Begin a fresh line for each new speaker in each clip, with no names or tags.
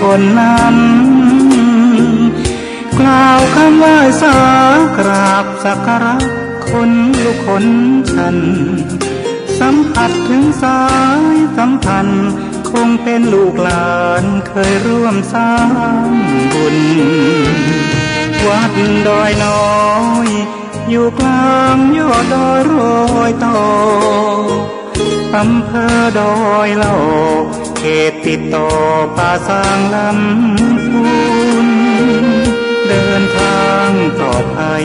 คนนั้นกล่าวคำไหว้สากราบสักการะคนลูกคนฉันสัมผัสถึงสายสัมพันธ์คงเป็นลูกหลานเคยร่วมสร้างบุญวัดดอยน้อยอยู่กลางยอดดอยโรยต่ออำเภอดอยเหล่าเขตติดต่อป่าสางลำพูนเดินทางปลอดภัย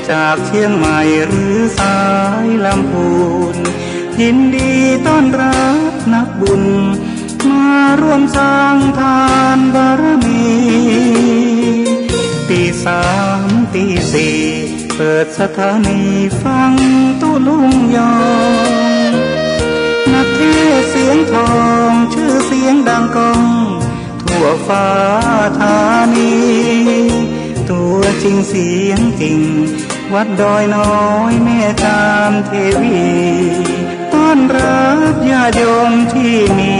จากเชียงใหม่หรือสายลำพูนยินดีต้อนรับนักบุญมาร่วมสร้างทานบารมีตีสามตีสี่เปิดสถานีฟังตู้ลุงยองนักเทศเสียงทองชื่อเสียงดังก้องทั่วฟ้าธานีตัวจริงเสียงจริงวัดดอยน้อยแม่จามเทวีต้อนรับญาติโยมที่มี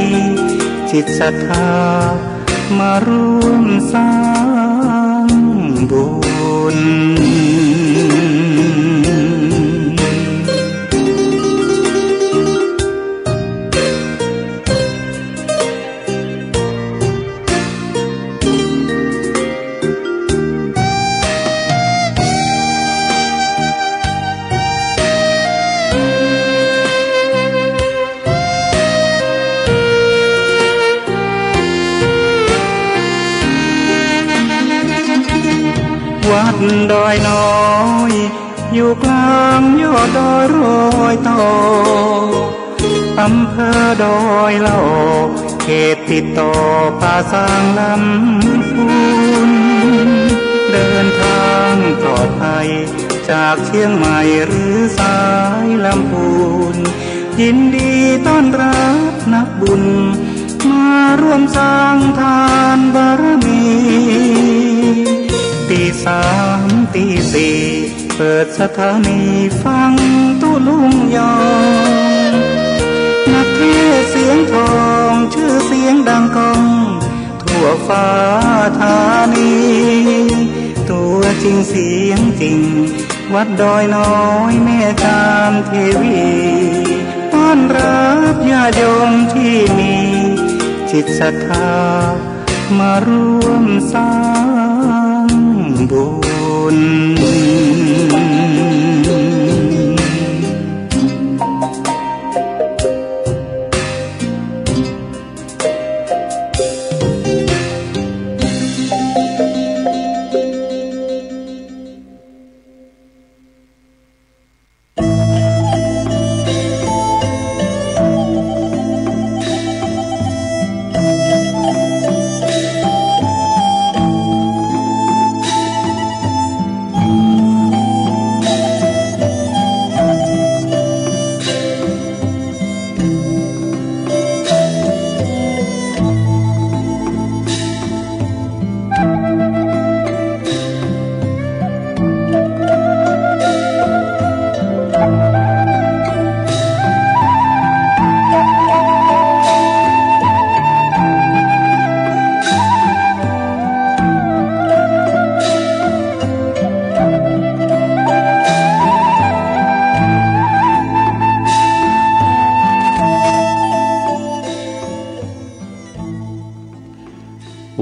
จิตศรัทธามาร่วมสร้างบุญวัดดอยน้อยอยู่กลางยอดดอยโรยต่ออำเภอดอยเหล่าเขตติดต่อป่าสางลำพูนเดินทางปลอดภัยจากเชียงใหม่หรือสายลำพูนยินดีต้อนรับนักบุญมาร่วมสร้างทานบารมีตีสามตีสี่เปิดสถานีฟังตู้ลุงยองนักเทศเสียงทองชื่อเสียงดังก้องทั่วฟ้าธานีตัวจริงเสียงจริงวัดดอยน้อยแม่จามเทวีต้อนรับญาติโยมที่มีจิตศรัทธามาร่วมสร้างบุญ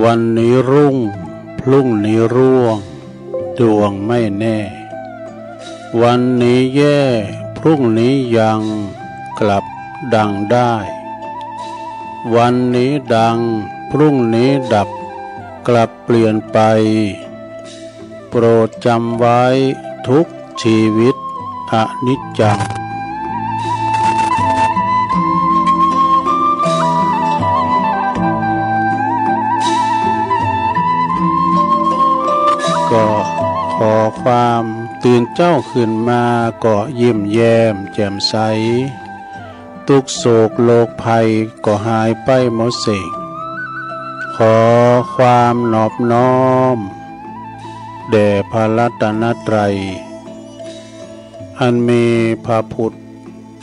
วันนี้รุ่งพรุ่งนี้ร่วงดวงไม่แน่วันนี้แย่พรุ่งนี้ยังกลับดังได้วันนี้ดังพรุ่งนี้ดับกลับเปลี่ยนไปโปรดจำไว้ทุกชีวิตอนิจจังก็ขอความตื่นเจ้าขึ้นมาก็ยิ้มแย้มแจ่มใสทุกโศกโลกภัยก็หายไปหมดสิ้นขอความนอบน้อมแด่พระรัตนตรัยอันมีพระพุทธ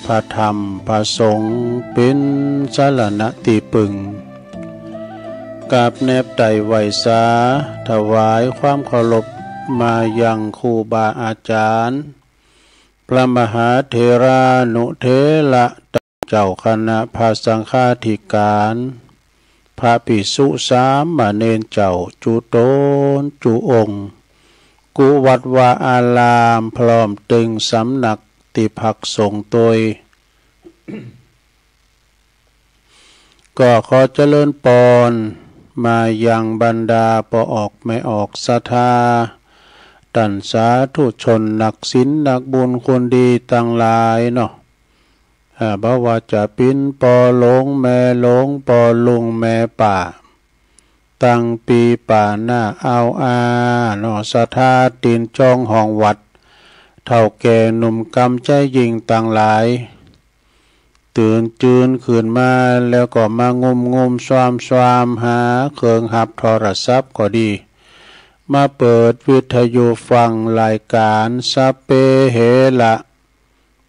พระธรรมพระสงฆ์เป็นสรณะที่พึ่ง
กราบแนบไต่ไหวสาถวายความเคารพมายังครูบาอาจารย์พระมหาเถรานุเถระเจ้าคณะพระสังฆาธิการพระภิกษุสามเณรเจ้าจุโตนจุองค์กุวัดวาอารามพร้อมตึงสำนักติภักสงฆ์ตัวก็ขอเจริญปอนมายังบรรดาปออกไม่ออกศรัทธาตันสาธุชนนักศีลนักบุญคนดีต่างหลายเนาะบ่ว่าจะเป็นปอหลงแม่หลงปอลุงแม่ป่าตั้งปีป่าหน้าเอาเนาะศรัทธาตีนจองห้องวัดเท่าแก่หนุ่มกำใจยิงต่างหลายตื่นจืนขึ้นมาแล้วก็มางมสวามหาเครื่องหับโทรศัพท์ก็ดีมาเปิดวิทยุฟังรายการสัพเพเหระ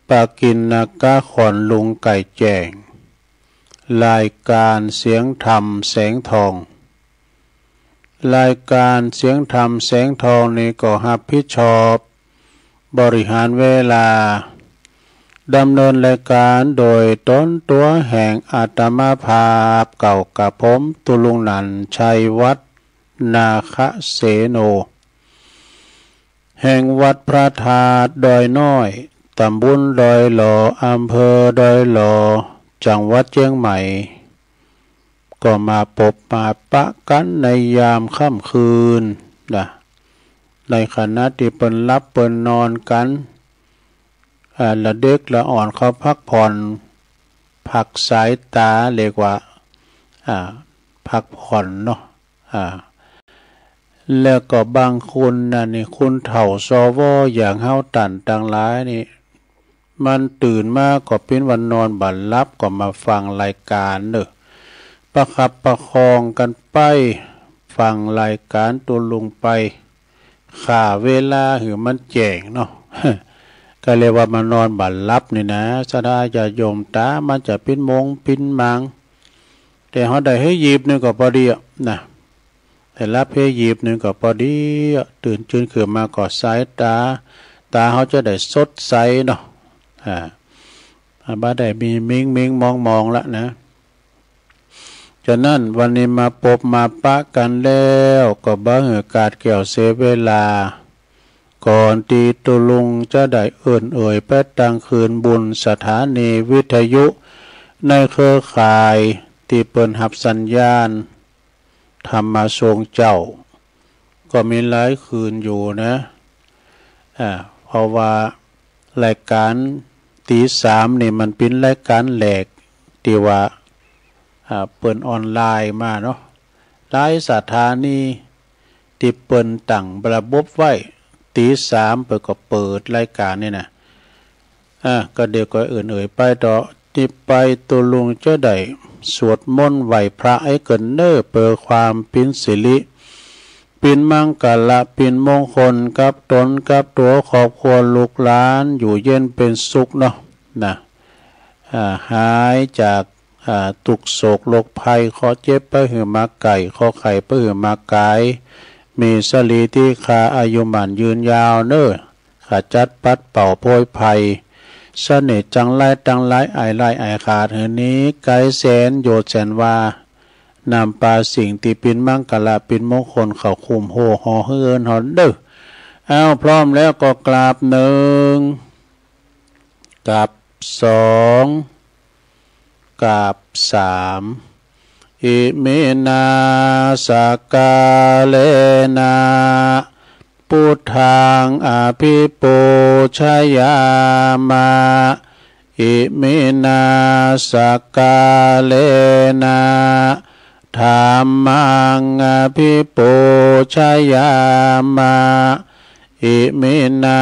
ปากินนกะขอนลุงไก่แจ้งรายการเสียงธรรมแสงทองรายการเสียงธรรมแสงทองนี้ก็รับผิดชอบบริหารเวลาดำเนินรายการโดยต้นตัวแห่งอาตมาภาพเก่ากับผมตุลุงนันชัยวัฒน์นาคเสโนแห่งวัดพระธาตุดอยน้อยตำบลดอยหล่ออำเภอดอยหล่อจังหวัดเชียงใหม่ก็มาพบมาปะกันในยามค่ำคืนนะในขณะที่เปิ้นรับเปิ้นนอนกันละเด็กละอ่อนเขาพักผ่อนพักสายตาเรียกว่าพักผ่อนเนาะแล้วก็บางคนนี่คุณเฒ่าซอวออย่างเฮาตันต่างหลายนี่มันตื่นมาก็เป็นวันนอนบัดลับก็มาฟังรายการเด้อประคับประคองกันไปฟังรายการตัวลงไปข่าเวลาหือมันแจ้งเนาะ ก็เรียกว่ามานอนบัดลับนี่นะสดาจะโยมตามันจะปิ้นมงปิ้นมังแต่เฮาได้ให้หยิบนึงก็พอดีนะแต่รับให้หยิบนึงก็พอดีตื่นจืนขึ้นมาก็สายตาเขาจะได้สดใสเนาะบ้าได้มีมิงมองละนะฉะนั้นวันนี้มาพบมาปะกันแล้วก็บ่เหตุการเกี่ยวเสียเวลาก่อนตีตุลุงจะได้เอ่ยแป๊ดตังคืนบุญสถานีวิทยุในเครือข่ายที่เปิดหับสัญญาณธรรมทรงเจ้าก็มีหลายคืนอยู่นะเพราะว่ารายการตี3นี่มันเป็นรายการแหลกที่ว่าเปิดออนไลน์มาเนาะหลายสถานีที่เปิดตั้งระบบไว้ตี3เปิดก็เปิดรายการนี่นะก็เดี๋ยวก็เอ่ยไปต่อที่ไปตัวลุงจะได้สวดมนต์ไหวพระให้เกินเน้อเปิดความปินสิริปินมังกละปินมงคลกับตนกับตัวครอบครัวลูกหลานอยู่เย็นเป็นสุขเนาะนะหายจากทุกโศกโรคภัยขอเจ็บไปหือมาไก่ขอไข่ไปหือมากายมีสลีที่คาอายุหมันยืนยาวเน้อขาจัดปัดเป่าโพยภัยเสน่ห์จังไล่ไอไล่ไอขาดเหือนี้ไกลแสนโยดแสนว่านำปาสิ่งที่ปินมังกละปินมงคลเขาคุมโหหอเฮือนหอนเด้อพร้อมแล้วก็กราบ1กราบ2กราบ3อิเมนาสกาเลนะพุทธังอภิปูชยามาอิเมนาสกาเลนะธรรมังอภิปูชยามาอิมินา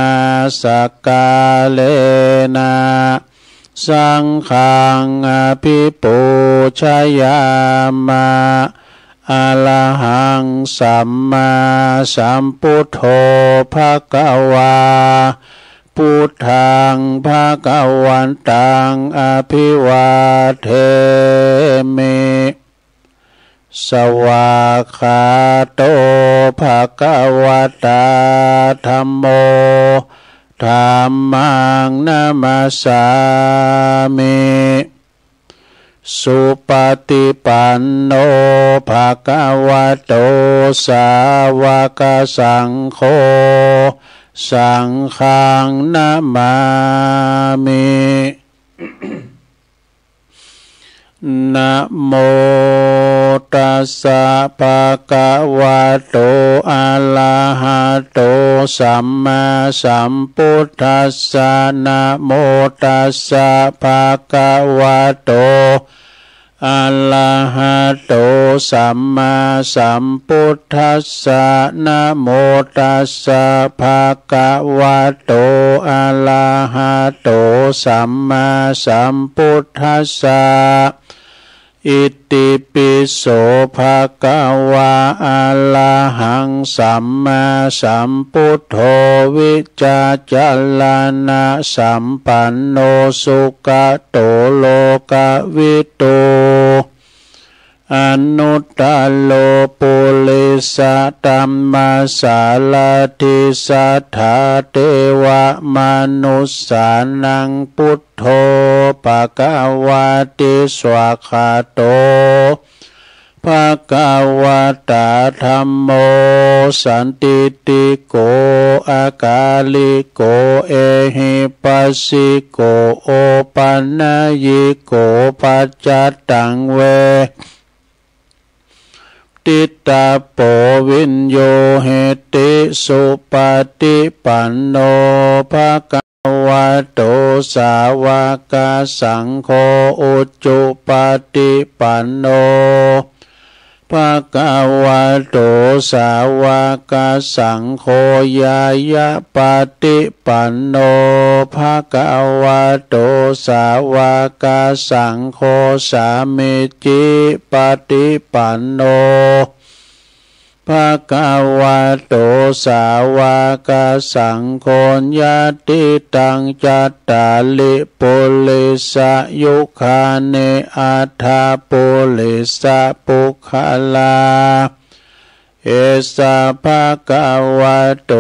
สกาเลนะสังฆังอภิปูชยามาอะระหังสัมมาสัมพุทโธภควาพุทธังภควันตังอภิวาเทมิ สวากขาโตภะคะวะตาธัมโมธัมมังนามัสสามิสุปฏิปันโนภะคะวะโตสาวกสังโฆสังฆังนามามินะโมตัสสะภะคะวะโตอะระหะโตสัมมาสัมพุทธัสสะนะโมตัสสะภะคะวะโตอะระหะโตสัมมาสัมพุทธัสสะนะโมตัสสะภะคะวะโตอะระหะโตสัมมาสัมพุทธัสสะอิติปิโสภะคะวะอะระหังสัมมาสัมพุทโธวิจจาจารณะสัมปันโนสุขโตโลกวิทูอนุตตโลปุริสตัมมาสาลทิสัทธาเทวมนุสสานังพุทโธภควติสวากขาโตภควตาธัมโมสันติติโกอากาลิโกเอหิปัสสิโกโอปันนยิโกปัจจตังเวติตาโปวินโยเหติสุปฏิปันโนภะคะวะโตสาวกสังโฆอุจจุปฏิปันโนภะคะวะโตสาวกสังโฆยายะปฏิปันโนภะคะวะโตสาวกสังโฆสามิจิปฏิปันโนภะคะวะโตสาวกสังโฆญาติตังจัตตาลิปุริสยุคาเนอัฏฐปุริสปุคลาเอสะภะคะวะโต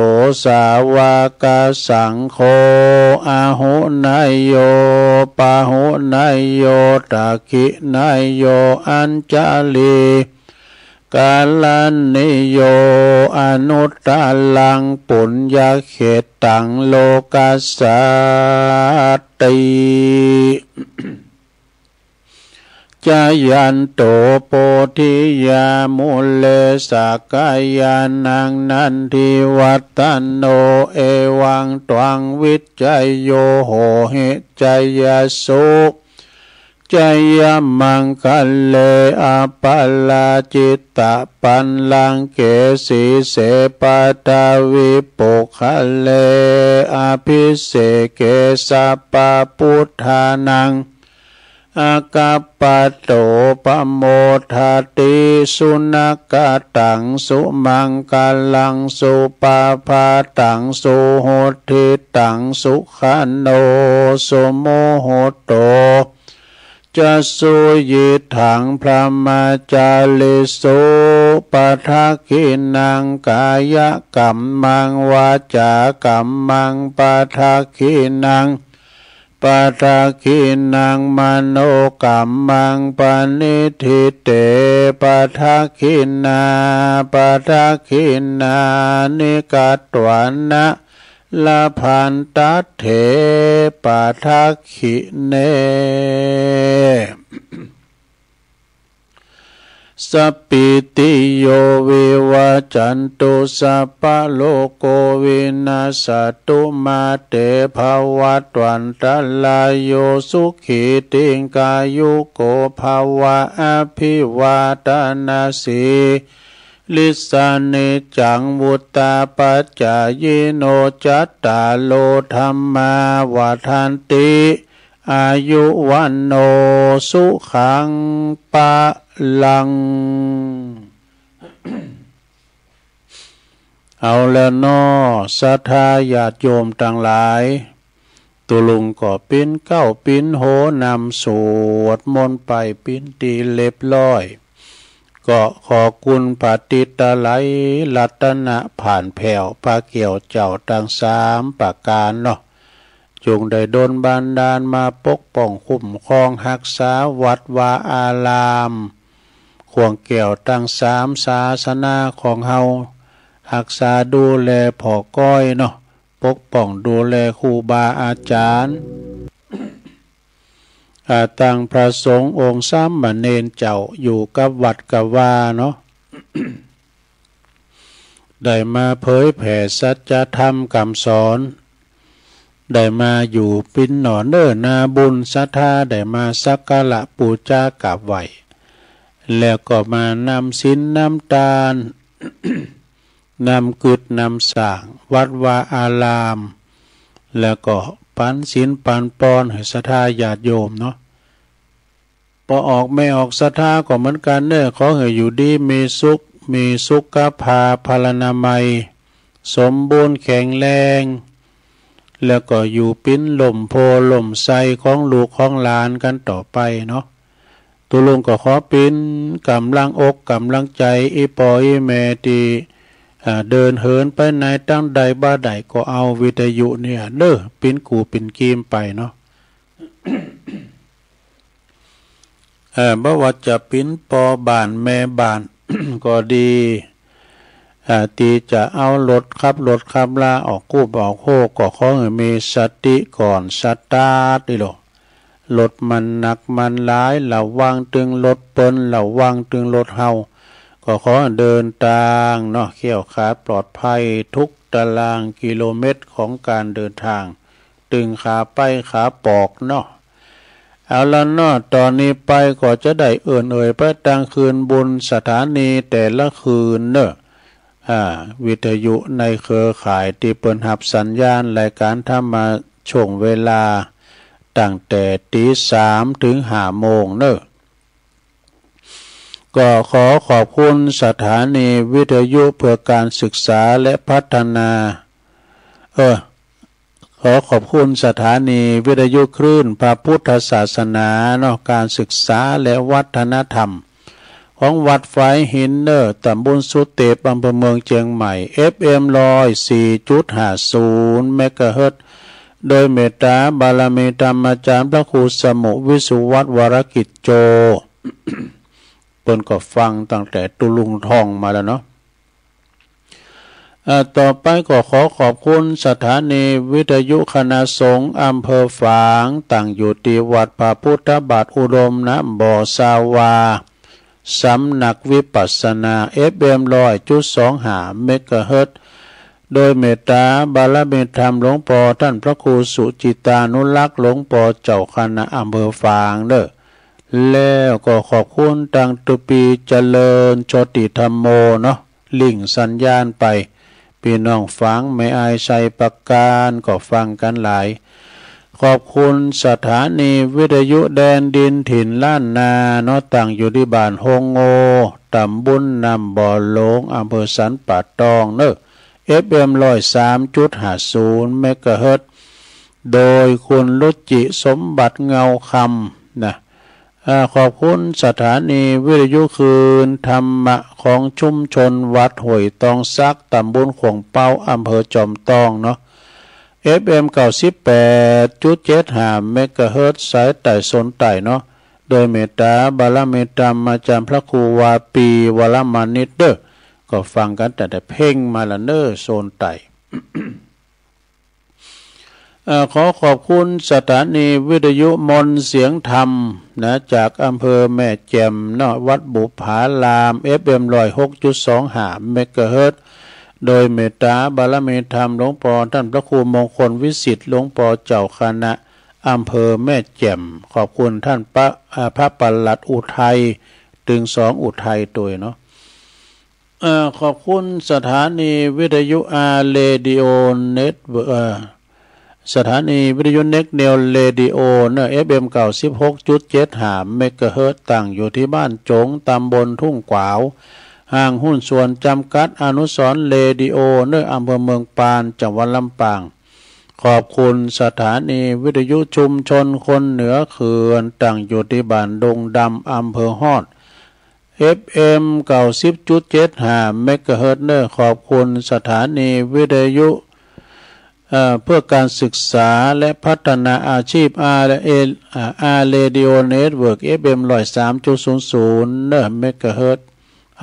สาวกสังโฆอะหุนายโยปะหุนายโยตักขินายโยอัญจลีกาลันนิโยอนุตตลังปุญญเขตังโลกัสสติจายันโตโพธิยามุเลสกายานังนันทิวัตตโนเอวังตวังวิจัยโยโหหิจายสุจายมังคัลเลอปัลลาจิตตปันลังเกสีเสปตาวิปุคัลเลอภิเสเกสปะพุทธานังอากัปปะโตปโมทาติสุนักตังสุมังกาลังสุปาภาตังสุโหติตังสุขันโนสุโมโหโตจะสุยิถังพระมาจาลิสุปะทักขินังกายกัมมังวาจากัมมังปะทักขินังปะทักขินังมโนกัมมังปณิทิเตปะทักขินาปะทักขินานิกัตวานะลาพันตัตเถปะทักขิเนสปิติโยวิวัจจันตุสัพพะโลกโกวินาศตุมาเตภวัตวันตลายโยสุขีติงกายุโกภวะอภิวาทนาสีลิสานิจังวุตตาปัจจายโนจัตตาโลธัมมาวาทันติอายุวันโนสุขังปะลัง เอาแล้วนอศรัทธาญาติโยมทั้งหลายตุลุงก็ปิ้นเก้าปิ้นโหนำสวดมนต์ไปปิ้นตีเล็บร้อย ก็ขอคุณปฏิตะไลรัตนะผ่านแผ่วพระเกี่ยวเจ้าทั้งสามประการเนาะจงได้ดลบันดาลมาปกป้องคุ้มครองรักษาวัดวาอารามขวงเกี่ยวทั้งสามศาสนาของเฮารักษาดูแลพ่อก้อยเนาะปกป้องดูแลครูบาอาจารย์ตั้งพระสงฆ์องค์สามเณรเจ้าอยู่กับวัดกับว่าเนาะ ได้มาเผยแผ่สัจธรรมคำสอนได้มาอยู่ปินหนอเนอนาบุญศรัทธาได้มาสักการะปูชากราบไหว้แล้วก็มานำศีลนำทาน นำกึศนำสร้างวัดวาอารามแล้วก็ปันศีลปันปอนให้ศรัทธาญาติโยมเนาะพอออกไม่ออกศรัทธาก็เหมือนกันเน้อขอให้อยู่ดีมีสุขภาพลานามัยสมบูรณ์แข็งแรงแล้วก็อยู่ปิ้นลมโพลมไซของลูกของหลานกันต่อไปเนาะตัวลุงก็ขอปิ้นกำลังอกกำลังใจอีปออีแม่ตีเดินเหินไปไหนตั้งใดบ้าใดก็เอาวิทยุเนี่ยเด้อปิ้นกูปิ้นกีมไปเนาะ บ่ว่าจะปิ้นปอบ้านแม่บ้าน ก็ดีตีจะเอารถขับลาออกกู้ออกโคก็ขอให้มีสติก่อนสตาร์ทดิโลรถมันหนักมันหลายระวังตึงรถเปิ้นระวังตึงรถเฮาก็ขอเดินทางเนาะเขี่ยวขาปลอดภัยทุกตารางกิโลเมตรของการเดินทางตึงขาไปขาปอกเนาะเอาละเนาะตอนนี้ไปก็จะได้เอ่ยไปตั้งคืนบุญสถานีแต่ละคืนเนอะวิทยุในเครือข่ายที่เปิดหับสัญญาณรายการทำมาช่วงเวลาตั้งแต่ตี3 ถึง 5 โมงเนอะก็ขอขอบคุณสถานีวิทยุเพื่อการศึกษาและพัฒนาขอขอบคุณสถานีวิทยุคลื่นพระพุทธศาสนาเนาะการศึกษาและวัฒนธรรมของวัดไฟหินเนอร์ตำบลสุเตปอำเภอเมืองเชียงใหม่ FM 104.50 เมกะเฮิรตซ์โดยเมตตาบารมีธรรมอาจารย์พระครูสมุวิสุวัฒน์วรกิจโจ เพิ่นก็ฟังตั้งแต่ตุลุงทองมาแล้วเนาะต่อไปก็ขอขอบคุณสถานีวิทยุคณะสงฆ์อำเภอฝางตั้งอยู่ที่วัดพระพุทธบาทอุดมนะบ่อสาวาสำนักวิปัสสนา FM 100.25 เมกะเฮิรตซ์โดยเมตตาบารมีธรรมหลวงพ่อท่านพระครูสุจิตานุรักษ์หลวงพ่อเจ้าคณะอำเภอฝางเด้อแล้วก็ขอบคุณตังตุปีเจริญโชติธรรมโมเนาะลิงสัญญาณไปพี่น้องฟังไม่อายใส่ประการก็ฟังกันหลายขอบคุณสถานีวิทยุแดนดินถิ่นล้านนาเนาะตั้งอยู่ที่บ้านโฮงโงตำบลนำบ่อหลงอำเภอสันป่าตองเนอะ FM 103.50 เมกะเฮิรตซ์โดยคุณรุจิสมบัติเงาคำนะขอบคุณสถานีวิทยุคืนธรรมะของชุมชนวัดห้วยตองซักตำบลขวงเป้าอำเภอจอมตองเนาะ FM 98.75 เมกะเฮิรตซ์สายใต้โซนใต้เนาะโดยเมตตาบารมีธรรมอาจารย์พระครูวาปีวรมานิตเด้อก็ฟังกันแต่เพ่งมาละเนอโซนใต้ ขอขอบคุณสถานีวิทยุมนเสียงธรรมนะจากอำเภอแม่แจ่มเนาะวัดบุพาราม FM 106.25 เมกะเฮิรตซ์โดยเมตตาบารมีธรรมหลวงพ่อท่านพระครูมงคลวิสิทธิ์หลวงพ่อเจ้าคณะอำเภอแม่แจ่มขอบคุณท่านพระปลัดอุทัยตึง2อุทัยตัวเนาะขอบคุณสถานีวิทยุเรดิโอเน็ตสถานีวิทยุเน็กเนลเรดิโอเนอะ FM 96.75 เมกะเฮิรตซ์ตั้งอยู่ที่บ้านจงตำบลทุ่งกวาวห้างหุ้นส่วนจำกัดอนุสรณ์เรดิโอเนอะอำเภอเมืองปานจังหวัดลำปางขอบคุณสถานีวิทยุชุมชนคนเหนือเขื่อนตั้งอยู่ที่บ้านดงดำอำเภอฮอด FM 90.75 เมกะเฮิรตซ์เนอร์ขอบคุณสถานีวิทยุเพื่อการศึกษาและพัฒนาอาชีพอาเรดิโอเน็ตเวิร์ก FM 103.00 เมกะเฮิรตซ์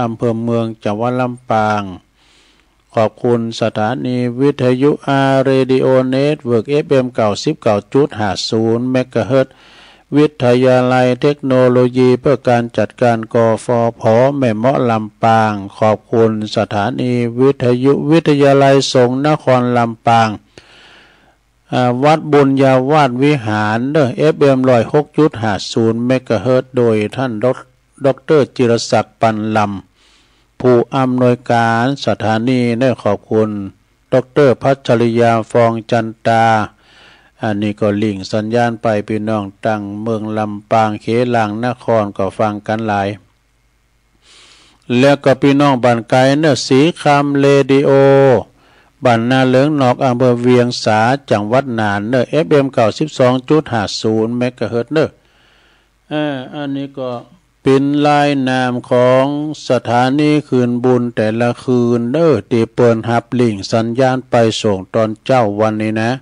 อำเภอเมืองจังหวัดลำปางขอบคุณสถานีวิทยุอาเรดิโอเน็ตเวิร์ก FM 99.50 เมกะเฮิรตซ์วิทยาลัยเทคโนโลยีเพื่อการจัดการกฟผ.แม่เมาะลำปางขอบคุณสถานีวิทยุวิทยาลัยสงฆ์นครลำปางวัดบุญญาวาสวิหารFM 106.50 เมกะเฮิรตซ์โดยท่านดร.จิรศักดิ์ปันลำผู้อำนวยการสถานีได้ขอบคุณดร.พัชริยาฟองจันตาอันนี้ก็ลิงสัญญาณไปพี่น้องตั้งเมืองลำปางเขลางนครก็ฟังกันหลายแล้วก็พี่น้องบ้านไกลสีคำเรดิโอบ้านนาเหลืองนอกอำเภอเวียงสาจังหวัดน่านFM 92.50 เมกะเฮิรตซ์อันนี้ก็เป็นลายนามของสถานีคืนบุญแต่ละคืนที่เปิดหับลิงสัญญาณไปส่งตอนเจ้าวันนี้นะ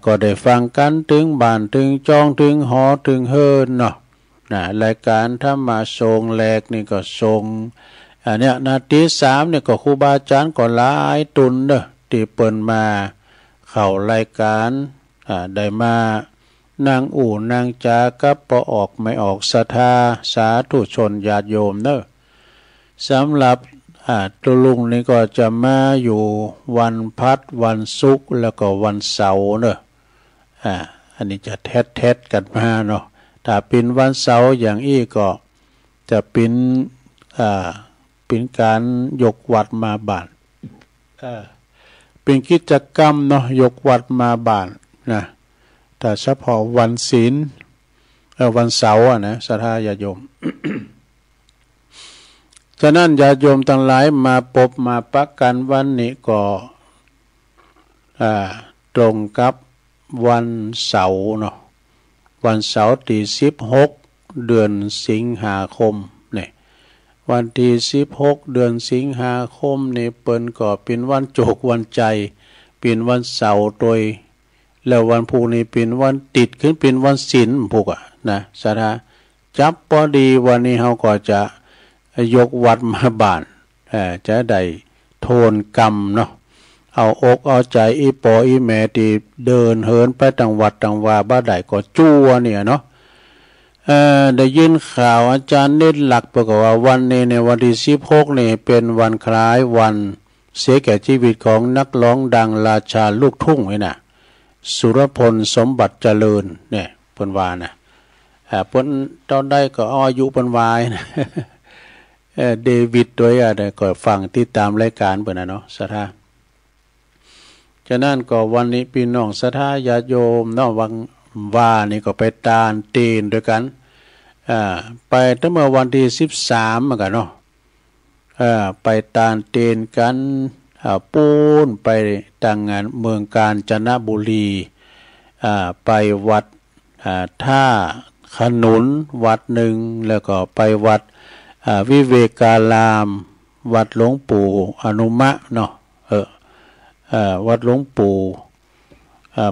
ก็ได้ฟังกันถึงบ้านถึงจองถึงหอถึงเฮิรนเนาะรายการถ้ามาส่งแรกนี่ก็ส่งเนี่ยนาที3เนี่ยก็ครูบาอาจารย์ก็หลายตุนที่เปิดมาเข้ารายการได้มานั่งอู่นั่งจากับปออกไม่ออกศรัทธาสาธุชนญาติโยมสำหรับตัวลุงนี่ก็จะมาอยู่วันพัดวันศุกร์แล้วก็วันเสาร์อันนี้จะแทดกันมาเนาะถ้าเป็นวันเสาร์อย่างอี้ก็จะเป็นการยกวัดมาบ้านเป็นกิจกรรมเนาะยกวัดมาบ้านนะแต่เฉพาะวันศีลวันเสาร์นะศรัทธาญาติโยม ฉะนั้นญาติโยมทั้งหลายมาพบมาปักกันวันนี้ก็ตรงกับวันเสาร์เนาะวันเสาร์ที่16เดือนสิงหาคมเนี่ยวันที่16เดือนสิงหาคมนี่เปิ้นก็เป็นวันโจกวันใจเป็นวันเสาร์โดยแล้ววันพุธนี้เป็นวันติดขึ้นเป็นวันศีลพุกนะสาธุจับพอดีวันนี้เฮาก็จะยกวัดมาบ้านจะได้โทนกรรมเนาะเอาอกเอาใจอีปออีแม่ที่เดินเหินไปต่างวัดต่างวาบ้าใดก็จั่วเนี่ยเนาะได้ยินข่าวอาจารย์เน้นหลักประกอบว่าวันนี้ในวันที่16นี่เป็นวันคล้ายวันเสียแก่ชีวิตของนักร้องดังราชาลูกทุ่งไว้น่ะสุรพลสมบัติเจริญเนี่ยเพิ่นว่านะเพิ่นตอนได้ก็อายุเพิ่นวายนะเดวิดด้วยอะไรก็ฟังติดตามรายการเพิ่นน่ะเนาะศรัทธาฉะนั้นก็วันนี้พี่น้องศรัทธาญาติโยมเนาะวังว่านี่ก็ไปตานตีนด้วยกันไปตั้งเมื่อวันที่13เหมือนกันเนาะไปตานตีนกันปูนไปต่างงานเมืองกาญจนบุรีไปวัดท่าขนุนวัดหนึ่งแล้วก็ไปวัดวิเวการามวัดหลวงปู่อนุมะเนาะวัดหลวงปู่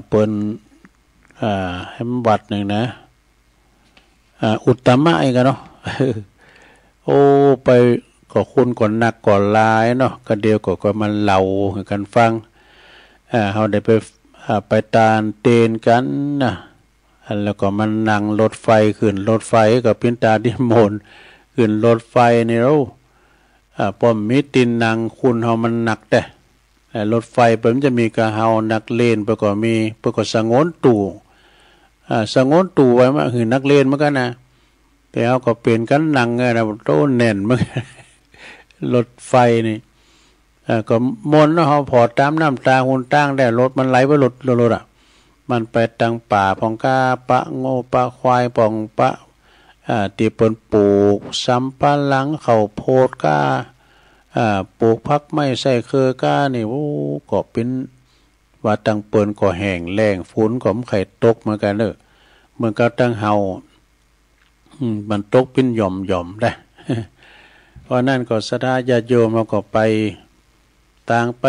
เปิ้นให้วัดหนึ่งนะอุตตมะอีกเนาะโอ้ไปก็คุณก่อนหนักก่อนลายเนาะก็เดียวก็มันเล่ากันฟังเขาได้ไปตานเตนกันนะแล้วก็มันนั่งรถไฟขึ้นรถไฟกับพินตาดิมนขึ้นรถไฟนี่เราป้อมมิตินนางคุณเฮามันหนักแต่รถไฟเปิ้นจะมีกะเฮานักเลนไปก็มีไปก็สงวนตู่สงวนตู่ไว้มาคือนักเลนเหมือนกันนะแต่เฮาก็เป็นกันนั่งนะโตแน่นเหมือนรถไฟนี่ก็มนต์เฮาพอตามน้ำตาหุ่นตั้งได้รถมันไหลไปรถมันไปทางป่าพองกาปะโง่ปะควายปองปะที่เปิ้นปลูกสำปะหลังข้าวโพดกาปลูกพักไม้ใส่เครือก้านี่โอ้ก็เป็นว่าตังเปิ้นก็แห้งแล้งฝนก็ไข่ตกเหมือนกันเด้อเหมือนกับตังเฮามันตกเป็นหย่อมๆได้ ราะนั่นก็ศรัทธาญาติโยมเราก็ไปต่างไป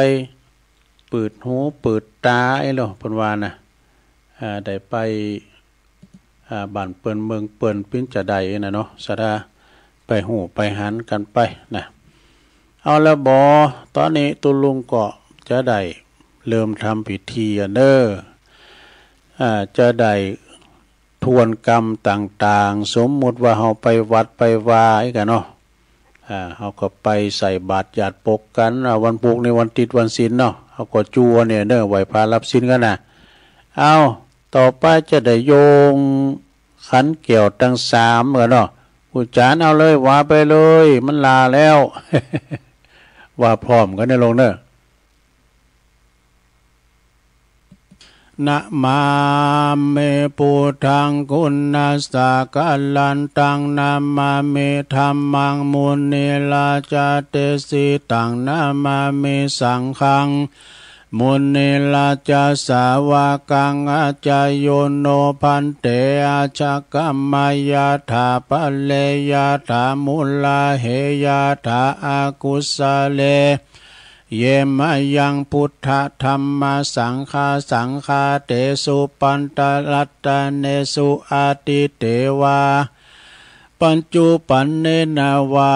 เปิดหูเปิดตาไอ้หรอเพิ่นว่านะได้ไปบ้านเปิ้นเมืองเปิ้นปิ้นจะได้นะเนาะศรัทธาไปหูไปหันกันไปนะเอาละบอตอนนี้ตุลุงก็จะได้เริ่มทำพิธีเด้อจะได้ทวนกรรมต่างๆสมมุติว่าเฮาไปวัดไปวาอีกกันเนาะเฮาก็ไปใส่บาตรญาติปกกันวันปุกในวันติดวันศีลเนาะเฮาก็จัวเนี่ยเด้อไหว้พระรับศีลกันน่ะเอาต่อไปจะได้โยงขันเกี่ยวทั้ง3เหมือนเนาะผู้จานเอาเลยว่าไปเลยมันลาแล้ว ว่าพร้อมกันในลงเด้อนะมาเมปุถังคุณัสสะกัลลันตังนะมาเมธัมมังมุนิลาจเตสิตังนะมาเมสังฆังมุนิลาจสาวกังอาจายโยโนพันเตอาชกัมมายาถาปะเลยาถามุลาเหยาถาอากุสเลเยมะยังพุทธธัมมาสังฆาสังฆาเตสุปันตรัตเนสุอาติเตวาปัญจุปันเนนาวา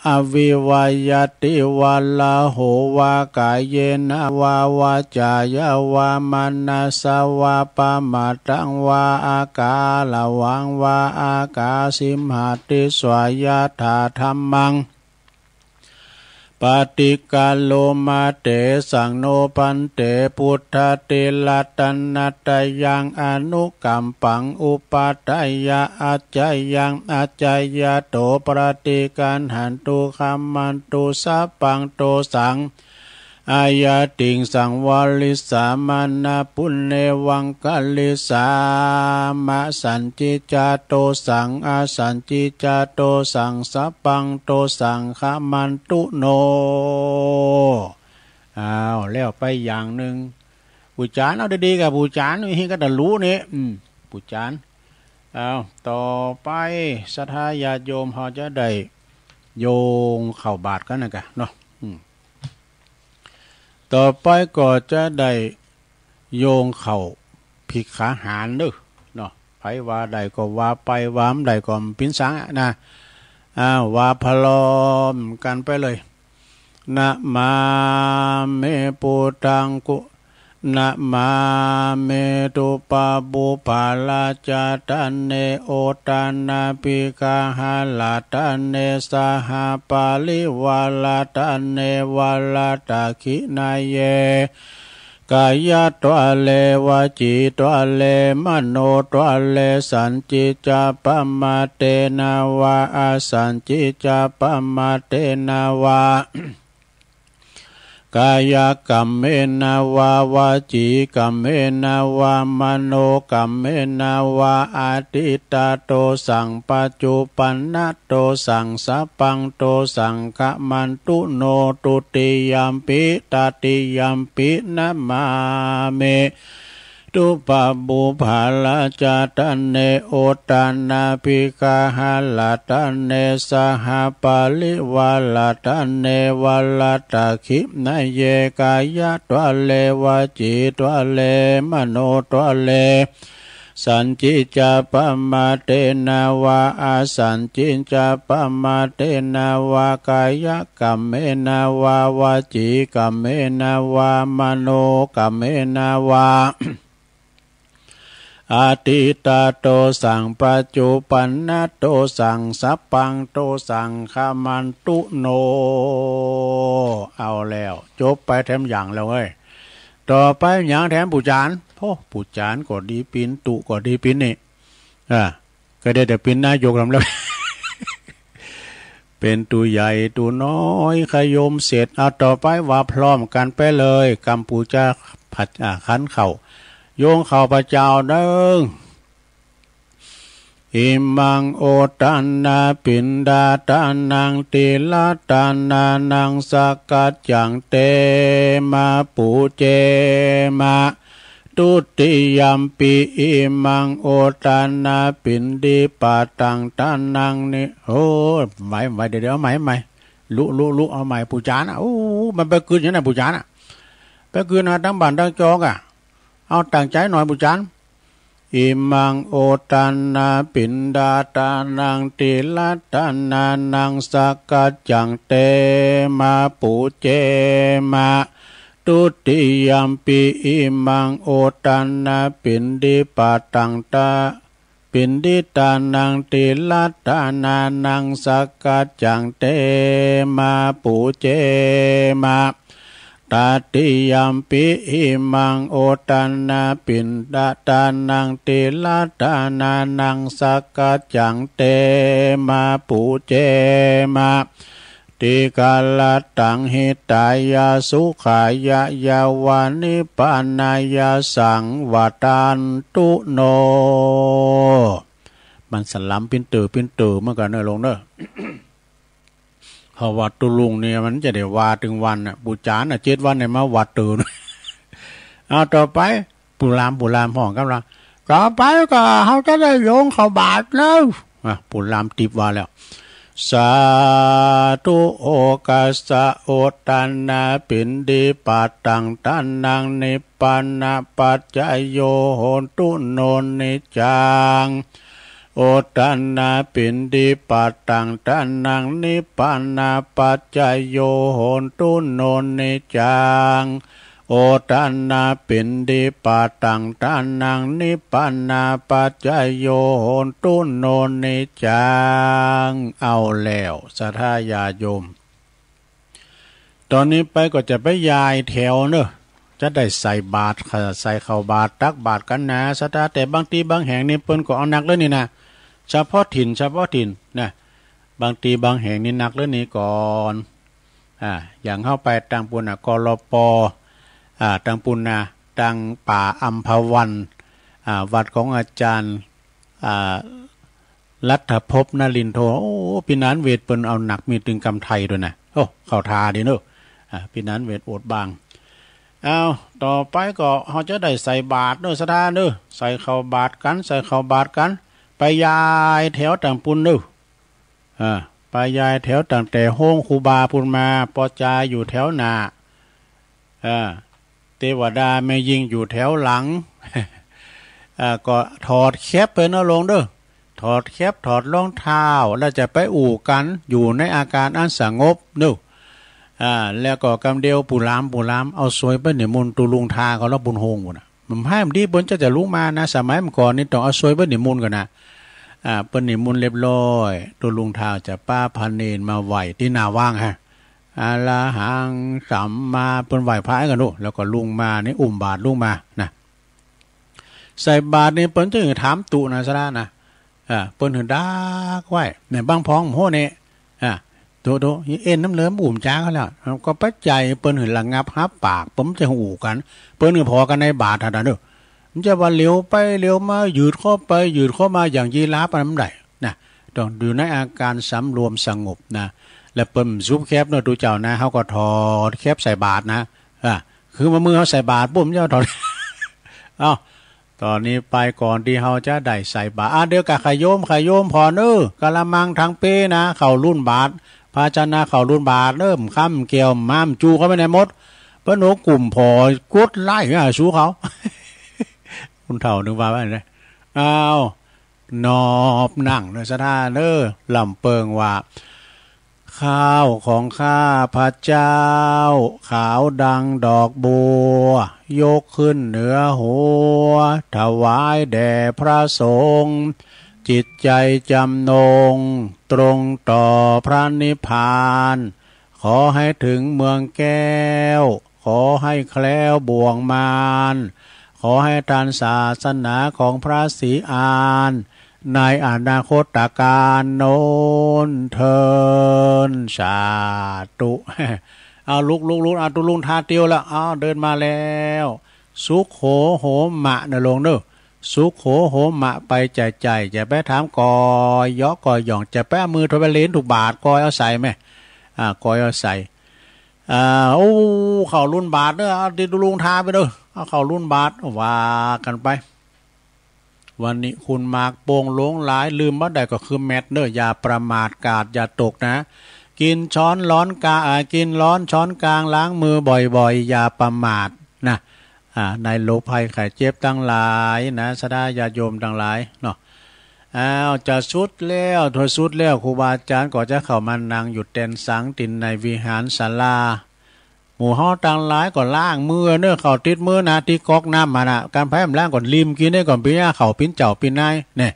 อวิวายติวาลาโหวากายเยนะวาวาจายาวามานาสวาปามาตังวาอากาลวังวาอากาสิมหาติสวายาถาธัมมังปฏิกาโลมาเตสังโนปันเตพุทธเตลัตนัตยังอนุกัมปังอุปาทายะอาจายังอาจายะโตปฏิการหันตุคัมมันตุสัพพังโตสังอายาติงสังวลิสามานาปุณเนวังกัลลิสามะสันจิจาโตสังอาสันจิจาโตสังสัพพังโตสังขมันตุโนแล้วไปอย่างหนึ่งผู้จานเอาดีๆกับผู้จานนี่ก็จะรู้นี่ผู้จานต่อไปศรัทธาญาติโยมเขาจะได้โยงเข้าบาตรกันนะกะเนาะต่อไปก็จะได้โยงเข่าภิกขาหารเด้อเนาะไผว่าใดก็ว่าไปวามใดก็ปิ้นสังนะว่าพลอมกันไปเลยนะมาเมปุตังกุนะมาเมตุปะบุปาลาจาตันเนโอตานาปิกาหาลาตันเนสหปาลิวาลาตันเนวาลาตาคินาเยกายะตัวเลวจิตัวเลมโนตัวเลสันจิจาปมาเตนาวาอาสันจิจาปมาเตนาวากายกรรมเมนาวาวาจีกรรมเมนาวามโนกรรมเมนาวาอาติตาโตสังปัจจุปันนโตสังสัพพังโตสังฆมันตุโนตุติยัมปิตติยัมปินะมาเมตุปะบุภาลาจาตันเนโอตานาภิกาหาลาตันเนสหปาลิวาลาตันเนวาลาตาคินเยกายะตัวเลวจิตัวเลมโนตัวเลสันจิจาปมาเตนาวาอาสันจิจาปมาเตนาวากายกรรมเมนาวาวาจิกรรมเมนาวามโนกรรมเมนาวาอาติตาโตสังปัจจุปันนโตสังสัพพังโตสังฆมันตุโนเอาแล้วจบไปแถมอย่างแล้วเว้ยต่อไปอย่างแถมปู่จานปู่จานก็ดีปินตุก็ดีปินนี่ก็ได้แต่ปินนายกทำแล้ว เป็นตัวใหญ่ตัวน้อยขยมเสร็จเอาต่อไปว่าพร้อมกันไปเลยกัมพูชาผัดขันเข่าโยงเข้าพระเจ้าเด้ออิมังโอตันนาปินดาตานังติลาตานานังสกัจจังเตมาปูเจมาตุติยัมปิอิมังโอตานาปินดีปาตังตานังนี่โอ้ไหมเดี๋ยวไหม ลุเอาใหม่ปูจานโอ้มันไปคืนอย่างนั้นปูจานไปคืนนะทั้งบ้านทั้งจอกเอาตั้งใจหน่อยปูจานอิมังโอตันนาปินดาตานังติลัตตานานังสักกัจจังเตมาปูเจมาตุติยัมปิอิมังโอตันนาปินดิปาตังตาปินดิตานังติลัตตานานังสักกัจจังเตมาปูเจมาตาติยัมปิอิมังโอตันนาปินดาตานังติลัตตานานังสักกัจจังเตมาปูเจมาติกาลตังหิตายาสุขายะยาวานิปานายาสังวตันตุโนมันสลัมปินตือเมื่อกันเนอะลงเนอะ เขาวัดตุลุงเนี่ยมันจะได้วาถึงวันบูจาน7 วันเนี่ยมาวัดตื่น เอาต่อไปปุรามห้องกำลังต่อไปก็เขาจะได้โยงเขาบาทแล้วปุรามติบว่าแล้วสาธุโอกัสสะโอตันนาปินดิปัตตังตันนังนิปานาปัจจโยโหตุโนนิจังโอตันนาปินดิปัตตังตันนังนิปานาปัจจโยโหตุโนนิจังโอตันนาปินดิปัตตังตันนังนิปานาปัจจโยโหตุโนนิจังเอาแล้วสัทธาญาโยมตอนนี้ไปก็จะไปยายแถวเนอะจะได้ใส่บาตรใส่เข้าบาตรตักบาตรกันนะสัทธาแต่บางทีบางแห่งนี่เปิ้นก็เอาหนักเลยนี่นะเฉพาะถิ่นนะบางทีบางแห่งนี่หนักเลยนี่ก่อนอย่างเข้าไปตังปุณกรปตังปุณนะตังป่าอัมพวันวัดของอาจารย์รัฐภพนลินโทโอ้พี่นันเวทเปิ้นเอาหนักมีตึงกำไทยด้วยนะโอ้เข้าทาดีเนอะพี่นันเวทโอดบางเอาต่อไปก็เขาจะได้ใส่บาตรเนอะสถานเนอะใส่เข้าบาตรกันไปยายแถวต่างปุนเนอะไปยายแถวต่างแต่ห้องครูบาปุนมาปอจาอยู่แถวหน้าเทวดาแม่ยิงอยู่แถวหลัง ก็ถอดแคปไปนะลงเด้อถอดแคปถอดรองเท้าแล้วจะไปอู่กันอยู่ในอาการอันสงบเนอะแล้วก็กำเดียวปูรามเอาสวยไปเนี่ยมนตุลุงทาเขาแล้วบุญโฮงหมดมันให้มันดีบนจะลุกมานะสมัยเมื่อก่อนนี่ต้องเอาสวยไปเนี่ยมนกันนะเปิ้นเนี่ยมนเรียบร้อยตุลุงทาจะป้าพันเนนมาไหวที่นาว่างฮะอาลาหังสัมมาเปิ้นไหวพระกันดูแล้วก็ลุงมานี่อุ้มบาทลุงมานะใส่บาทนี่เปิ้นจะถามตุนะซะนะเปิ้นถึงดักไว้เนี่ยบางพ้องโหเนี่ยโตเอ็นน้ำเหลือมอุ่มจ้าเขาแล้วก็ปัจจัยเปิ้นถึงระงับฮับปากผมจะหูกันเปิ้นก็พอกันในบาทเท่านั้นเด้อมันจะว่าเลี้ยวไปเลี้ยวมายืดเข้าไปยืดเข้ามาอย่างยีราฟอันนั้นได้นะต้องอยู่ในอาการสำรวมสงบนะแล้วเปิ้นซุปแคบเนาะดูเจ้านะเขาก็ถอดแคบใส่บาทนะคือมามือเขาใส่บาทปุ๊บเจ้าถอดตอนนี้ไปก่อนที่เขาจะได้ใส่บาตรเดี๋ยวกับขยโยมพอเนอะกะละมังทางเป้นะเข่ารุ่นบาทภาชนะเข่ารุ่นบาทเริ่มค่ำเกี่ยวม้ามจูเขาไปในมดเปิ้นโอกลุ่มพอกดไล่สู้เขา คุณเถ่านึกว่าอะไรนอบนั่งในสถานเนอะลำเปิงว่าข้าวของข้าพระเจ้าขาวดังดอกบัวยกขึ้นเหนือหัวถวายแด่พระสงฆ์จิตใจจำนงตรงต่อพระนิพพานขอให้ถึงเมืองแก้วขอให้แคล้วบ่วงมารขอให้ทานศาสนาของพระศรีอานในอนาคตการโน้นเทินสาธุเอาลุกเอาตุลุงทาเตียวแล้วเดินมาแล้วสุขโหมะนะลงเด้อสุขโหมะไปใจจะไปถามกอยกอยหย่องจะไปเอามือทบเลนถูกบาทกอยเอาใส่ไหมกอยเอาใส่เข่ารุ่นบาทเด้อเอาดิตุลุงทาไปเด้อเอาเข่ารุ่นบาทว่ากันไปวันนี้คุณมากโป่งหลงหลายลืมว่าใดก็คือแมทเนอร์อย่าประมาทกาดอย่าตกนะ กินช้อนร้อนกากินร้อนช้อนกลางล้างมือบ่อยๆอย่าประมาทนะในโรคภัยไข้เจ็บทั้งหลายนะสดาญาโยมทั้งหลายเนาะจะสุดแล้วถอยสุดแล้วครูบาอาจารย์ก็จะเข้ามานั่งอยู่เต็นสังตินในวิหารศาลาหมู่ห้อต่างหลายก็ล้างมือเนื้อเข่าติดมือนะที่ก๊อกน้ำมานะการแพ้ล้างก่อนริมกินได้ก่อนพี่เข่าปิ้นเจ้าปิ้นนายเนี่ย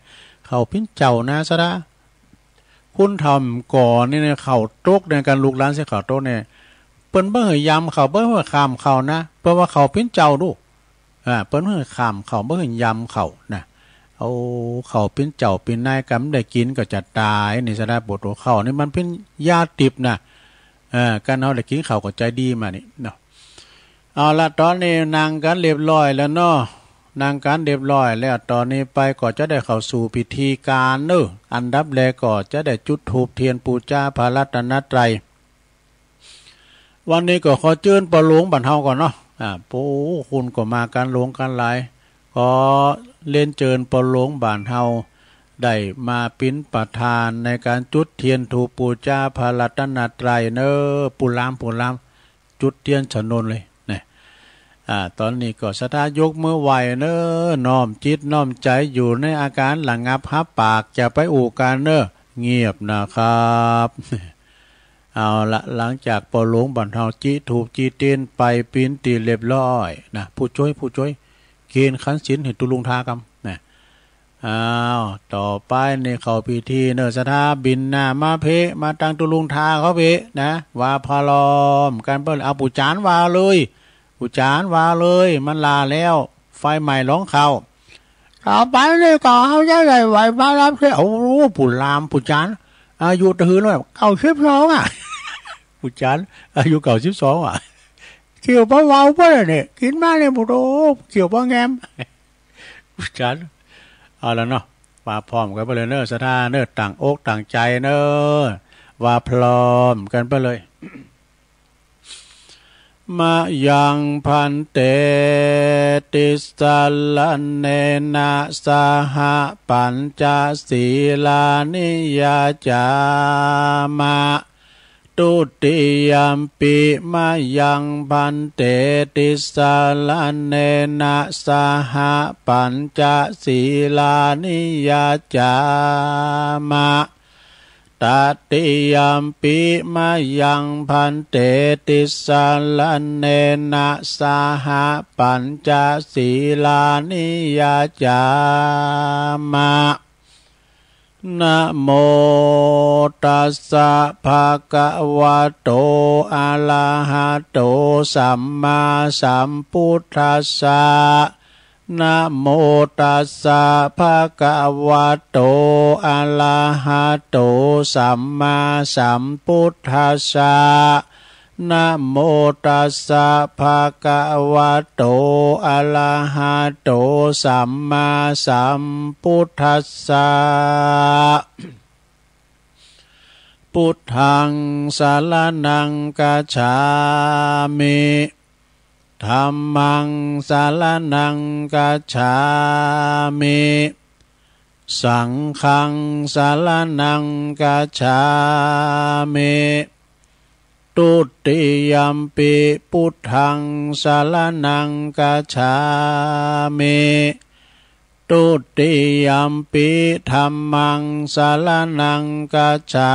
เข่าปิ้นเจ้านะซะนะคุณทำก่อนนี่เนี่ยเข่าโต๊กในการลูกหลานเสียเข่าโต๊กเนี่ยเปิ้นเบิ่งยำเข่าเบิ่งขามเข่านะเพราะว่าเข่าปิ้นเจ้าดูเปิ้นเบิ่งขามเข่าเบิ่งยำเข่านะเอาเข่าปิ้นเจ้าปิ้นนายกำได้กินก็จะตายนี่ซะนะปวดหัวเข่านี่มันเป็นยาติบนะการเอาได้กินข้าวก็ใจดีมานี่เนาะเอาละตอนนี้นางกันเรียบร้อยแล้วเนาะนางกันเรียบร้อยแล้วตอนนี้ไปก็จะได้เข้าสู่พิธีการเนอะอันดับแรกก็จะได้จุดธูปเทียนปูชาพระรัตนตรัยวันนี้ก็ขอเชิญปะหลวงบันเฮาก่อนเนาะปู่คุณก็มากันหลวงกันหลายก็เล่นเชิญปะหลวงบันเฮาได้มาปิ้นประธานในการจุดเทียนธูปปูชาพระรัตนตรัยเนอปุรามจุดเทียนฉนนเลยเนี่ยตอนนี้ก็สถายกมือไหวเนอน้อมจิตน้อมใจอยู่ในอาการหลังงับฮับปากจะไปอู่กันเนอเงียบนะครับเอาละหลังจากปอหลวงบันเทาจิถูกจีเตียนไปปิ้นตีเรียบร้อยนะผู้ช่วยเกณฑ์ขันศีลเห็นตุลุงทากรรมนะต่อไปในเขาพิธีเนอสถาบินนามาเพมาตั้งตุลุงทาเขาเพนะว่าพาลอมกันเปิ้ลเอาปูจานว่าเลยปูจานว่าเลยมันลาแล้วไฟใหม่ร้องเขาต่อไปนี่ก็เขาจะได้ไหวพระรับเที่ยวปูลามปูจานอายุตะหืนแบบ12ปูจานอายุ12เกี่ยวป้าวาวป้าเนี่ยกินมาเนี่ยปูโตเกี่ยวป้าแงมปูจานเอาแล้วเนาะว่าพร้อมกันไปเลยเนอะสถาเนอะต่างอกต่างใจเนอะว่าพร้อมกันไปเลยมายังพันเตติสัลลันเนนะสหปัญจศีลานิยาจามะตุติยัมปิมายังพันเตติสัลลันเนนะสหปัญจศีลานิยาจามะตติยัมปิมายังพันเตติสัลลันเนนะสหปัญจศีลานิยาจามะนะโมตัสสะภะคะวะโตอะระหะโตสัมมาสัมพุทธัสสะนะโมตัสสะภะคะวะโตอะระหะโตสัมมาสัมพุทธัสสะนะโมตัสสะภะคะวะโตอะระหะโตสัมมาสัมพุทธัสสะพุทธังสรณังคัจฉามิธัมมังสรณังคัจฉามิสังฆังสรณังคัจฉามิตุติยัมปิพุทธังสรณังคัจฉามิตุติยัมปิธัมมังสรณังคัจฉา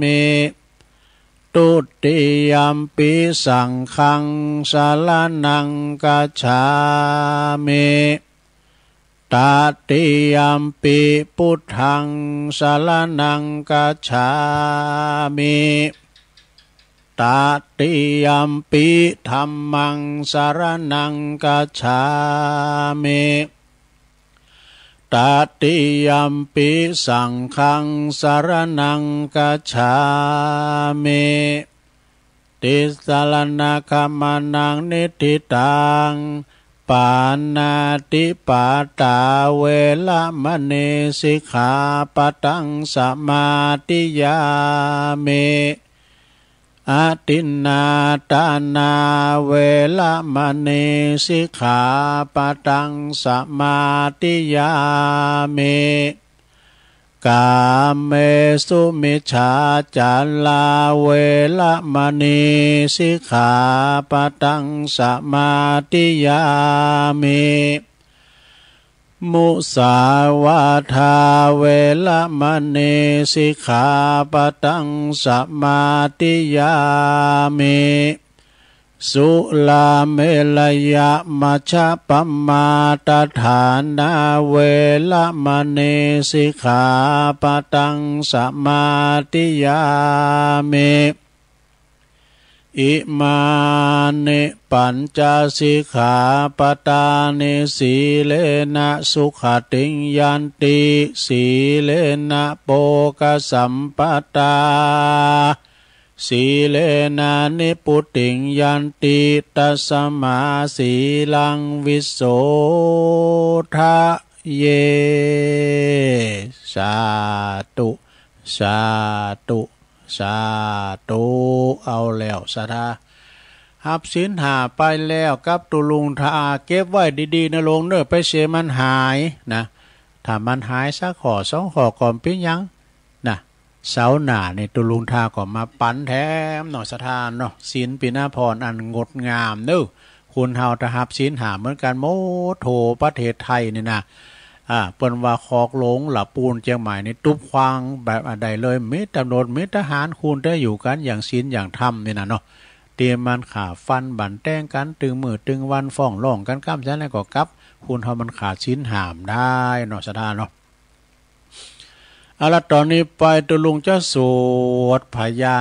มิตุติยัมปิสังฆังสรณังคัจฉามิตติยัมปิพุทธังสรณังคัจฉามิตติยัมปิธัมมังสรณังคัจฉามิตติยัมปิสังฆังสรณังคัจฉามิติสรณะคัมมานังนิทิตังปานาติปาตาเวละมะเนสิกขาปะตังสมาธิยามิอาทินนาตานาเวละมะเนสิกขาปะตังสมาธิยามิ กาเมสุมิจฉาจาราเวละมณีสิกขาปะทังสมาธิยามิมุสาวาทาเวละมณีสิกขาปะทังสมาธิยามิสุลาเมลยะมัชฌะปัมมาตฐานาเวละมณีสิกขาปะทังสมาธิยามิอิมานิปัญจสิกขาปทานิสีเลนะสุขติงยันติสีเลนะโภคสัมปทาสีเลนะนิพุติงยันติตัสมาสีลังวิโสทะเยสาธุสาธุสาธุเอาแล้วสาธาหับศีลหาไปแล้วกับตุลุงทาเก็บไว้ดีๆนะลงเนอไปเสียมันหายนะถ้ามันหายสักข้อสองข้อก่อนเป็นยังนะเสาหน้าในตุลุงทาก็มาปั้นแถมหน่อยสาธาเนาะศีลปีหน้าพรอันงดงามเนอคุณเฮาทหับศีลหาเหมือนกันโมโถประเทศไทยนี่นะเปิ้นว่าคอกหลงหลับปูนเชียงใหม่นี่ตุ๊บควางแบบใดเลยมิตรตำรวจมิตรทหารคุณได้อยู่กันอย่างศีลอย่างธรรมนี่นะเนาะเตรียมมันขาฟันบั่นแต้งกันตึงมือตึงวันฟ้องร้องกันก้ามฉันแล้วก็กับคุณเฮามันขาดศีลหามได้เนาะสถานเนาะเอาละตอนนี้ไปตุลุงจะสวดพญา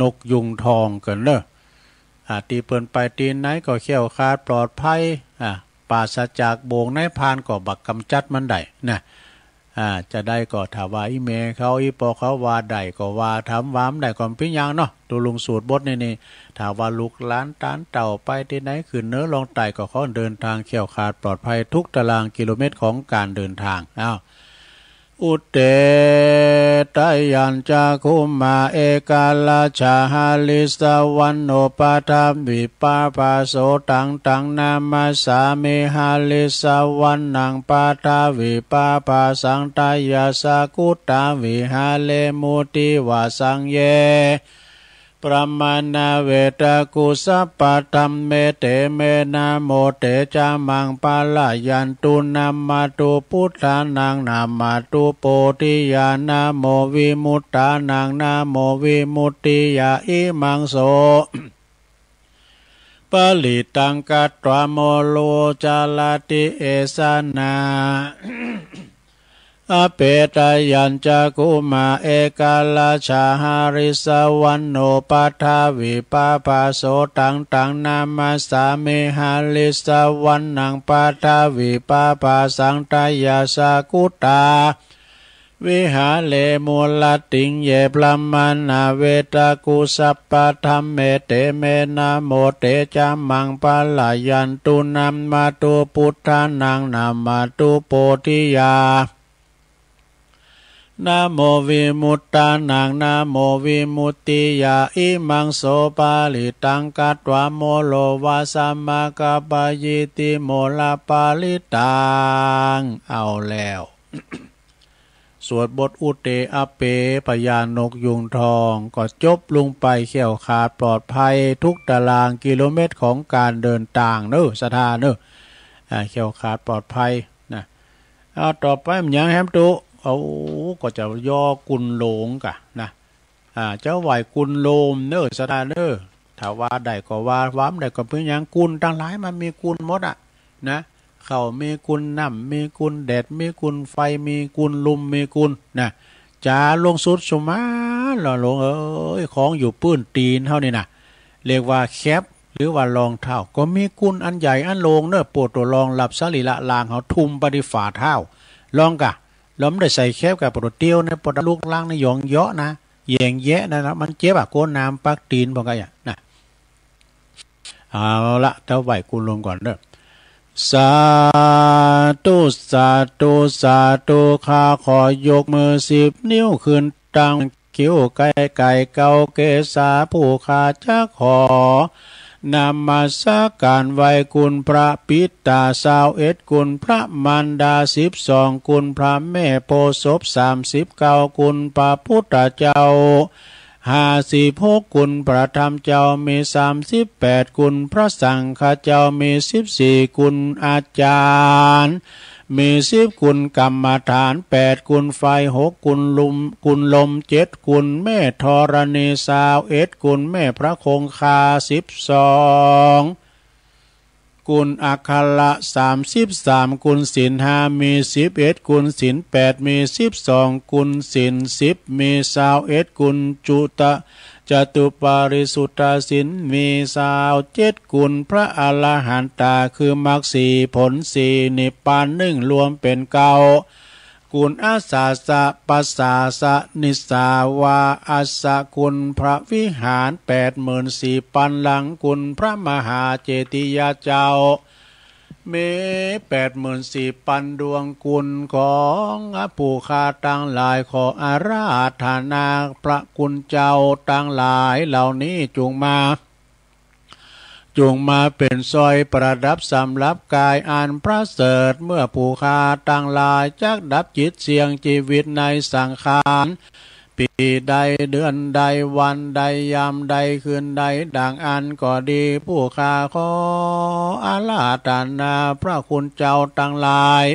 นกยุงทองกันเนอะตีเปิ้นไปตีไหนก็เขี้ยวคาดปลอดภัยปราศจากโบงในพานก็บักกำจัดมันได้นะจะได้ก็ถาวาอีเมเขาอีปอเขาว่าได้ก็ว่าทำวามได้ก่อนปิ้งยังเนาะตัวลุงสูตรบทนี่ถาวาลูกหลานตานเต่าไปที่ไหนขึ้นเนื้อลองไต่ก็เขาเดินทางเขี่ยวขาดปลอดภัยทุกตารางกิโลเมตรของการเดินทางอุเตตยัญจาคุมาเอกาลาชาหาลิสวันโนปาทาวิปาปาโสตังตังนามาสามิหาลิสวันนังปาทาวิปาปาสังตายาสากุตาวิหาเลมุติวาสังเยประมาณาเวตกุสัพพะธัมเมเตเมนะโมเตจามังปาลายันตุนามาตุพุทธานังนามาตุโพธิญาณนะโมวิมุตตานังนะโมวิมุตติยาอิมังโสปลิตังกัตตวโมโลจาลาติเอสนาอเปตยัญจาคุมาเอกาลาชาหาริสวันโนปัทาวิปาปาโสตังตังนามาสามิหาลิสวันนังปัทาวิปาปาสังตายาสากุตาวิหาเลมูลติงเยปลัมมานาเวตกุสัพพะธัมเมเตเมนะโมเตจามังปาลายันตุนัมมาตุพุทธานังนามาตุโพธิยานะโมวิมุตตานังนะโมวิมุตติยาอิมังโสปาลิตังกัตวะโมโลวาสัมมากัปปะยิติโมลาปาลิตังเอาแล้ว สวดบทอุเตอเปพญานกยุงทองก็จบลงไปเขี่ยวขาดปลอดภัยทุกตารางกิโลเมตรของการเดินทางเนอะสถานเนอะเขี่ยวขาดปลอดภัยนะเอาต่อไปมันยังแฮมตุเอาก็จะย่อกุนโลงกะนะเจ้าไหวกุนโลมเนอสถานเนอถ้าว่าใดก็ว่าว้ามใดก็เพื่อยังกุนตั้งหลายมันมีกุนหมดนะเขามีกุนน้ำมีกุนแดดมีกุนไฟมีกุนลมมีกุนนะจ่าลงสุดสมาหล่อลงของอยู่ปื้นตีนเท่านี้นะเรียกว่าแคปหรือว่ารองเท้าก็มีกุนอันใหญ่อันโลงเนอปวดตัวรองหลับสลีละลางเขาทุ่มปฏิฝ่าเท้าลองกะล้มได้ใส่แคบกับปวดเตี้ยวในปวดลูกล่างในหยองเยาะนะแยงแยะนะครับมันเจ็บโกนน้ำปักตีนพอกันอย่างนะเอาละเท่าไหวกุลลงก่อนเด้อสาธุสาธุสาธุข้าขอยกมือ10 นิ้วขึ้นตั้งคิ้วไก่เกาเกษาผู้ข้าจะขอ นามาสการไหวกุลพระปิตา21กุลพระมารดา12กุลพระแม่โพธิ์ศพ39กุลพระพุทธเจ้า56กุลพระธรรมเจ้ามี38กุลพระสังฆเจ้ามี14กุลอาจารย์มี10กุลกรรมฐาน8กุลไฟ6กุลลม7กุลแม่ธรณี21กุลแม่พระคงคา12กุลอัคระ33กุลศีล5มี11กุลศีล8มี12กุลศีล10มี21กุลจตุปาริสุทธศีลมี27กุลพระอรหันตาคือมรรค4ผล4นิพพาน1รวมเป็น9กุลอาสาสะปัสสาสะนิสาวาอัสสะกุลพระวิหาร84,000ปันหลังกุลพระมหาเจติยาเจ้าเม84,000ดวงกุลของผู้ข้าตั้งหลายขออาราธนาพระคุณเจ้าตั้งหลายเหล่านี้จงมาเป็นซอยประดับสำหรับกายอันพระเสริฐเมื่อผู้ข้าตั้งหลายจักดับจิตเสียงชีวิตในสังขารปีใดเดือนใดวันใดยามใดคืนใดดังอันก็ดีผู้ข้าขออาราธนาพระคุณเจ้าตั้งหลาย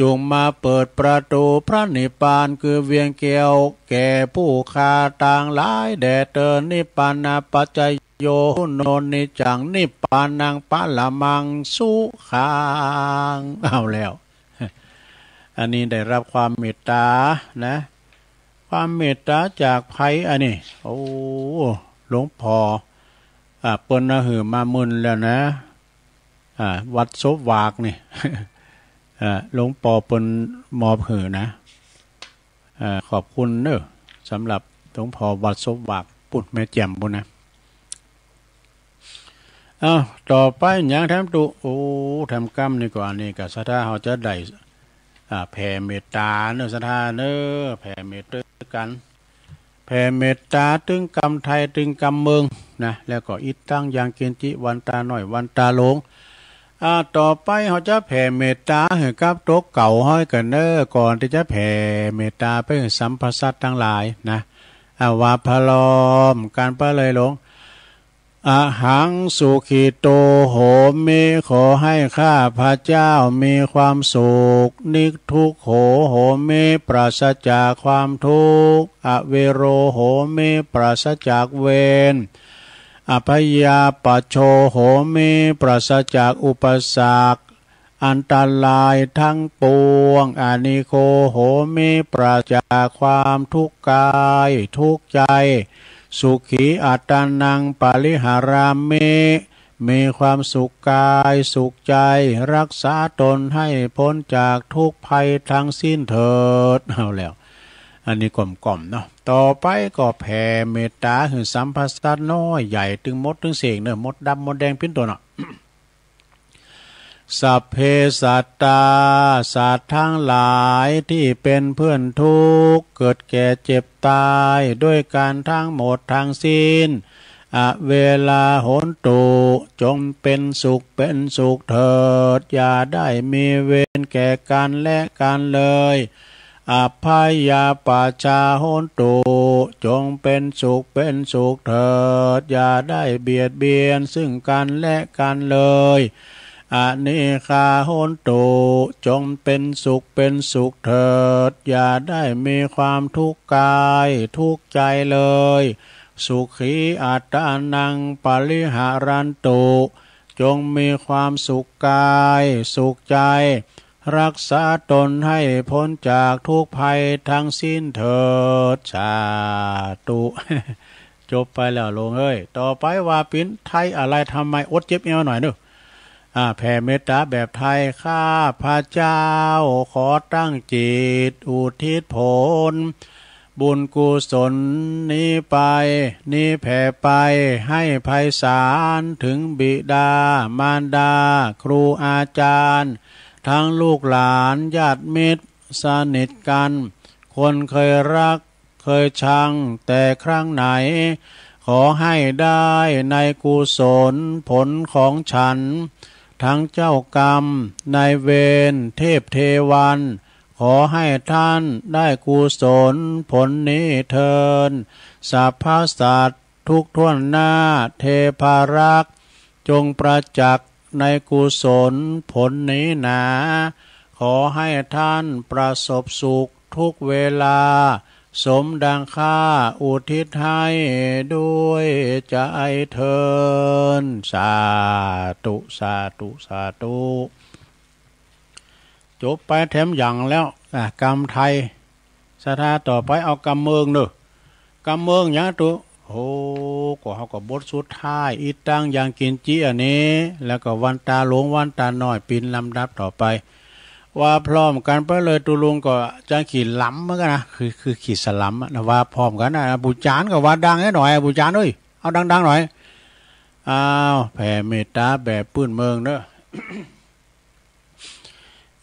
จงมาเปิดประตูพระนิพพานคือเวียงแก้วแก่ผู้ข้าต่างหลายแด่เตอนิพพานาปัจจโยโนนิจังนิพพานังปะละมังสุขังเอาแล้วอันนี้ได้รับความเมตตานะความเมตตาจากไผอันนี้โอ้หลวงพ่อเปิ้นน่ะหือมามึนแล้วนะวัดโซวากนี่หลวงพ่อเปิ้นมอบหือนะขอบคุณเด้อสำหรับหลวงพ่อวัดโซวากปุดแม่แจ่มบุญนะต่อไปอย่างทำตุทำกรรมนี่ก่อนนี่ก็ศรัทธาเขาจะได้แผ่เมตตาเนื้อศรัทธาเนื้อแผ่เมตตากันแผ่เมตตาตึงกรรมไทยตึงกรรมเมืองนะแล้วก็อิตั้งยังเกณจิวันตาหน่อยวันตาหลงต่อไปเขาจะแผ่เมตตาให้กับโต๊ะเก่าห้อยกันเน้อก่อนที่จะแผ่เมตตาไปให้สัมภสัตทั้งหลายนะวาพลอมการไปเลยหลงอาหังสุขิโตโหมิขอให้ข้าพระเจ้ามีความสุขนิทุกโหโหมิปราศจากความทุกข์อเวโรโหมิปราศจากเวรอภยาปโชโหมิปราศจากอุปสรรคอันตรายทั้งปวงอานิโคโหมิปราศจากความทุกข์กายทุกข์ใจสุขีอัตานังปาริหารามิมีความสุขกายสุขใจรักษาตนให้พ้นจากทุกภัยทั้งสิ้นเถิดเอาแล้วอันนี้กล่อมๆเนาะต่อไปก็แผ่เมตตาหือสัมภาษณ์น้อยใหญ่ถึงมดถึงเสกเนอะมดดำมดแดงเป็นตัวเนาะ สัพเพสัตตาสัตว์ทั้งหลายที่เป็นเพื่อนทุกข์เกิดแก่เจ็บตายด้วยการทั้งหมดทั้งสิ้นเวลาโหนตุจงเป็นสุขเถิดอย่าได้มีเวรแก่กันและกันเลยอภัยยาปาชาโหนตุจงเป็นสุขเถิดอย่าได้เบียดเบียนซึ่งกันและกันเลยอนิคาโหนตุจงเป็นสุขเถิดอย่าได้มีความทุกข์กายทุกข์ใจเลยสุขีอัตตานังปริหารันตุจงมีความสุขกายสุขใจรักษาตนให้พ้นจากทุกภัยทั้งสิ้นเถิดสาธุจบไปแล้วลงเอ้ยต่อไปว่าปิ้นไทยอะไรทำไมอดเจ็บเอวหน่อยเด้อแผ่เมตตาแบบไทยข้าพระเจ้าขอตั้งจิตอุทิศผลบุญกุศลนี้ไปนี้แผ่ไปให้ไพศาลถึงบิดามารดาครูอาจารย์ทั้งลูกหลานญาติมิตรสนิทกันคนเคยรักเคยชังแต่ครั้งไหน ขอให้ได้ในกุศลผลของฉันทั้งเจ้ากรรมนายเวรเทพเทวันขอให้ท่านได้กุศลผลนี้เทินสัพพสัตว์ทุกท่วนหน้าเทพารักษ์จงประจักษ์ในกุศลผลนี้หนาขอให้ท่านประสบสุขทุกเวลาสมดังข้าอุทิศให้ด้วยใจเทินสาธุสาธุสาธุจบไปแถมอย่างแล้วกรรมไทยสถาต่อไปเอากรรมเมืองเนอะกรรมเมืองอย่างตัวโอ้ก็เขาก็บทสุดท้ายอีตั้งอย่างกินจีอันนี้แล้วก็วันตาหลวงวันตาน้อยปีนลำดับต่อไปว่าพร้อมกันไปเลยตุลุงก็จะขี่ล้ำเหมือนกันนะคือขี่สลัมนะว่าพร้อมกันนะบูจานก็ว่าดังหน่อยบูจานเอ้ยเอาดังๆหน่อยอ้าวแผ่เมตตาแบบปื้นเมืองเนอะ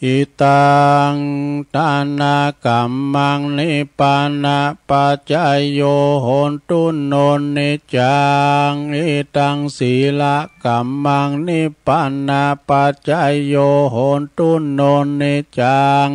อิตังตานากัมมังนิปานะปัจจายโยโหนตุโนนิจังอิตังศีละกัมมังนิปานะปัจจายโยโหนตุโนนิจัง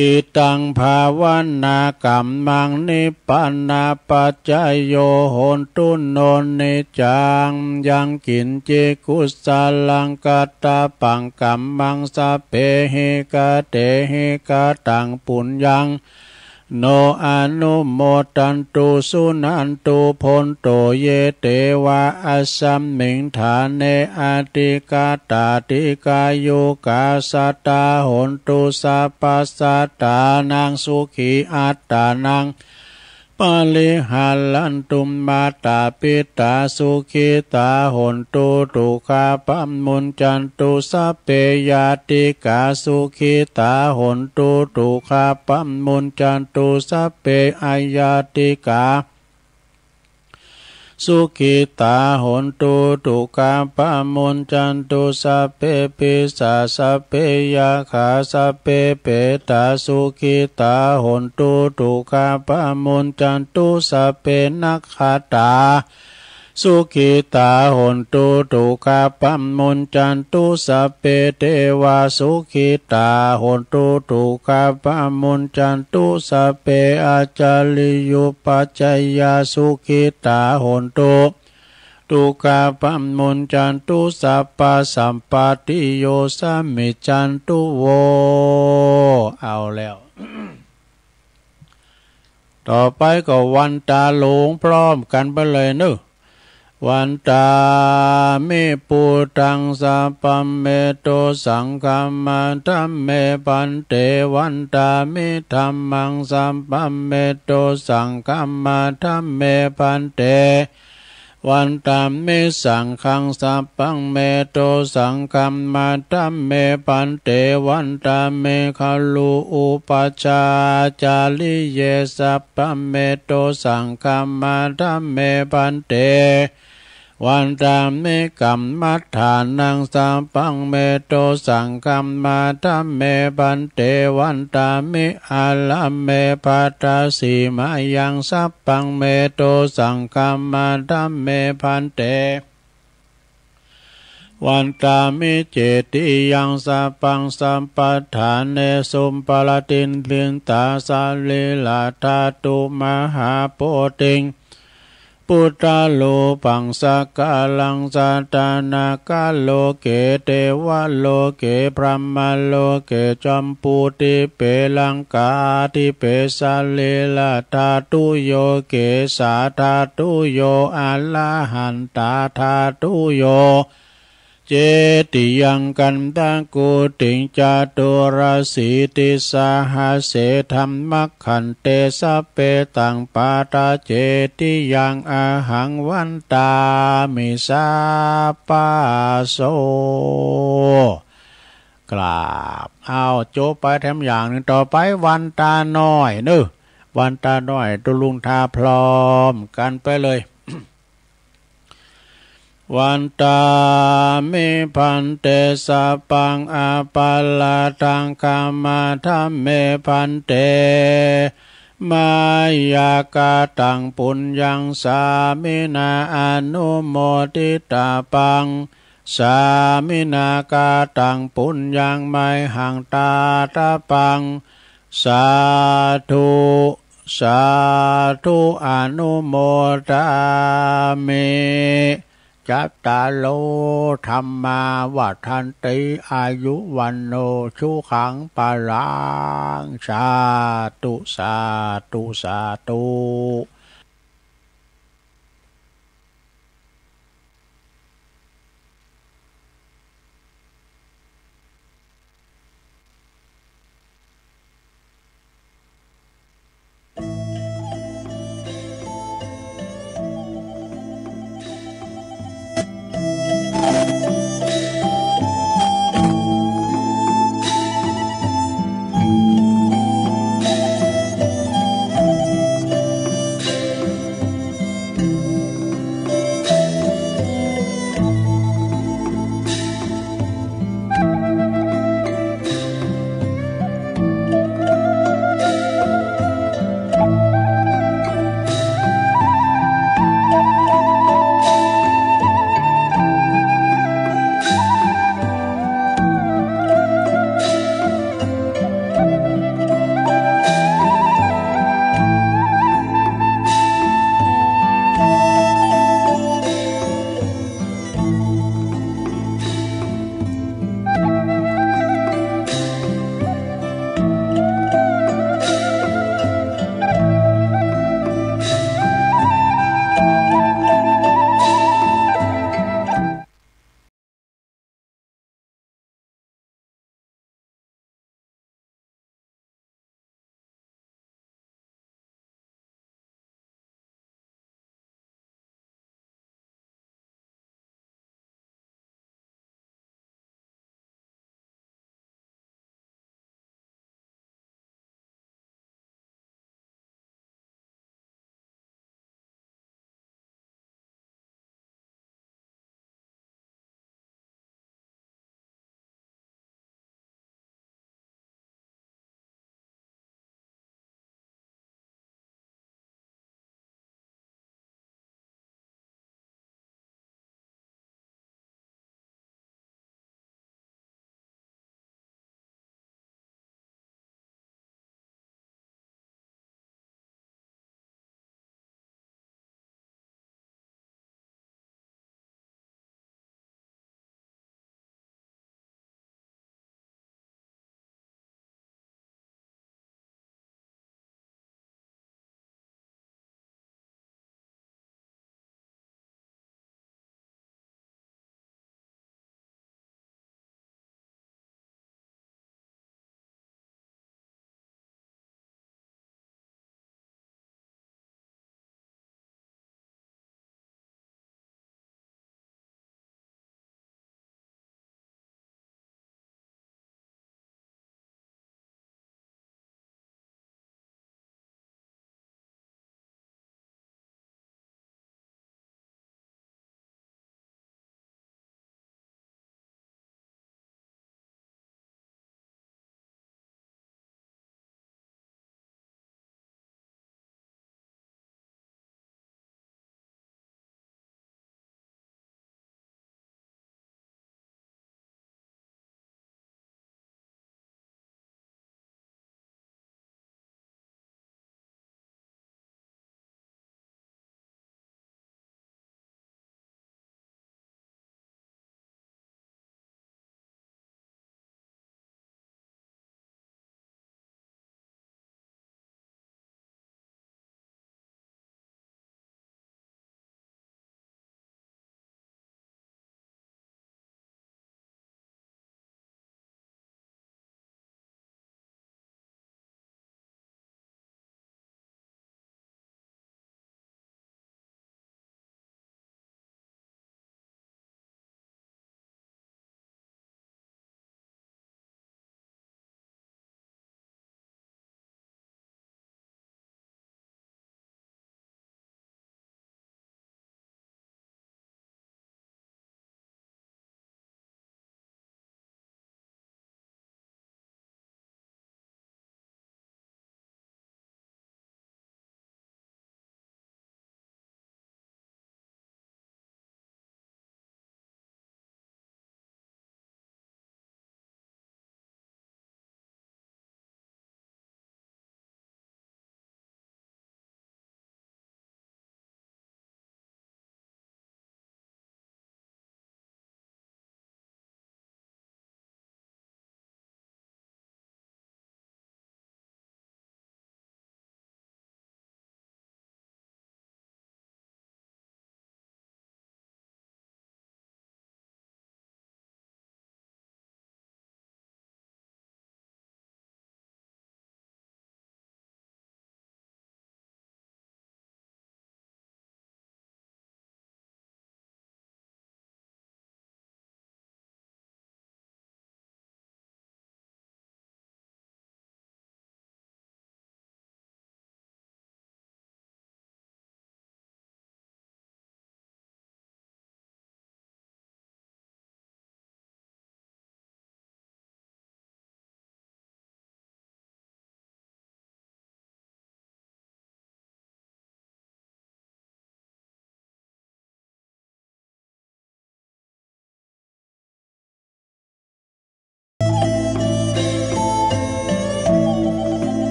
อิตังภาวนากัมมังนิปปานาปัจจายโยโหนตุโนนิจังยังกินจิกุสาลังกัตตาปังกัมมังสะเพหิกะเตหิกะตังปุญญังโนอนุโมตันตุสุนันตุพนโตเยเตวะอัสสัมมิงฐานเนอาติกาตาติกายุกาสัตตาโหนตุสัพพสัตตานังสุขีอัตตานังปาลิหัลลันตุมมาตาปิตาสุขิตาโหนตุตุคาปัมมุนจันตุสัพเพยาติกาสุขิตาโหนตุตุคาปัมมุนจันตุสัพเพอายาติกาสุขิตาโหนตุตุกาปะมุนจันตุสัพเพปิสาสัพเพยาขาสัพเพเปตาสุขิตาโหนตุตุกาปะมุนจันตุสัพเพนักขตาสุขิตาโหนตุตุกาปะมุนจันตุสัพเพเทวาสุขิตาโหนตุตุกาปะมุนจันตุสัพเพอาจาริยุปัจจยาสุขิตาโหนตุตุกาปัมมุนจันตุสัพพสัมปติโยสัมมิจันตุโวเอาแล้ว ต่อไปก็วันตาหลวงพร้อมกันไปเลยเนอะวันตามิปุตังสัพพเมโตสังฆัมมังธัมเมปันเตวันตามิธัมมังสัพพเมโตสังฆัมมังธัมเมปันเตวันตามิสังฆังสัพพังเมโตสังฆัมมังธัมเมปันเตวันตาเมขลุอุปัชฌาจาริเยสัพพเมโตสังฆัมมังธัมเมปันเตวันตามิกัมมัฏฐานังสัพพังเมโตสังฆัมมังธัมเมปันเตวันตามิอาลัมเมปัตตาสีมายังสัพพังเมโตสังฆัมมังธัมเมปันเตวันตามิเจติยังสัพพังสัมปทานเนสุมปลตินลินตาสาลิลาธาตุมหาโพติงปุตตะโลปังสักกะลังสัตตานากะโลเกเทวะโลเกพรหมโลเกจัมปุติเปลังกาติเปสาเลลาธาตุโยเกสาธาตุโยอะระหันตาธาตุโยเจติยังกันตังกุติงจตุรสีติสหเสธัมมัคขันเตสัพเพตังปาตาเจติยังอาหังวันตามิสาปาโสกราบเอาโจไปแถมอย่างหนึ่งต่อไปวันตาน้อยเนอะวันตาน้อยตุลุงทาพร้อมกันไปเลยวันตามิพันเตสัพพังอาปาลาตังคามาธัมเมพันเต มายากาตังปุญญังสามินาอนุโมทิตาปังสามินากาตังปุญญังไมหังตาตาปังสาธุสาธุอนุโมทามิจัตตาโลธรรมาวัฏันติอายุวันโนชุขังปะลังสาธุสาธุสาธุ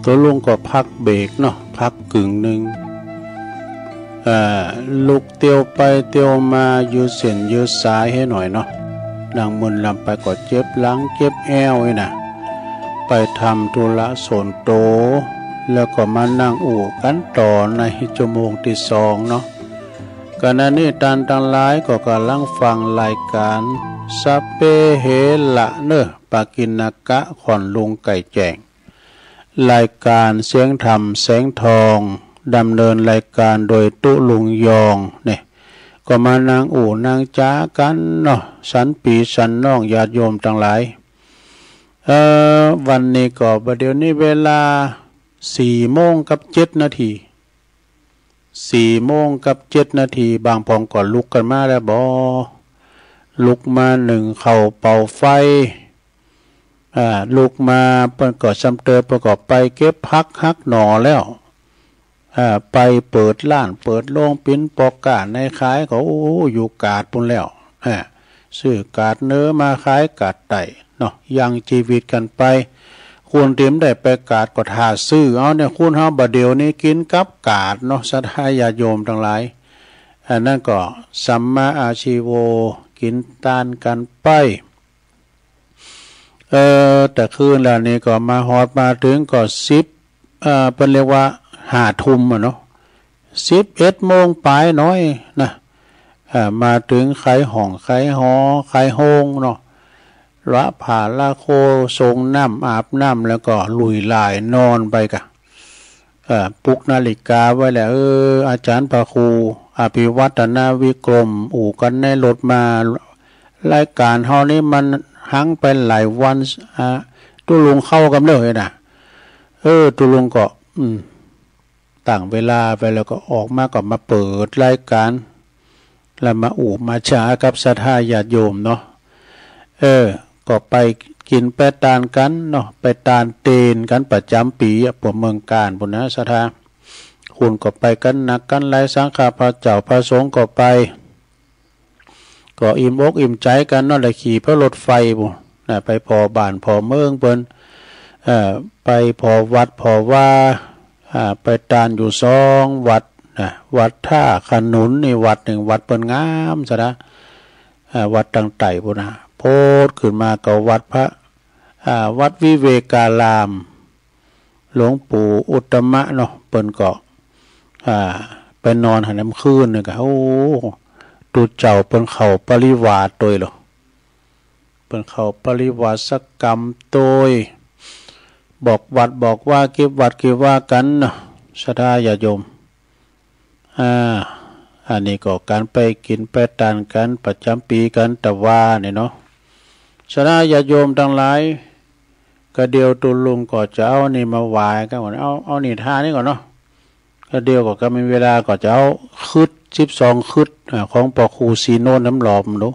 ตัวลุงก็พักเบรกเนาะพักกึ่งหนึ่งลุกเตียวไปเตียวมายืดเส้นยืดสายให้หน่อยเนาะนางมุนลำไปก็เจ็บหลังเจ็บแอวไอ้น่ะไปทำธุระส่วนโตแล้วก็มานั่งอู่กันต่อในชั่วโมงที่สองเนาะขณะนี้ตันทั้งหลายก็กำลังฟังรายการสัพเพเหละเนอปากินกะขอนลุงไก่แจงรายการเสียงธรรมแสงทองดำเนินรายการโดยตุลุงยองเนี่ยก็มานางอู่นางจ้ากันเนาะสันปีสันน้องญาติโยมทั้งหลายวันนี้ก็ประเดี๋ยวนี้เวลา4:07 นาที4:07 นาทีบางพองก่อนลุกกันมาแล้วบ่ลุกมาหนึ่งเข่าเป่าไฟลุกมาเปิ้นก็ซ้ำเติมประกอบไปเก็บพักฮักหน่อแล้วไปเปิดร้านเปิดโรงปิ้นปอกกาในขายเขาอยู่กาดปุ่นแล้วซื้อกาดเนื้อมาขายกาดไต่เนาะยังชีวิตกันไปคุณเตรียมได้ไปกาดก็ทาซื้อเอาเนี่ยคุณเฮาบ่เดียวนี้กินกับกาดเนาะศรัทธาญาโยมทั้งหลายนั่นก็สัมมาอาชีโวกินตานกันไปแต่คืนแล้วนี้ก็มาฮอดมาถึงก็เป็นเรียกว่า5 ทุ่มเนาะ11 โมงปลายน้อยนะมาถึงขายห้องขายหอขายโฮงเนาะละผ่าละโคทรงน้ำอาบน้ำแล้วก็ลุยลายนอนไปกะปลุกนาฬิกาไว้แล้วอาจารย์พระครูอภิวัตนาวิกรมอู่กันในรถมารายการเฮานี้มันหังไปหลายวันตุลุงเข้ากันเลยนะตุลุงก็ต่างเวลาไปแล้วก็ออกมาก็มาเปิดรายการแล้วมาอู่มาช้ากับศรัทธาญาติโยมเนาะก็ไปกินไปตานกันเนาะไปตานเตนกันประจำปีพวกเมืองการพุ่นนะศรัทธาคุณก็ไปกันนักกันหลายสังฆาพระเจ้าพระสงฆ์ก็ไปก็อิ่มอกอิ่มใจกันเนาะได้ขี่พระรถไฟพุ่นไปพอบ้านพอเมืองเปิ้นไปพอวัดพอว่าไปตานอยู่2 วัดวัดท่าขนุนนี่วัดหนึ่งวัดเปิ้นงามซะนะวัดตังไต่พุ่นนะโพดขึ้นมาก็วัดพระวัดวิเวการามหลวงปู่อุตตมะเนาะเปิ้นก็ไปนอนหันน้ำคืนนึงก็ตูเจ้าเปิ้นเข้าปริวาสตัวหรอเปิ้นเข้าปริวาสกรรมตัวบอกวัดบอกว่าเก็บวัดเก็บว่ากันเนาะศรัทธาญาติโยมอันนี้ก็การไปกินไปทานกันประจำปีกันแต่ว่าเนี่ยเนาะศรัทธาญาติโยมทั้งหลายก็เดียวตุลุงก็จะเอานี่มาไหว้กันก่อนเอานี่ท่านี่ก่อนเนาะก็เดียวก็มีเวลาก็จะเอาคืด12 คืดของปอครูซีโนน้ำหลอมเนาะ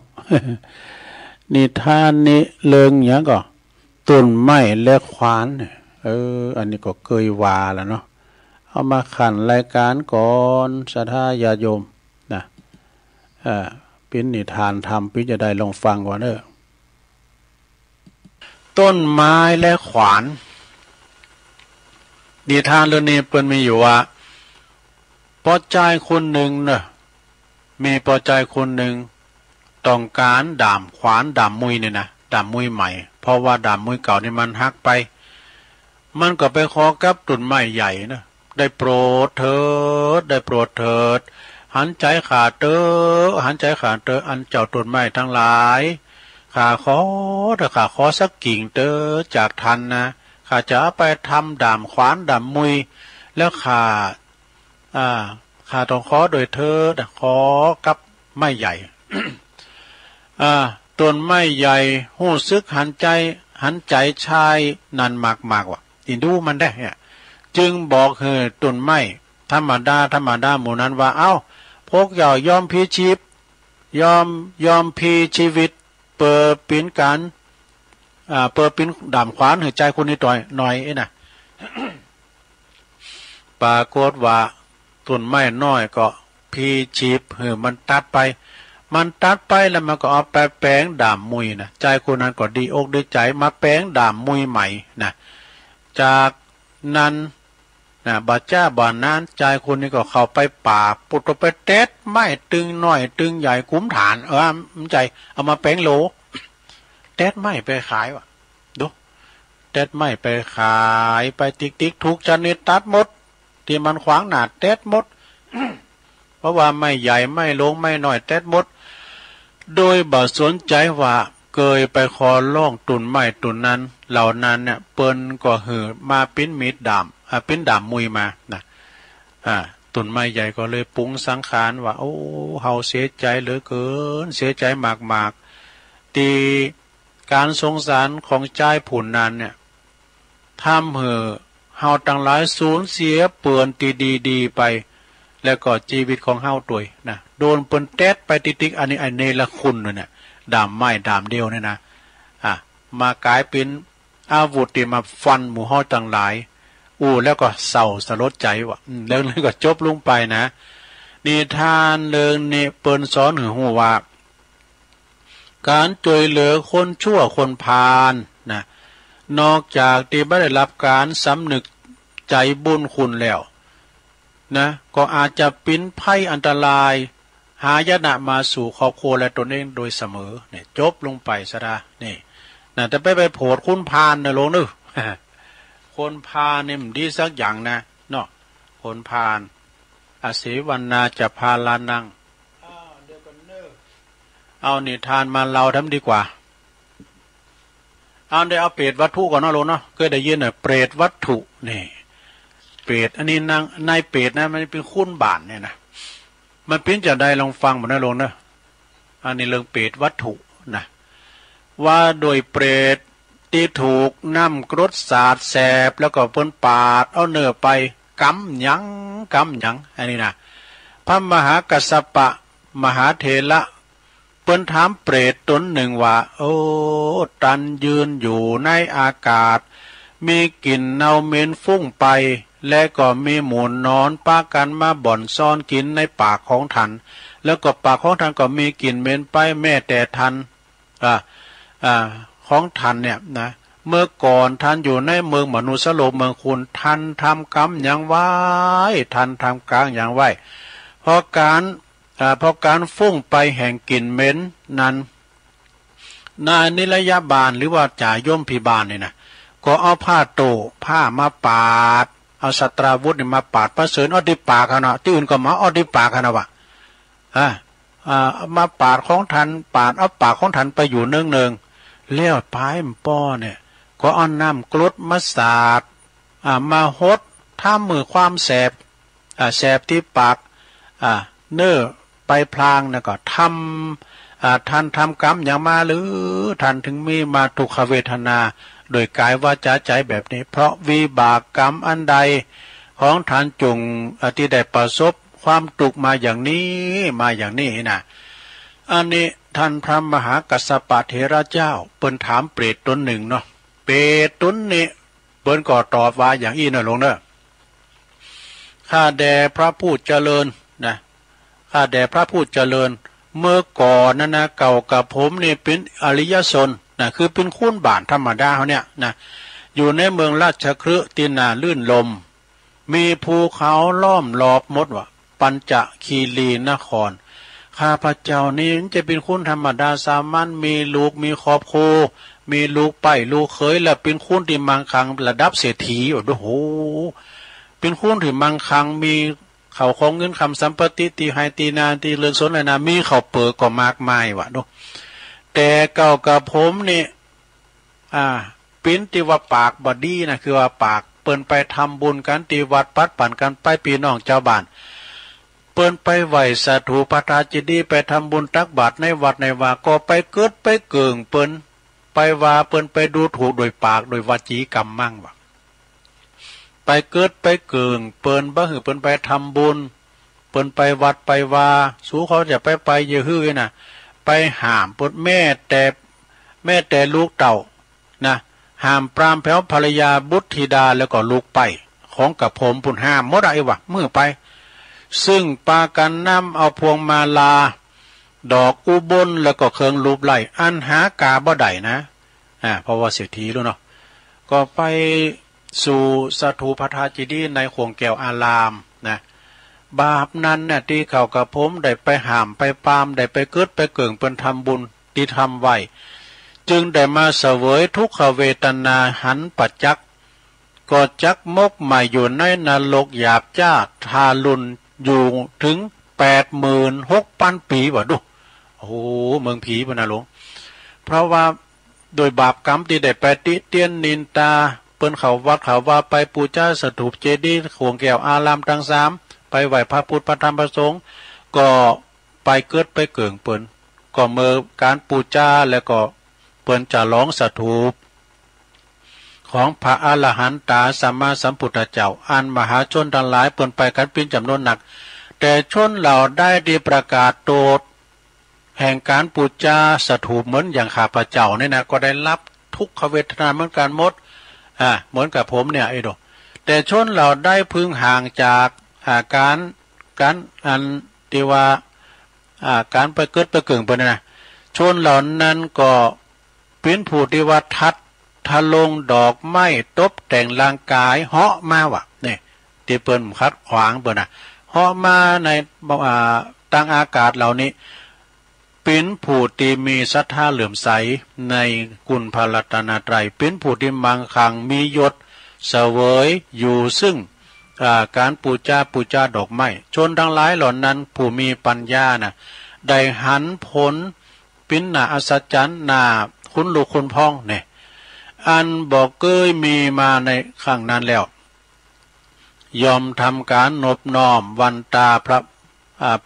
นี่ท่านนี้เลิงเนี้ยก็ต้นไม้และขวานอันนี้ก็เคยว่าแล้วเนาะเอามาขันรายการก่อนศรัทธาญาติโยมนะเป็นนิทานธรรมพี่จะได้ลองฟังก่อนต้นไม้และขวานนิทานเรื่องนี้เปิ้นมีอยู่ว่าปอใจคนหนึ่งเนอะมีปอใจคนหนึ่งต้องการด่ามขวานด่ามมุยเนี่ยนะด่ามมุยใหม่เพราะว่าด่ามมุยเก่านี่มันหักไปมันก็ไปขอกับต้นไม้ใหญ่นะได้โปรดเถิดได้โปรดเถิดหันใจขาดเตอหันใจขาดเตออันเจ้าต้นไม้ทั้งหลายข้าขอถ้าข้าขอสักกิ่งเตอจากทันนะข้าจะไปทำด่ามขวานด่ามมุยแล้วข้าต้องขอโดยเธอขอกับไม้ใหญ่ ต้นไม้ใหญ่หู้ซึกหันใจชายนันมากว่ะอินดูมันได้เนี่ยจึงบอกต้นไม้ธรรมดาหมู่นั้นว่าเอ้าพวกอย่ายอมพีชีพยอมพีชีวิตเปิดปินการเปิดปินด่ามขวานให้ใจคนนี้หน่อยนะ ปรากฏว่าต้นไม้น้อยก็พีชีพมันตัดไปแล้วมันก็เอาไปแปลงด่ามมุยนะใจคนนั้นก็ดีอกดีใจมาแปลงด่ามมุยใหม่นะจาก นั้นบาจ้าบานนั้นใจคนนี้ก็เข้าไปป่าปุตไปเต็ดไม่ตึงน้อยตึงใหญ่คุ้มฐานมันใจเอามาแป้งโหลเต็ดไม่ไปขายวะดูเต็ดไม่ไปขายไปติ๊กทุกชนิดตัดหมดที่มันขวางหนาเต็ดหมด เพราะว่าไม่ใหญ่ไม่ลงไม่น้อยเต็ดหมดโดยบ่สนใจว่าเกยไปคอล่องตุนไม้ตุนนั้นเหล่านั้นเนี่ยเปิ้นก็หือมาปิ้นมีดดำปิ้นดำมุยมานะตุนไม้ใหญ่ก็เลยปุ้งสังขารว่าโอ้เฮาเสียใจเหลือเกินเสียใจมากตีการสงสารของใจผุนนั้นเนี่ยทำเหอเฮาตั้งหลายสูญเสียเปื่อนตีดีไปแล้วก็ชีวิตของเฮาตัวนะโดนเปิ้นแตดไปติ๊กอันนี้ไอเนรคุณเนี่ยดามไม้ดามเดียวเนี่ยนะมากลายเป็นอาวุธที่มาฟันหมู่เฮาตั้งหลายแล้วก็เศร้าสลดใจว่ะเรื่องนี้ก็จบลงไปนะนิทานเรื่องนี้เปิ้นสอนหัวว่าการช่วยเหลือคนชั่วคนพาลนะนอกจากที่ไม่ได้รับการสำนึกใจบุญคุณแล้วนะก็อาจจะปิ้นภัยอันตรายหายนะมาสู่ครอบครัวและตนเองโดยเสมอเนี่ยจบลงไปซะนะนี่นะแต่ไปโผดคุณพาลนะลงนึกคนพาลเนี่ยมันดีสักอย่างนะเนาะคนพาลอาศิวันนาจะพาลานังเดี๋ยวกันเนอะเอานิทานมาเราทำดีกว่าเอาเปรตวัตถุก่อนเนาะลงเนาะก็ได้ยินเนี่ยเปรตวัตถุนี่เปรตอันนี้นางนายเปรตนะมันเป็นคุ้นบานเนี่ยนะมันเป็นจะได้ลองฟังหมดนะลงเนาะอันนี้เรื่องเปรตวัตถุนะว่าโดยเปรตที่ถูกน้ำกรดสาดแสบแล้วก็เปิ้นปาดเอาเนื้อไปกำหยังอันนี้นะพระมหากัสสปะมหาเถระเปิ้นถามเปรตตนหนึ่งว่าโอ้ตันยืนอยู่ในอากาศมีกลิ่นเน่าเหม็นฟุ้งไปและก็มีหมูนอนปากันมาบ่อนซ่อนกินในปากของท่านแล้วก็ปากของท่านก็มีกลิ่นเหม็นไปแม้แต่ท่านของท่านเนี่ยนะเมื่อก่อนท่านอยู่ในเมืองมนุษย์โลกเมืองคุณท่านทำกรรมอย่างไว้ท่านทำกลางอย่างไว้เพราะการฟุ้งไปแห่งกลิ่นเหม็นนั้นนายนิรยาบาลหรือว่าจ่าย่อมพิบาลเนี่ยนะก็เอาผ้ามาปาดเอาสตราวุธเนี่ยมาปาดพระเสริญอดิปากนะที่อื่นก็มาอดิปากนะวะมาปาดของท่านปาดเอาปากของท่านไปอยู่เนืองเลี้ยวปลายมป้อเนี่ยก็เอาน้ำกรดมาสาดมาหดท่ามือความแสบที่ปากเนื้อไปพลางนะก็ท่านทำกรรมอย่างมาหรือท่านถึงมีมาทุกขเวทนาโดยกายวาจาใจแบบนี้เพราะวิบากกรรมอันใดของท่านจงที่ได้ประสบความทุกข์มาอย่างนี้นะอันนี้ท่านพระมหากัสสปะเถระเจ้าเปิ้นถามเปรตตนหนึ่งเนาะเปรตตนนี้เปิ้นก็ตอบว่าอย่างอี้นะลงเนอะข้าแด่พระผู้เจริญนะข้าแด่พระผู้เจริญเมื่อก่อนนะเก่ากับผมนี่เป็นอริยชนนะคือเป็นคุ้นบานธรรมดาเขาเนี่ยนะอยู่ในเมืองราชคฤห์ที่น่าลื่นลมมีภูเขาล้อมรอบหมดว่าปัญจคีรีนครข้าพระเจ้านี่จะเป็นคุ้นธรรมดาสามัญมีลูกมีครอบครัวมีลูกไปลูกเขยและเป็นคุ้นที่มั่งคั่งระดับเศรษฐีโอ้โหเป็นคุ้นที่มั่งคั่งมีเขาของเงินคำสัมปติตีไฮตีนาตีเรือนสนเลยนะมีเขาเปิดก็มากมายวะดูแต่เก่ากับผมนี่ปิ้นที่ว่าปากบดีนะคือว่าปากเปิ้นไปทำบุญกันตีวัดปัดปั่นกันไปปีน้องเจ้าบ้านเปิ้นไปไหวสาธุปทาจิดีไปทำบุญตักบาตรในวัดในว่าก็ไปเกิดไปเกิงเปิ้นไปว่าเปิ้นไปดูถูกโดยปากโดยวจีกรรมมั่งวะไปเกิดไปเกิงเปิ้นบ้าหือเปิ้นไปทำบุญเปิ้นไปวัดไปว่าสู้เขาจะไปเยอะฮื้อนะไปห้ามเปิ้นแม่แต่ลูกเต่านะห้ามปรามแผ่วภรรยาบุตรธิดาแล้วก็ลูกไปของกับผมปุ่นห้ามหมดไอ้วะมือไปซึ่งปากันนำเอาพวงมาลาดอกอุบลแล้วก็เครื่องรูปไล่อันหากาบ่ได้นะเพราะว่าเศรษฐีรู้เนาะก็ไป สู่สถูปทาจิดีในขวงแก้วอารามนะบาปนั้นเนี่ยที่เขากับผมได้ไปห้ามไปปามได้ไปเกิดไปเกิงเป็นทำบุญที่ทำไว้จึงได้มาเสวยทุกขเวทนาหันปัจจักก็จักมกใหม่อยู่ในนรกหยาบจ้าทารุณอยู่ถึง86,000 ปีวะดูโอ้โหเมืองผีปะนะหลวงเพราะว่าโดยบาปกรรมที่ได้ไปติเตียนนินตาเปิ้นเขาวัดเขาว่าไปปูชาสถูปเจดีย์ขวงแก้วอารามทั้ง3ไปไหว้พระพุทธพระธรรมพระสงฆ์ก็ไปเกิดไปเกิงเปิ้นก็เมื่อการปูชาแล้วก็เปิ้นจะร้องสถูปของพระอรหันตาสัมมาสัมพุทธเจ้าอันมหาชนทั้งหลายเปิ้นไปกันเป็นจำนวนหนักแต่ชนเหล่าได้ดีประกาศโตดแห่งการปูชาสถูปเหมือนอย่างข้าพเจ้าเนี่ยนะก็ได้รับทุกขเวทนาเหมือนกันหมดเหมือนกับผมเนี่ยไอ้ดอกแต่ชนเราได้พึงห่างจากการอันที่ว่าการไปเกิดไปเกิงไปนะชนเหล่านั้นก็เป็นผู้ที่ว่าทะลงดอกไม้ตบแต่งร่างกายเหาะมาวะนี่ที่เปิ้นคัดขวางเปิ้นน่ะเหาะมาในตั้งอากาศเหล่านี้เป็นผู้ที่มีศรัทธาเหลื่อมใสในกุณพระรัตนตรัยเป็นผู้ที่มั่งคั่งมียศเสวยอยู่ซึ่งการปูชาดอกไม้ชนทั้งหลายเหล่านั้นผู้มีปัญญาน่ะได้หันผลเป็นน่าอัศจรรย์น่าคุ้นลูกคุ้นพ้องเนี่ยอันบอกเกยมีมาในข้างนั้นแล้วยอมทำการนบน้อมวันตาพ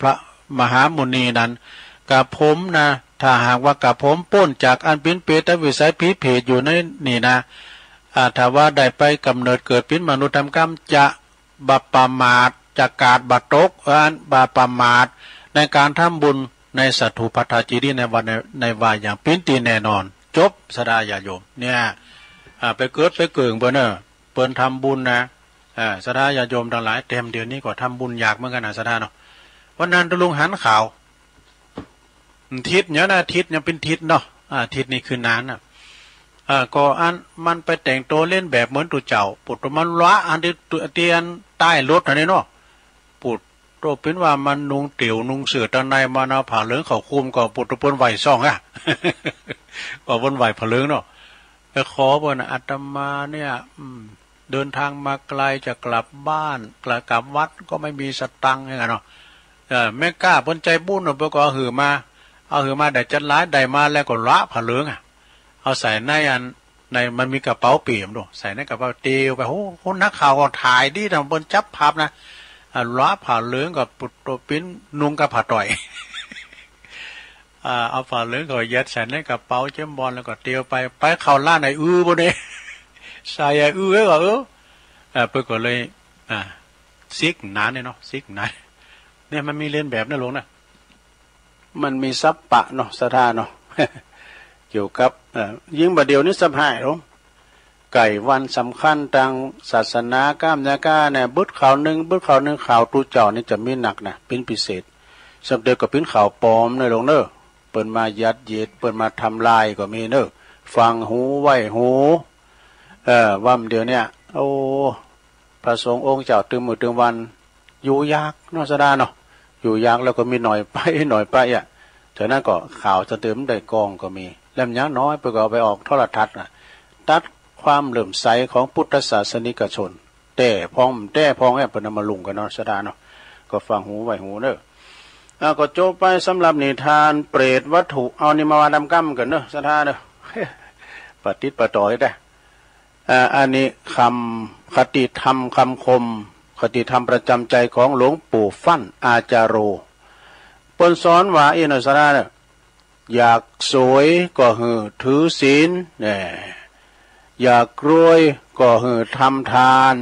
ระมหามุนีนั้นกับผมนะถ้าหากว่ากับผมป้นจากอันเป็นเปตวิสัยผีเพศอยู่ในนี่นะถ้าว่าได้ไปกำเนิดเกิดเป็นมนุษย์ทำกรรมจะบาปประมาทจะกาดบัตกบาปประมาทในการทำบุญในสัตถุพัทธาจีดีในวันในวายอย่างเป็นตีแน่นอนจบสดาญาโยมเนี่ยไปเกิดไปเกิงเปิ้นเปิ้นทำบุญนะสดาญาโยมทั้งหลายเต็มเดือนนี้ก็ทำบุญอยากเหมือนกันนะสดาเนาะวันนั้นตะลุงหันข่าวทิศเนี่ยนะทิศเนี่ยเป็นทิศเนาะทิศนี่คือนานน่ะก็อันมันไปแต่งตัวเล่นแบบเหมือนตัวเจ้าปุตมันละอันที่เตียนใต้รถอันนี้เนาะปุตโตเป็นว่ามันนุงเตี๋ยวนุงเสือตะในมันเอาผ่าเหลืองเขาคุมก็ปุตเปิ้นไหวซ่องก็เปิ้นไหวผ่าเหลืองเนาะไปขอเปิ้นอาตมาเนี่ยเดินทางมาไกลจะกลับบ้านกลับวัดก็ไม่มีสตังค์อย่างเงี้ยเนาะไม่กล้าเปิ้นใจบุญเนาะเปิ้นก็เอาหือมาได้จัดร้ายได้มาแล้วก็ละผ่าเหลืองเอาใส่ในมันมีกระเป๋าเปี่ยมด้วยใส่ในกระเป๋าเตียวไปโอ้โหนักข่าวก็ถ่ายดีนะบนจับภาพนะล้อผ่าเหลืองกับปุตโตปิ้นนุงกับผ่าต่อยเอาผ่าเหลืองก็ยัดใส่ในกระเป๋าเจ้มบอลแล้วก็เตียวไปเข้าล่าในบนนี้ใส่ก็เพื่อก็เลยซิกหนาเนี่ยเนาะซิกหนาเนี่ยมันมีเล่นแบบนั่นลงนะมันมีซับปะเนาะสถานเนาะเกี่ยวกับยิ่งบัดเดียวนี้สบายหรอไก่วันสำคัญทางศาสนาก้ามนาก้าเนี่ยบึดข่าวหนึ่งข่าวตูเจ้านี่จะมีหนักนะเป็นพิเศษสักเดียวกับเป็นข่าวปลอมในหลวงเนอะเปิดมายัดเยียดเปิดมาทำลายก็มีเนอะฟังหูไหวหูว่าเดี๋ยวเนี่ยโอ้พระสงฆ์องค์เจ้าตึงมือตึงวันอยู่ยากนอกสดาเนาะอยู่ยากแล้วก็มีหน่อยไปฉะนั้นก็ข่าวจะเติมได้กองก็มีเล่มยังน้อยไปก็เอาไปออกโทรทัศน์ตัดความเหลื่อมใสของพุทธศาสนิกชนแต่พองแอบเป็นมาลุงกันเนาะสดาเนาะก็ฟังหูไหวหูเนอะก็จบไปสำหรับนิทานเปรตวัตถุเอานี่มาดำกั้มกันเนอะสดาเนอะปฏิปต่อยได้อันนี้คติธรรมคำคมคติธรรมประจำใจของหลวงปู่ฟั่นอาจารโรปนสอนว่าอินสระเนี่ยอยากสวยก็ถือศีลเนี่ยอยากรวยก็ทำทาน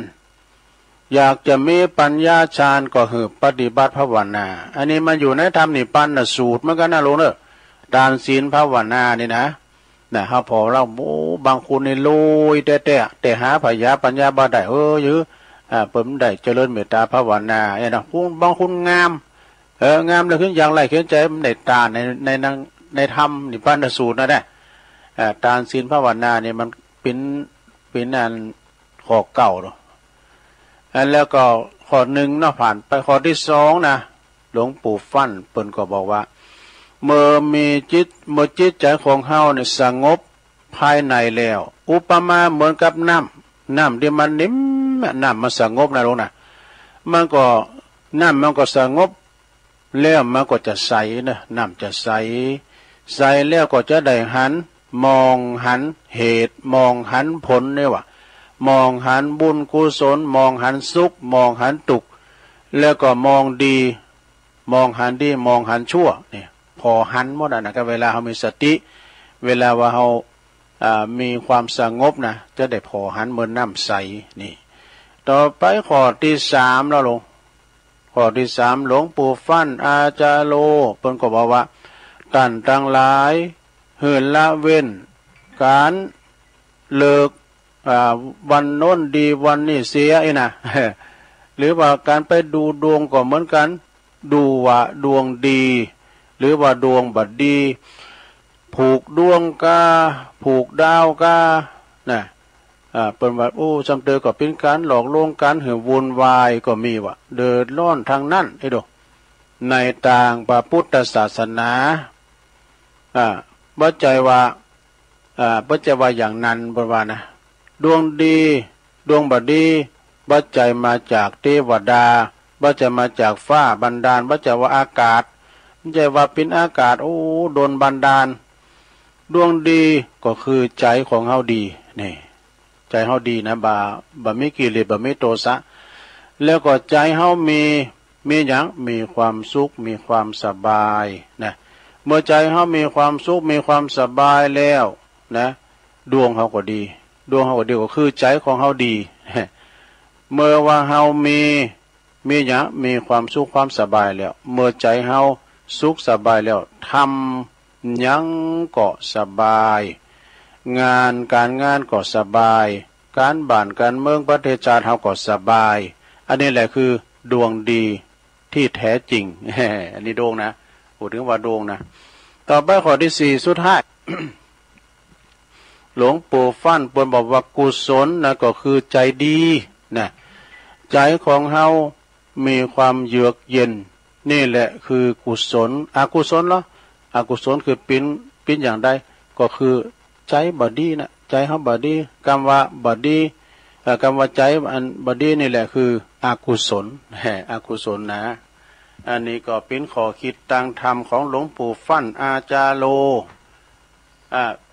อยากจะมีปัญญาฌานก็ปฏิบัติภาวนาอันนี้มันอยู่ในธรรมนิพพานสูตรเหมือนกันนะลุงเนอะทานศีลภาวนานี่นะฮะพอเราบางคนนี่ลุยแต่หาปัญญาบ่ได้ยื้อเปิ่มได้เจริญเมตตาภาวนาเนี่ยนะบางคนงามแล้วขึ้นอย่างไรขึ้นใจมันได้ตาในธรรมนิพพานสูตรนะเนี่ยทานศีลภาวนาเนี่ยมันเป็นอันข ข้อเก้าเนาะแล้วก็ข้อหนึ่งเนาะผ่านไปข้อที่สองนะหลวงปู่ฟั่นเปิ้นก็บอกว่าเมื่อจิตใจของเฮาเนี่ยสงบภายในแล้วอุปมาเหมือนกับน้ำที่มันนิ่มน้ำมันสงบนะลูกนะมันก็น้ำมันก็สงบแล้วมันก็จะใสนะน้ำจะใสแล้วก็จะได้มองหันเหตุมองหันผลเนี่ยว่ามองหันบุญกุศลมองหันสุขมองหันทุกข์แล้วก็มองดีมองหันดีมองหันชั่วเนี่ยพอหันหมดนะครับเวลาเขามีสติเวลาว่าเขามีความสงบนะจะได้พอหันเหมือนน้ำใสนี่ต่อไปข้อที่สามแล้วลงข้อที่สามหลวงปู่ฟั่นอาจารโลเพิ่นก็บอกว่าท่านทั้งหลายเหินละเว้นการเลิกวันโน้นดีวันนี้เสียไอ้นะ หรือว่าการไปดูดวงก็เหมือนกันดูว่าดวงดีหรือว่าดวงบัดดีผูกดวงกาผูกดาวกานะเป็นว่าโอ้จำเตอก็เป็นการหลอกลวงกันเหื่อวุ่นวายก็มีว่ะเดือดร้อนทางนั้นไอ้ดูในต่างพระพุทธศาสนาบัจจัยว่าอย่างนั้นบอกว่านะดวงดีดวงบัดดีบัจจัยมาจากเทวดาบัจจัยมาจากฟ้าบันดาลบัจจัยว่าอากาศบัจจัยว่าเป็นอากาศโอ้โดนบันดาลดวงดีก็คือใจของเฮาดีนี่ใจเฮาดีนะบ่มีกิเลสบ่มีโทสะแล้วก็ใจเฮามีหยังมีความสุขมีความสบายนะเมื่อใจเฮามีความสุขมีความสบายแล้วนะดวงเฮาก็ดีก็คือใจของเฮาดี เมื่อว่าเฮามีหยังมีความสุขความสบายแล้วเมื่อใจเฮาสุขสบายแล้วทำหยังก็สบายการงานก็สบายการบ้านการเมืองประเทศชาติเฮาก็สบายอันนี้แหละคือดวงดีที่แท้จริง อันนี้ดวงนะพูดถึงว่าดวงนะต่อไปข้อที่สี่สุดท้าย หลวงปู่ฟั่นเปิ้นบอกว่ากุศลนะก็คือใจดีนะใจของเฮามีความเยือกเย็นนี่แหละคือกุศลอกุศลเหรออกุศลคือปิ้นอย่างใดก็คือใจบดีนะใจเฮาบดีคำว่าบดีคำว่าใจอันบดีนี่แหละคืออกุศลอกุศลนะอันนี้ก็เป็นข้อคิดทางธรรมของหลวงปู่ฟั่นอาจารโล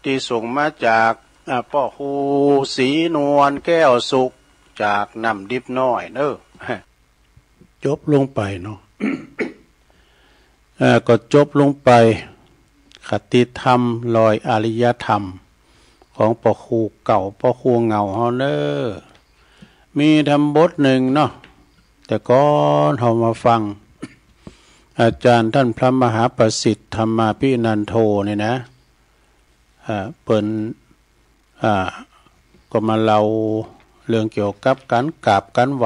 ที่ส่งมาจากพ่อครูศรีนวลแก้วสุขจากน้ำดิบน้อยเนอะจบลงไปเนาะ ก็จบลงไปคติธรรมลอยอริยธรรมของพ่อครูเก่าพ่อครูเงาเฮาเนอะมีธรรมบทหนึ่งเนาะแต่ก่อนเฮามาฟังอาจารย์ท่านพระมหาประสิทธิ์ธรรมาภินันโทนี่นะเปิ้นก็มาเล่าเรื่องเกี่ยวกับการกราบการไหว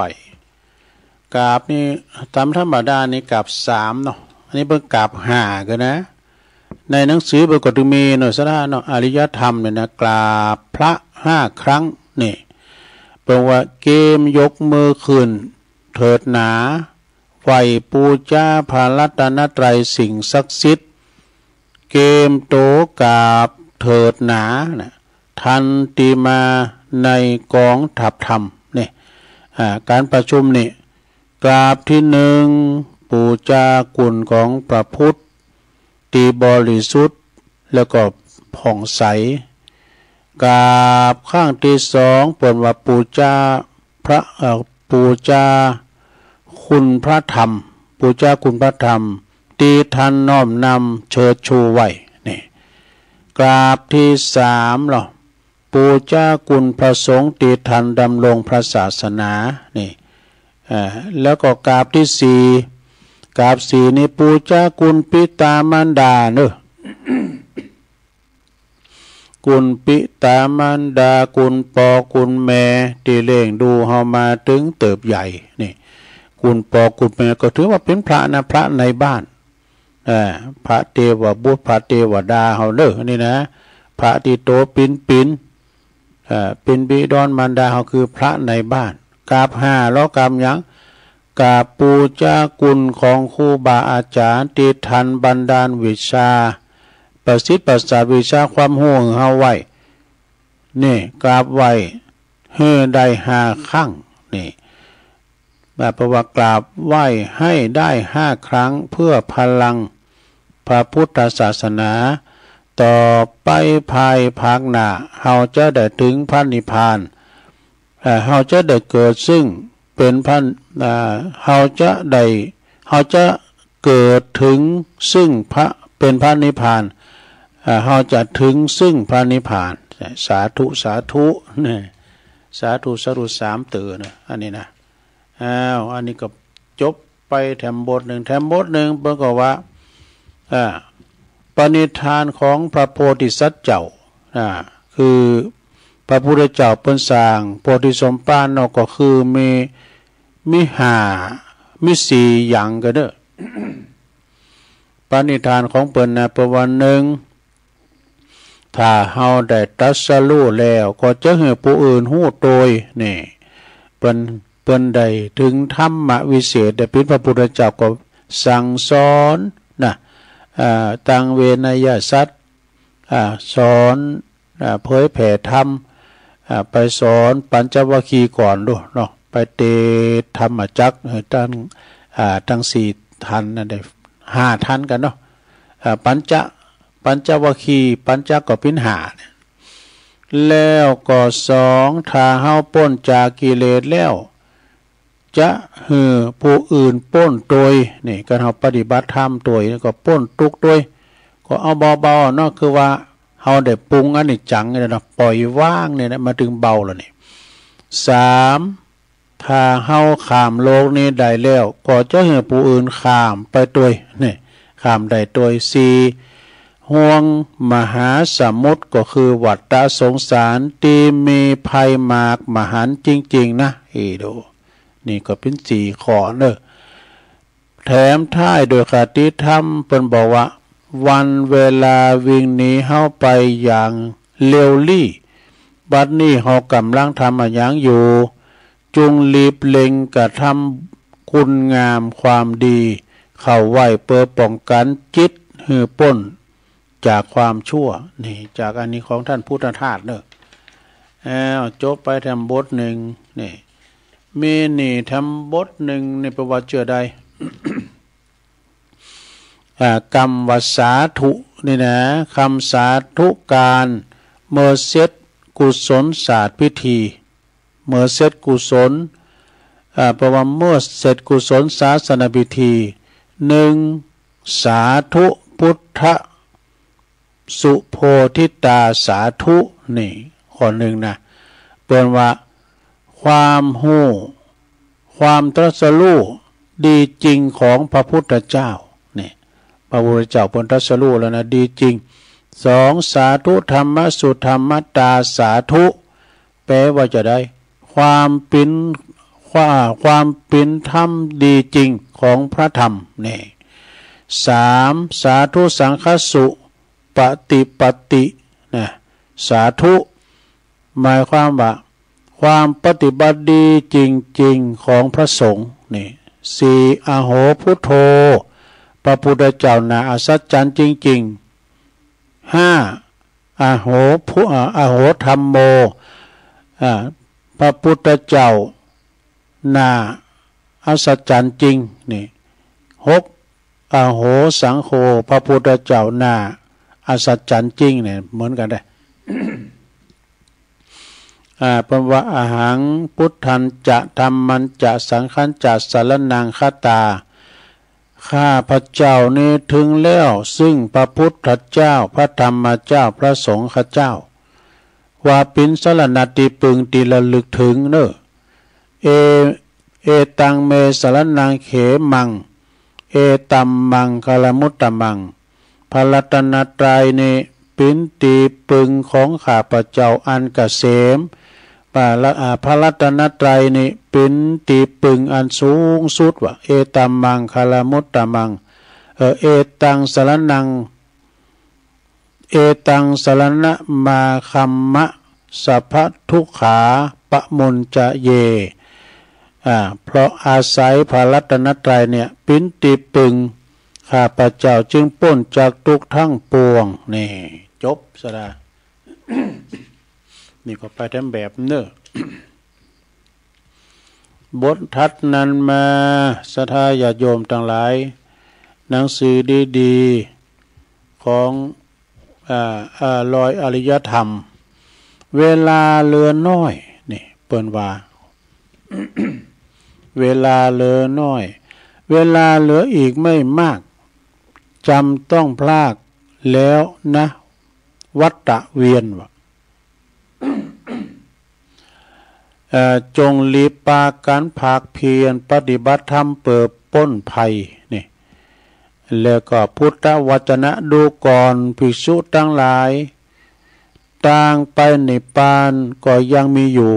กราบนี่ตามธรรมดานี่กราบ3เนาะอันนี้เพิ่งกราบ5กันนะในหนังสือเพิ่นก็ต้องมีเนาะสระเนาะอริยธรรมเนี่ยนะกราบพระ5ครั้งนี่แปลว่าเกมยกมือขึ้นเถิดหนาไหวปูชาพระรัตนตรัยสิ่งศักดิ์สิทธิ์เกมโตกราบเถิดหนานะทันติมาในกองทัพธรรมนี่การประชุมนี่กราบที่1ปูชาคุณของพระพุทธที่บริสุทธิ์แล้วก็ผ่องใสกราบข้างที่2เปิ้นว่าปูชาคุณพระธรรมปูชาคุณพระธรรมที่ท่านน้อมนำเชิดชูไว้นี่กราบที่3หรอปูชาคุณพระสงฆ์ที่ท่านดำรงพระศาสนานี่แล้วก็กราบที่4กราบ4นี่ปูชาคุณปิตามารดาเนอะ คุณปิตามารดาคุณปอคุณแม่ที่เลี้ยงดูเฮามาถึงเติบใหญ่นี่คุณปอคุณแม่ก็ถือว่าเป็นพระนะพระในบ้านพระเทวบุตรพระเทวดาเฮาเด้อนี่นะพระที่โตปิน เป็นบิดรมารดาเขาคือพระในบ้านกราบห้าแล้วกราบยังกราบปูชาคุณของครูบาอาจารย์ที่ทันบันดาลวิชาประสิทธิ์ประสาทวิชาความรู้ของเฮาไว้นี่กราบไว้ให้ได้5 ครั้งนี่แบบว่ากราบไหว้ให้ได้5 ครั้งเพื่อพลังพระพุทธศาสนาต่อไปภายภาคหน้าเฮาจะได้ถึงพระนิพพานเฮาจะได้เกิดซึ่งเป็นพระเฮาจะเกิดถึงซึ่งพระเป็นพระนิพพานเฮาจะถึงซึ่งพระนิพพานสาธุสาธุนี่สาธุสรุป3ตื่นนะอันนี้นะอันนี้ก็จบไปแถมบทหนึ่งเพิ่นก็ว่าปณิธานของพระโพธิสัตว์เจ้าคือพระพุทธเจ้าเพิ่นสร้างโพธิสมภารเนาะก็คือมี4อย่างก็เด้อ ปณิธานของเพิ่นนะประวันหนึ่งถ้าเฮาได้ตรัสรู้แล้วก็จะให้ผู้อื่นฮู้โดยนี่เพิ่นได้ถึงธรรมวิเศษได้เป็นพระพุทธเจ้าก็สั่งสอนนะตังเวนยสัตว์สอนเผยแผ่ธรรมไปสอนปัญจวัคคีย์ก่อนด้วยเนาะไปเตธรรมจักรทั้ง4 ทันนั่นได้5 ทันกันเนาะปัญจวัคคีย์ปัญจก็เป็น5แล้วก็2ถ้าเฮาพ้นจากกิเลสแล้วจะให้ผู้อื่นพ้นโดยนี่การเฮาปฏิบัติธรรมโดยก็พ้นทุกข์โดยก็เอาเบาๆเนาะคือว่าเฮาได้ปรุงอันนี้จังเนี่ยนะปล่อยว่างเนี่ยนะมาถึงเบาแล้วนี่3ถ้าเฮาข้ามโลกนี้ได้แล้วก็จะให้ผู้อื่นข้ามไปโดยนี่ข้ามได้โดย4ห่วงมหาสมุทรก็คือวัฏสงสารที่มีภัยมากมหันต์จริงๆนะดูนี่ก็เป็น4 ข้อเด้อแถมท้ายโดยคติธรรมเพิ่นบอกว่าวันเวลาวิ่งหนีเฮาไปอย่างเร็วลี่บัดนี้เฮากำลังทำอย่างอยู่จงรีบเล็งกระทำคุณงามความดีเข้าไว้เพื่อป้องกันจิตหือพ้นจากความชั่วนี่จากอันนี้ของท่านพุทธทาสเด้อจบไปทำบทหนึ่งนี่มีนี่ทำบทหนึ่งในประวัติเจอใด กรรมวสาธุนี่นะคำสาธุการเมื่อเสร็จกุศลศาสตร์พิธีเมื่อเสร็จกุศลเพราะว่าเมื่อเสร็จกุศลศาสนพิธี1สาธุพุทธสุโพธิตาสาธุนี่ข้อหนึ่งนะเปิดว่าความรู้ความตรัสรู้ดีจริงของพระพุทธเจ้านี่พระพุทธเจ้าเป็นตรัสรู้แล้วนะดีจริง2สาธุธรรมสุธรรมตาสาธุแปลว่าจะได้ความเป็นธรรมดีจริงของพระธรรมนี่3สาธุสังฆสุปฏิปตินะสาธุหมายความว่าความปฏิบัติดีจริงๆของพระสงฆ์นี่4อโหพุทโธพระพุทธเจ้าน่าอัศจรรย์จริงๆ5อโหธรรมโมพระพุทธเจ้าน่าอัศจรรย์จริงนี่6อโหสังโฆพระพุทธเจ้าน่าอัศจรรย์จริงเนี่ยเหมือนกันได้ ปะวะอาหังพุทธันจะธัมมันจะสังฆันจะสารนังคตาข้าพระเจ้านี้ถึงแล้วซึ่งพระพุทธเจ้าพระธรรมเจ้าพระสงฆ์เจ้าว่าปินสรณติปึงติระลึกถึงเนอเอตังเมสรนังเขมังเอตัมมังคลมุตตมังพระรัตนตรัยนี้ปินตีปึงของข้าพระเจ้าอันเกษมพระรัตนตรัยนี้เป็นตีปึงอันสูงสุดว่าเอตัมมังคลมุตตมังเอตังสรณังเอตังสรณะมาคัมมะ สัพพทุกขาปะมุนจะเยเพราะอาศัยพระรัตนตรัยเนี่ยปิ้นติปึงข้าพเจ้าจึงพ้นจากทุกข์ทั้งปวงนี่จบสระ นี่ก็ไปทำแบบเนอะบททัดนั้นมาศรัทธาญาติโยมทั้งหลายหนังสือดีๆของรอยอริยธรรมเวลาเหลือน้อยนี่เปิ้นว่า เวลาเหลือน้อยเวลาเหลืออีกไม่มากจำต้องพลากแล้วนะวัฏฏะเวียนวะจงรีบปากันภาคเพียรปฏิบัติธรรมเปิดป้นภัยนี่แล้วก็พุทธวจนะดูก่อนภิกษุทั้งหลายต่างไปนิพพานก็ยังมีอยู่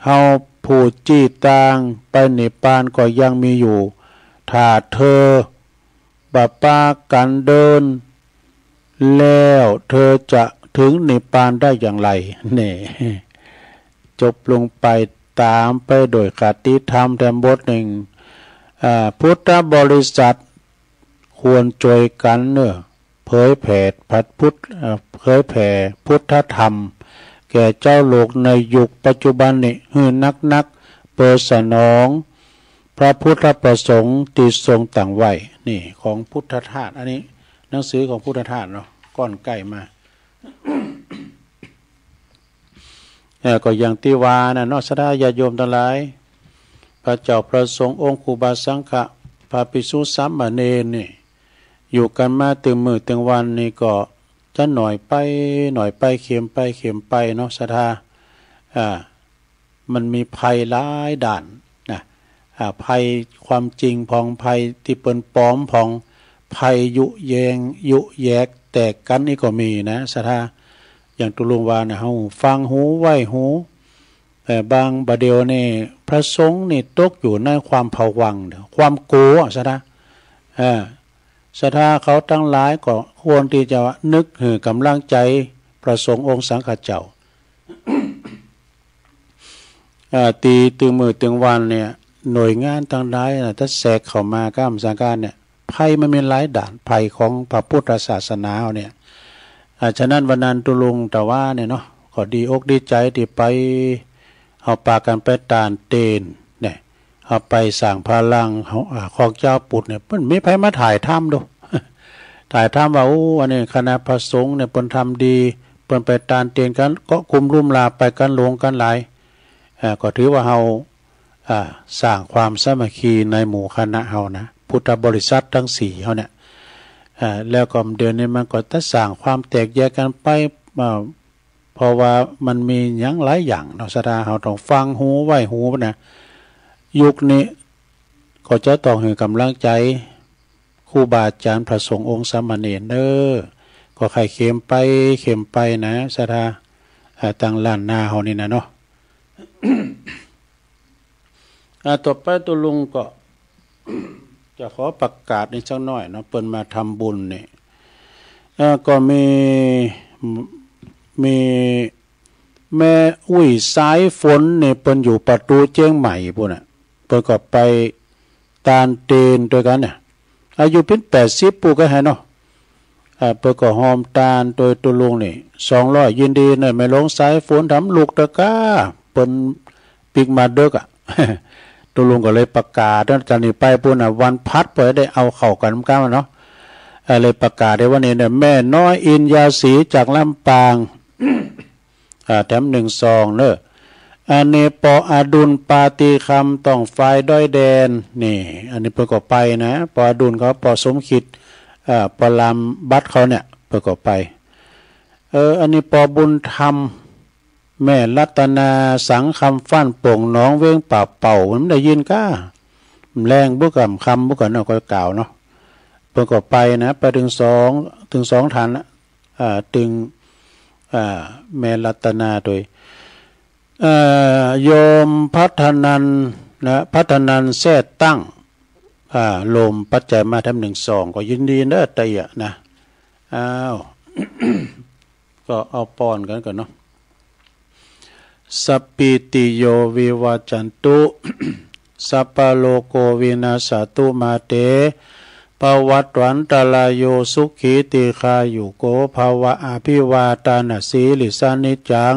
เฮาผู้จี้ต่างไปนิพพานก็ยังมีอยู่ถ้าเธอบาปากันเดินแล้วเธอจะถึงนิพพานได้อย่างไรนี่จบลงไปตามไปโดยคติธรรมแต่บทหนึ่งพุทธบริษัทควรช่วยกันเนอะเผยแผ่เผยแผ่พุทธธรรมแก่เจ้าโลกในยุคปัจจุบันนี้ฮือนักเปิดสนองพระพุทธประสงค์ที่ทรงตั้งไว้นี่ของพุทธทาสอันนี้หนังสือของพุทธทาสเนาะก้อนใกล้มา ก็อย่างที่ว่านะเนาะศรัทธาญาติโยมทั้งหลายพระเจ้าประสงค์องค์ครูบาสังฆะพระภิกษุสามเณรนี่อยู่กันมาตึงมื้อตึงวันนี่ก็จะหน่อยไปเข็มไปเนาะศรัทธามันมีภัยหลายด่านนะภัยความจริงพองภัยที่เปิ้นปลอมพองภัยยุแยกแตกกันนี่ก็มีนะศรัทธาอย่างตุลุงวานะเฮาฟังหูไว้หูแต่บางบะเดียวนี่พระสงฆ์นี่ตกอยู่ในความผวังค์ความกลัวศรัทธาศรัทธาเขาทั้งหลายก็ควรที่จะนึกหือกำลังใจประสงค์องค์สังฆเจ้า ตีตึงมือตึงวันเนี่ยหน่วยงานทั้งหลายนะถ้าแทรกเข้ามาก้ามสังการเนี่ยภัยมันมีหลายด่านภัยของพระพุทธศาสนาเนี่ยฉะนั้นวันนั้นตุลุงแต่ว่าเนี่ยเนาะก็ดีอกดีใจที่ไปเอาปากกันไปตานเตนเนี่ยเอาไปสั่งพลังของเจ้าปุตเนี่ยเพิ่นมีไผมาถ่ายถ้ำดู ถ่ายถ้ำว่าโอ้อันนี้คณะพระสงฆ์เนี่ยเพิ่นทำดีเพิ่นไปตานเตนกันก็คุมรุ่มลาไปกันหลงกันหลายก็ถือว่าเฮาสร้างความสามัคคีในหมู่คณะเฮานะพุทธบริษัททั้ง4เฮาเนี่ยแล้วก็เดือนนี้มันก็จะสร้างความแตกแยกกันไปเพราะว่ามันมีหยังหลายอย่างเนาะศรัทธาเฮาต้องฟังหูไว้หูนะยุคนี้ก็จะต้องให้กำลังใจครูบาอาจารย์พระสงฆ์องค์สามเณรเด้อก็ใครเข็มไปนะศรัทธาตั้งล้านนาเฮานี่นะเนาะ ต่อไปตัวลุงก็จะขอประกาศนิดสักหน่อยเนาะเปิ้นมาทำบุญนี่ก็มีแม่อุ้ยสายฝนเนี่ยเปิ้นอยู่ประตูเจียงใหม่พุ่นน่ะเปิ้นก็ไปตานเตนด้วยกันเนี่ยอายุเป็น80ปู่ก็ให้เนาะเปิ้นก็หอมตานโดยตัวลุงนี่200ยินดีเนี่ยไม่ลงสายฝนทำลูกตะก้าเปิ้นปิกมาเด้อกะ ตัวลุงก็เลยประกาศตั้งแต่นี้ไปปุ่นน่ะวันพัดเปิดได้เอาเข้ากันกันเนาะเลยประกาศได้ว่าเนี่ยแม่น้อยอินยาศรีจากลำปาง แถม1 ซองเนอะอเนปออดุลปาตีคำต้องไฟด้อยแดนนี่อันนี้ประกอบไปนะปออดุลเขาปอสมคิดปอลำบัตรเขาเนี่ยประกอบไปอันนี้ปอบุญธรรมแม่รัตนาสังคำฟั่นโป่งน้องเว้งป่าเป่ามันได้ยินก้าแรงบุกคำบุกเนาะก็กล่าวเนาะเพิ่งก็ไปนะไปถึงสองฐานถึงแม่รัตนาโดยโยมพัฒนันนะพัฒนันแท้ตั้งลมปัจจัยมาทำ1 ซองก็ยินดีเด้อไตอ่ะนะอ้าว ก็เอาปอนกันก่อนเนาะ สัพพิติโยวิวัจจันตุ สัพพโลโกวินาศตุมาเตภวัตวันตรายโยสุขีติคายุโกภวะอภิวาตานาสีลิสานิจัง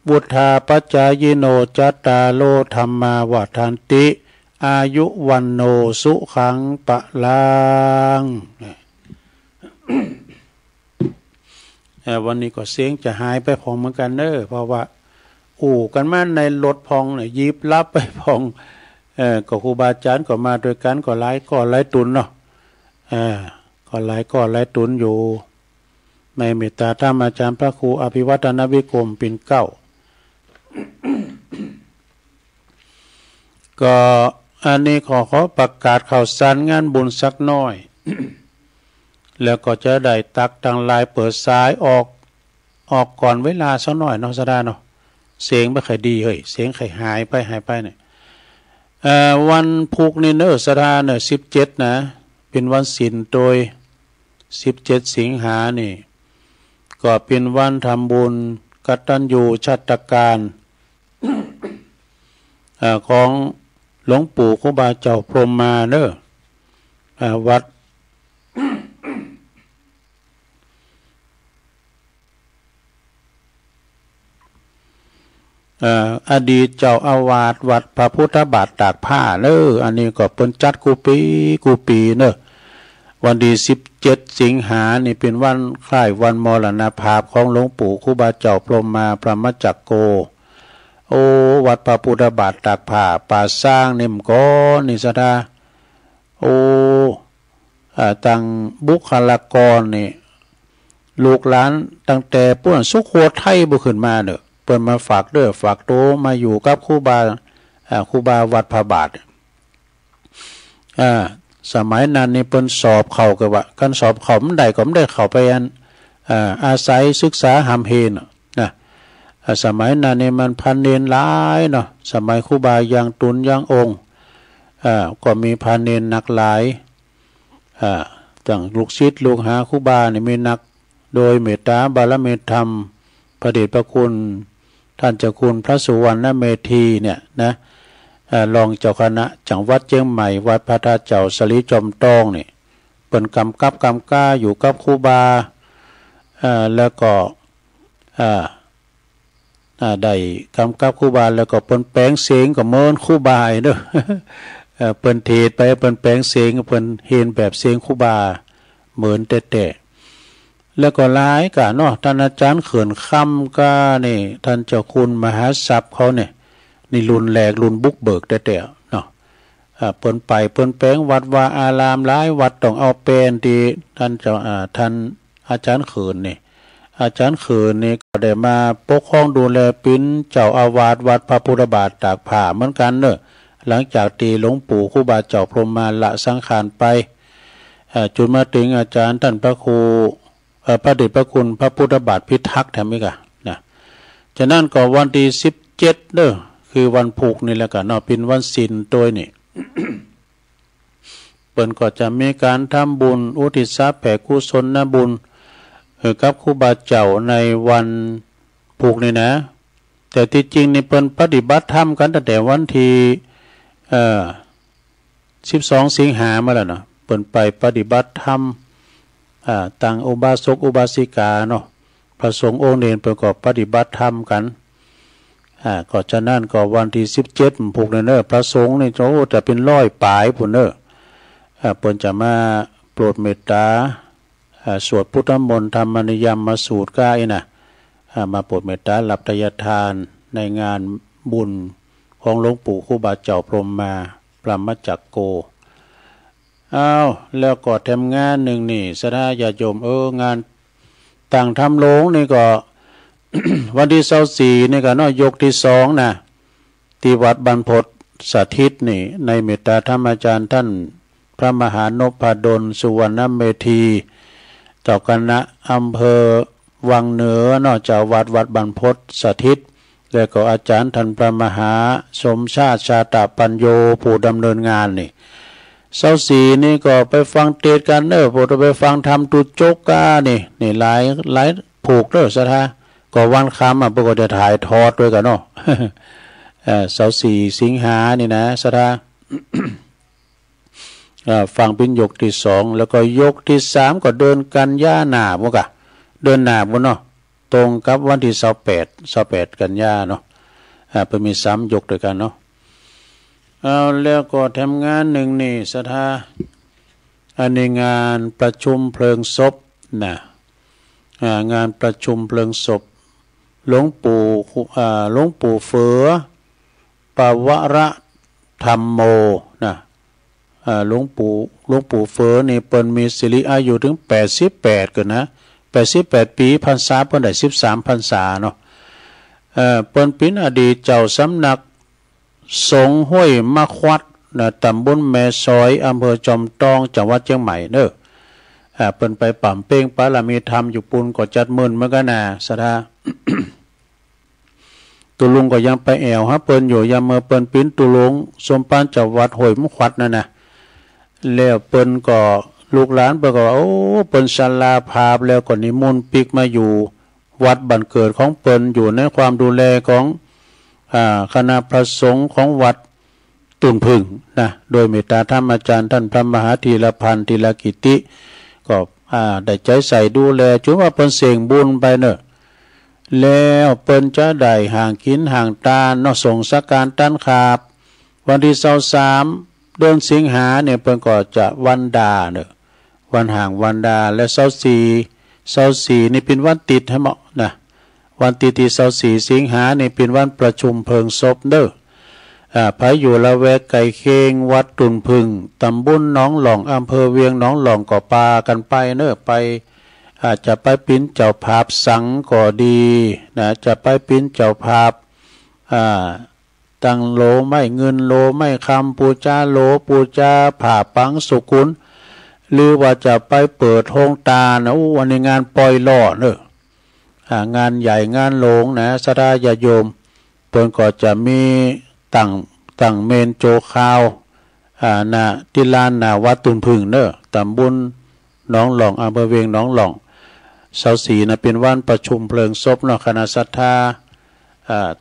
บุทธาปัจจายโนจัตตาโลธรรมาวัฏันติอายุวันโนสุขังปะลัง วันนี้ก็เสียงจะหายไปพองเหมือนกันเนอะเพราะว่ากันมาในรถพองเนี่ยยิบรับไปพองก็ครูบาอาจารย์ก็มาด้วยกันก็หลายตุนเนาะก็หลายตุนอยู่ในเมตตาธรรมอาจารย์พระครูอภิวัตนวิกรมปิ่นเก้า ก็อันนี้ขอประกาศข่าวสารงานบุญสักน้อย แล้วก็จะได้ตักดังลายเปิดซ้ายออกก่อนเวลาสักหน่อยเนาะสดาเนาะเสียงไม่ค่อยดีเฮ้ยเสียงค่อยหายไปเนี่ยวันพุกนี่เนอะสดาเนอะ17นะเป็นวันศีลโดย17สิงหานี่ก็เป็นวันทำบุญกตัญญูชาตการ ของหลวงปู่ครูบาเจ้าพรหมมาเนอะวัดอดีตเจ้าอาวาสวัดพระพุทธบาทตากผ้าเนอะอันนี้ก็เป็นจัดกูปีเนอะวันที่17สิงหานี่เป็นวันคล้ายวันมรณภาพของหลวงปู่ครูบาเจ้าพรหมมาพระมจักโกวัดพระพุทธบาทตากผ้าป่าสร้างนิ่มก้อนนิสดาตั้งบุคลากรนี่ลูกหลานตั้งแต่ป้วนสุโขทัยบุขึ้นมาเนอะเปิดมาฝากโตมาอยู่กับครูบาวัดพระบาทสมัยนั้นนี่เปิ้นสอบเข้าก็ว่ากันสอบเข้ามันได้ก็ไม่ได้เข้าไปอาศัยศึกษาหำเฮนนะสมัยนั้นนี่มันพันเนรหลายเนาะสมัยครูบายังตุนยังองค์ก็มีพันเนรนักหลายตั้งลูกศิษย์ลูกหาครูบานี่มีนักโดยเมตตาบารมีธรรมพระเดชพระคุณท่านเจ้าคุณพระสุวรรณเมธีเนี่ยนะรองเจ้าคณะจังหวัดเชียงใหม่วัดพระธาตุเจ้าสลีจอมตองนี่เป็นกำกับก้าอยู่กับครูบาแล้วก็ได้กำกับครูบาแล้วก็เปิ้นแปลงเสียงก็เมินครูบาเด้อ เปิ้นเทศไปเปิ้นแปลงเสียงเปิ้นเห็นแบบเสียงครูบาเหมือนแต่แล้วก็หลายกะเนาะท่านอาจารย์เขื่อนค่ำก็นี่ท่านเจ้าคุณมหาทรัพย์เขาเนี่ยนี่รุนแรงรุนบุกเบิกแต่เนาะเปิ้นไปเปิ้นแปลงวัดว่าอารามหลายวัดต้องเอาเป็นที่ท่านท่านอาจารย์เขื่อนนี่อาจารย์เขื่อนนี่ก็ได้มาปกครองดูแลปิ้นเจ้าอาวาสวัดพระพุทธบาทตากผ้าเหมือนกันเนอะหลังจากตีหลวงปู่ครูบาเจ้าพรหมมาละสังขารไปจนมาถึงอาจารย์ท่านพระครูพระเดชพระคุณพระพุทธบาทพิทักษ์แถมอีกอะนะฉะนั้นก็วันที่17เด้อคือวันผูกนี่แหละกันเนาะเป็นวันศีลตัวนี่ เปิ้นก็จะมีการทำบุญอุทิศแผ่กุศลบุญกับครูบาเจ้าในวันผูกนี่นะแต่ที่จริงนี่เปิ้นปฏิบัติธรรมกันตั้งแต่วันที่12สิงหามาแล้วเนาะเปิ้นไปปฏิบัติธรรมต่างอุบาสกอุบาสิกาเนาะพระสงฆ์องค์เนรประกอบปฏิบัติธรรมกันก็ฉะนั้นก็วันที่17ผูกเนอพระสงฆ์นี่จะเป็น100ปลายพุ่นเนอเปิ้นจะมาโปรดเมตตาสวดพุทธมนต์ธรรมนิยมมาสูตรก้ายนะมาโปรดเมตตารับทายทานในงานบุญของหลวงปู่ครูบาเจ้าพรหมมาปรมจักโกแล้วก็ทำงานหนึ่งนี่สดาญาโยมงานต่างทำโลงนี่ก็ วันที่24นี่ก็น้อยยกที่2นะที่วัดบรรพตสถิตนี่ในเมตตาธรรมอาจารย์ท่านพระมหานพดลสุวรรณเมธีเจ้าคณะอำเภอวังเหนือนอกจากวัดบรรพตสถิตแล้วก็อาจารย์ท่านพระมหาสมชาติชาตปัญโยผู้ดำเนินงานนี่24นี่ก็ไปฟังเทศกันเด้อพอไปฟังธรรมตุโจกกานี่หลายผูกเด้อสถา ก็วันคำเพิ่นก็จะถ่ายทอดด้วยกันเนาะ24 สิงหานี่นะสถา ฟังเป็นยกที่2แล้วก็ยกที่3ก็เดินกันยาหน้าบ่กะเดินหน้าบ่เนาะตรงกับวันที่28กันยาเนาะเพิ่นมี3ยกด้วยกันเนาะเอาแล้วก็ทำงานหนึ่งนี่สถาอันนี้งานประชุมเพลิงศพนะงานประชุมเพลิงศพหลวงปู่เฟือปวระธรรมโมนะหลวงปู่เฟือนี่เปิ้นมีสิริอายุถึง88เกินนะ88 ปีพรรษาเปิ้นได้13พรรษาเนาะเปิ้นเป็นอดีตเจ้าสำนักสงฆ์ห้วยมะควัดนะตำบลแม่ซอยอำเภอจอมทองจังหวัดเชียงใหม่เด้อเปิ้นไปป่ำเป้งปารามีธรรมอยู่ปุ่นก็จัดมื้อเหมือนกันน่ะสถา ตุลุงก็ยังไปแอวฮะเปิ้นอยู่ยามเมื่อเปิ้นปิ้นตุลุงสมปานจังหวัดห้วยมะควัดนั่นน่ะแล้วเปิ้นก็ลูกหลานเปิ้นก็โอ้เปิ้นศาลาภาพแล้วก็นิมนต์ปิกมาอยู่วัดบ้านเกิดของเปิ้นอยู่ในความดูแลของคณะพระสงฆ์ของวัดตุนพึ่งนะโดยเมตตาธรรมอาจารย์ท่านพระมหาธีรพันธ์ธีรกิติก็ได้ใจใส่ดูแลจนว่าเปิ้นเสียงบุญไปเนอะแล้วเปิ้นจะได้ห่างกินห่างตาเนาะส่งสักการตั้นขาบวันที่23เดือนสิงหาเนี่ยเปิ้นก็จะวันดาเนอะวันห่างวันดาและ24นี่เป็นวันติดให้เหมาะนะวันติดที่24สิงหานี่เป็นวันประชุมเพลิงศพเด้อพายอยู่ละแวกไก่เคงวัดตุนพึ่งตำบลหนองหล่องอำเภอเวียงหนองหล่องก็ปากันไปเนอะไปอาจจะไปปิ้นเจ้าภาพสังก็ดีนะจะไปปิ้นเจ้าภาพตั้งโลไม่เงินโลไม่คำปูจาโลปูจาผ่าปังสุกุลหรือว่าจะไปเปิดห้องตานะวันนี้งานปล่อยล่อเนอะงานใหญ่งานโลงนะสดาญาโยมเปิ้นก็จะมีตั้งเมนโจคาวนะที่ลานนาวัดตุนพึ่งเนอะตำบลหนองหล่องอำเภอเวียงหนองหล่อง24นะเป็นวันประชุมเพลิงศพเนาะคณะศรัทธา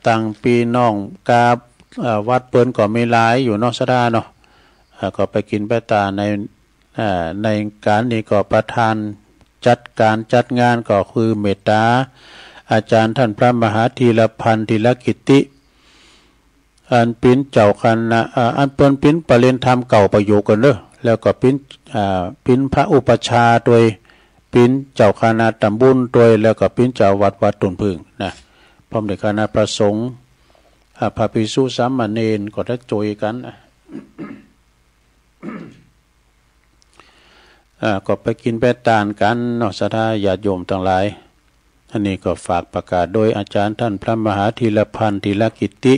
ตั้งปีน้องกาวัดเปิ้นก็มีหลายอยู่เนาะสดาเนาะก็ไปกินไปตาในการนี้ก็ประธานจัดงานก็คือเมตตาอาจารย์ท่านพระมหาธีรพันธ์ธีรกิติอันปิ้นเจ้าคณะอันเปิ้นปิ้นประเรียนธรรมเก่าประโยคกันเด้อแล้วก็ปิ้นพระอุปชาโดยปิ้นเจ้าคณะตำบลโดยแล้วก็ปิ้นเจ้าวัดตุนพึ่งนะพร้อมด้วยคณะพระสงฆ์พระภิกษุสามเณรก็ได้โจยกันก็ไปกินไปตานกันเนาะศรัทธาญาติโยมทั้งหลายอันนี้ก็ฝากประกาศโดยอาจารย์ท่านพระมหาธีรพันธ์ธีรกิติ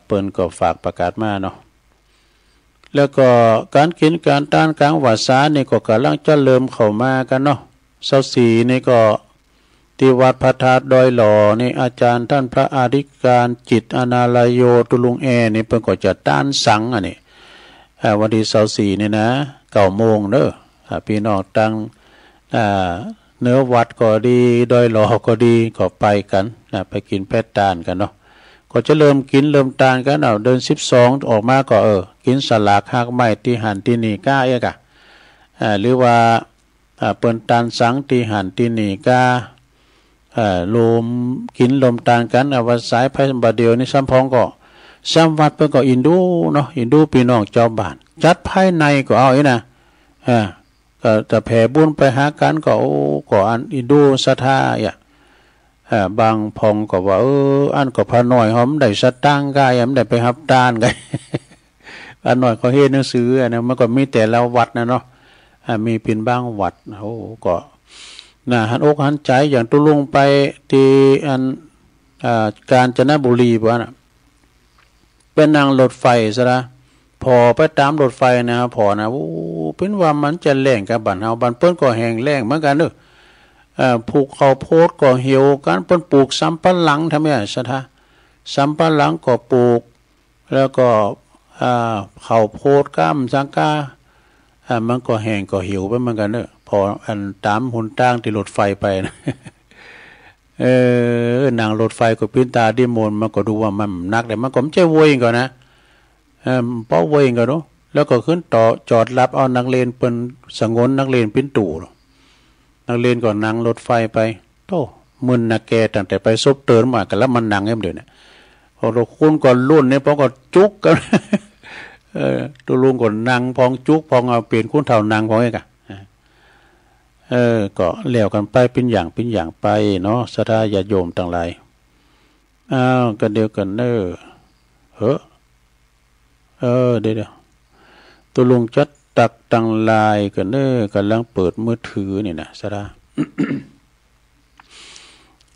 เปิ้นก็ฝากประกาศมาเนาะแล้วก็การกินการต้านกลางวาสานี่ก็กำลังจะเริ่มเข้ามากันเนาะ24นี่ก็ที่วัดพระธาตุดอยหล่อนี่อาจารย์ท่านพระอธิการจิตอนาลโยตุลุงแอนี่เปิ้นก็จะต้านสังอันนี้วันที่24นี่นะ9 โมงเด้อพี่น้องตั้งเนื้อวัดก็ดีดอยหล่อก็ดีก็ไปกันนะไปกินแพทย์ตานกันเนาะก็จะเริ่มกินเริ่มตานกันเอาเดิน12ออกมาก็กินสลากหากไม้ที่หันที่นี่ก้าเอกหรือว่าเปิ้นตานสังที่หันที่นี่ก้าลมกินลมตานกันว่าสายไผบาเดียวนี่ซ้ำพ้องก็ซ้ำวัดเปิ้นก็อินดูเนาะอินดูพี่น้องเจ้าบ้านจัดภายในก็เอาอีนะก็จะแผ่บุญไปหากันก็ก็อันอินดูศรัทธาบางพองก็ว่าอันก็พาหน่อยหอมได้สตางค์กายมันได้ไปรับทานกันอันหน่อยก็เฮ็ดหนังสือนะมันก็มีแต่ละวัดนะเนาะมีเป็นบางวัดก็น่ะหันอกหันใจอย่างตุลุงไปที่อันกาญจนบุรีบ่น่ะเป็นนั่งรถไฟซะละพอไปตามรถไฟนะพอนะเป็นว่ามันจะแรงกับบ้านเฮาบ้านเปิ้นก็แห้งแล้งเหมือนกันเด้อผูกข้าวโพดก็เหี่ยวกันเปิ้นปลูกสำปะหลังทำไมซะท่าสำปะหลังก็ปลูกแล้วก็ข้าวโพดก้ามสังกามันก็แห้งก็เหี่ยวไปเหมือนกันเด้อพออันตามหนทางที่รถไฟไปนะ นางรถไฟก็ปิ้นตาดิมนมันก็ดูว่ามันนักแต่มันก็ไม่ใช่วัวเองก่อนนะเพราะวัวเองก่อนเนาะแล้วก็ขึ้นต่อจอดรับเอานักเรียนเป็นสงวนนักเรียนปิ้นตู่นักเรียนก่อนนั่งรถไฟไปโตมึนนะแกตั้งแต่ไปซบเตือนมากันแล้วมันนั่งเอ็มเดี๋ยวนี้พอเราคุ้นก่อนรุ่นเนี่ยพอก็จุกกันตัวลุงก่อนนั่งพองจุกพองเอาเปลี่ยนคุ้นเท่านั่งพองเองอะก็เลี้ยวกันไปเป็นอย่างไปเนาะศรัทธาญาติโยมต่างหลายกันเดียวกันเดี๋ยวตัวลุงจัดตักตังลายกันกำลังเปิดมือถือนี่นะศรัทธา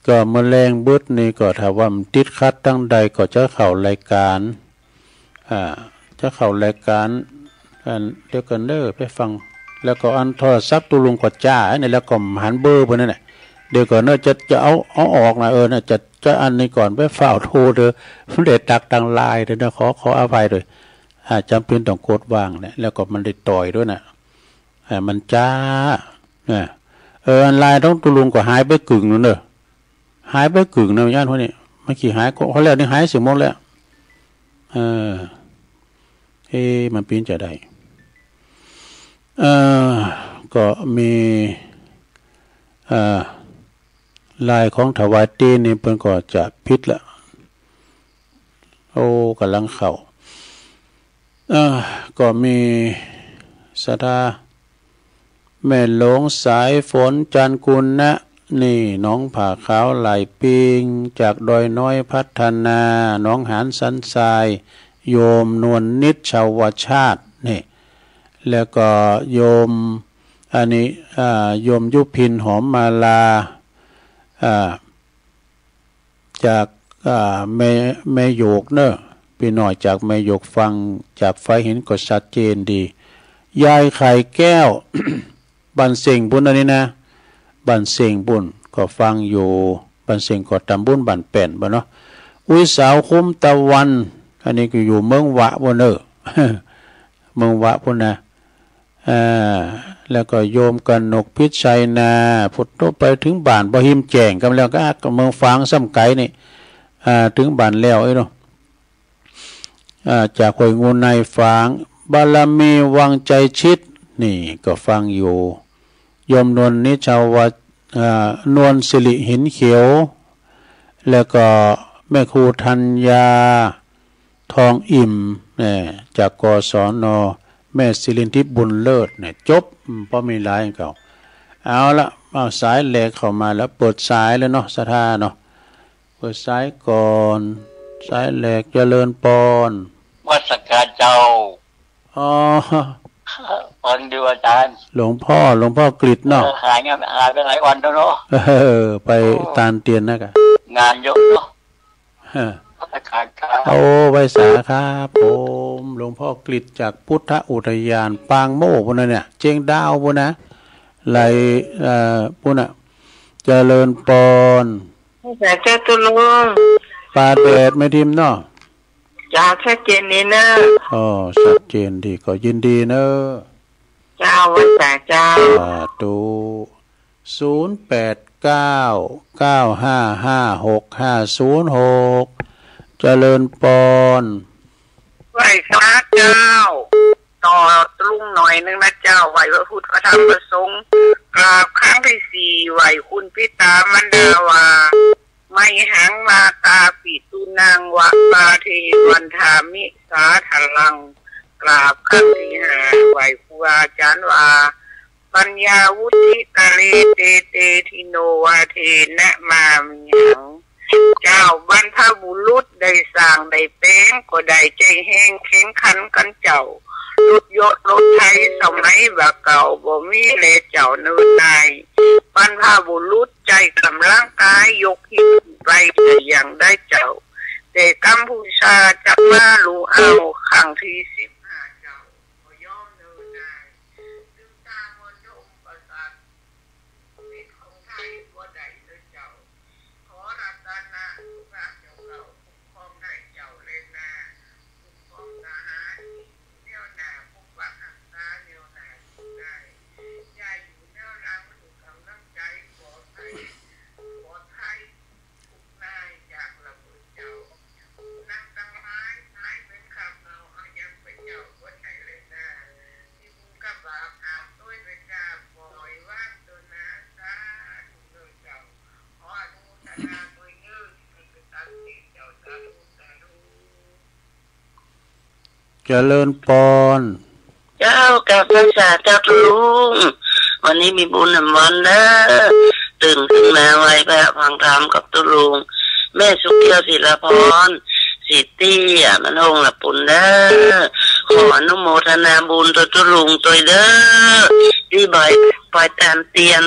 ก็แมลงบึดนี่ก็ถ้าว่ามันติดคัดตั้งใดก็จะเข้ารายการจะเข้ารายการเดี๋ยวกันไปฟังแล้วก็อันโทรศัพท์ตุลุงก็จ้าเนี่ยแล้วก็หันเบอร์ไปนั่นแหละเดี๋ยวก่อนจะเอาออกนะนะจะอันนี้ก่อนไปฝ่าโทรเด้อเด็ดตักตังลายเด้อนะขออภัยด้วยจำเป็นต้องกดวางเนี่ยแล้วก็มันได้ต่อยด้วยนะมันจ้าเนี่ยอันลายต้องตุลุงก็หายไปกึ่งนั่นเด้อหายไปกึ่งนะญาติพวกนี้เมื่อกี้หายเขาแล้วนี่หายเสียหมดแล้วมันปีนจะได้ก็มีลายของถวายตีนี่เพิ่นก็จะพิษละกำลังเข้าก็มีศรัทธาแม่หลงสายฝนจันกุลนะนี่น้องผ่าขาวไหลปิงจากดอยน้อยพัฒนาน้องหานสันทรายโยมนวลนิชชาวชาตินี่แล้วก็โยมอันนี้โยมยุพินหอมมาลาจากแม่โยกเนอะพี่หน่อยจากแม่โยกฟังจากไฟเห็นก็ชัดเจนดียายไข่แก้ว บันเสียงบุญอันนี้นะบันเสียงบุญก็ฟังอยู่บันเสียงก็ทำบุญบันแป่นบ่เนาะอุ้ยสาวคุ้มตะวันอันนี้ก็อยู่เมืองวะบ่เนอะ เมืองวะพุ่นนะแล้วก็โยมกันนกพิชัยนาพุทธไปถึงบ้านบ่หิมแจ้งกันแล้วก็เมืองฟางซ้ำไก่นี่ถึงบ้านแล้วเนาะจากหวยงูในฟางบารมีวังใจชิดนี่ก็ฟังอยู่โยมนวลนิชาวนวลสิริหินเขียวแล้วก็แม่ครูธัญญาทองอิ่มจากกศน.แม่ศิรินทิพย์บุญเลิศเนี่ยจบเพราะมีหลายเก่าเอาละเอาสายแหลกเข้ามาแล้วเปิดสายแล้วเนาะศรัทธาเนาะเปิดสายก่อนสายแหลกเจริญปอน
วัดสักการเจ้าฟังดูอาจารย์
หลวงพ่อกฤษเนาะ
หายไปหลายวันแล้วเนาะ
ไปตานเตียนนะกะ
งานเยอะเนาะ
ไว้สาครับผมหลวงพ่อกฤษจากพุทธอุทยานปางโม่พวกนั้นเนี่ยเจียงดาวพวกนะไหลพวกน่ะเจริญปอน
แต่เจ้าตุลุง
ปาแดดไม่ทิมเนาะ
จ้าชัดเจนนี่นะ
ชัดเจนดีก็ยินดีเนอะ
เจ้าวัดแต่เจ้า
ตู0899555656เจริญปอน
ไหวพระเจ้าต่อลุงหน่อยนึงนะเจ้าไหวพระพุทธธรรมประสงค์กราบครั้งที่4ไหวคุณพิตามันดาวาไม่หังมาตาปิตุนางวะปาเทวันธามิสาทลังกราบครั้งที่5ไหวครูอาจารย์วาปัญญาวุฒิกะเลเตทิโนวาเทนะมามิหังเจ้าบรรพบุรุษได้สร้างได้แป้งก็ได้ใจแห้งแข็งขันกันเจ้ารถยศรถไทยสมัยแบบเก่าบ่มีเลเจ้าเนื้อตายบรรพบุรุษใจกำลังกายยกหิ้งไปแต่ยังได้เจ้าแต่กัมพูชาจับมาลูเอาครั้งที่15เจ้าก็ย่อมเนื้อได้ดึงตามนดมประสาทเป็นของไทยบ่ได้เลยเจ้าขอรัตนาพระเจ้าเราคุ้มครองได้เจ้าเลยนะคุ้มครองทหารเนียวหนาปกปักรักษาเนียวหนาได้ยายอยู่แนวหลังถูกกำลังใจปลอดภัย
เจริญปอน
เจ้ากับพระศาสดาเจ้าลุงวันนี้มีบุญนำวันนะตื่นขึ้นมาไว้แบบฟังธรรมกับตุลุงแม่สุขเกียวศิลาพรสิตี้มันหงละปุ่นเด้อขออนุโมทนาบุญตัวตุลุงตัวเด้อที่บ่อยปล่อยตามเตียน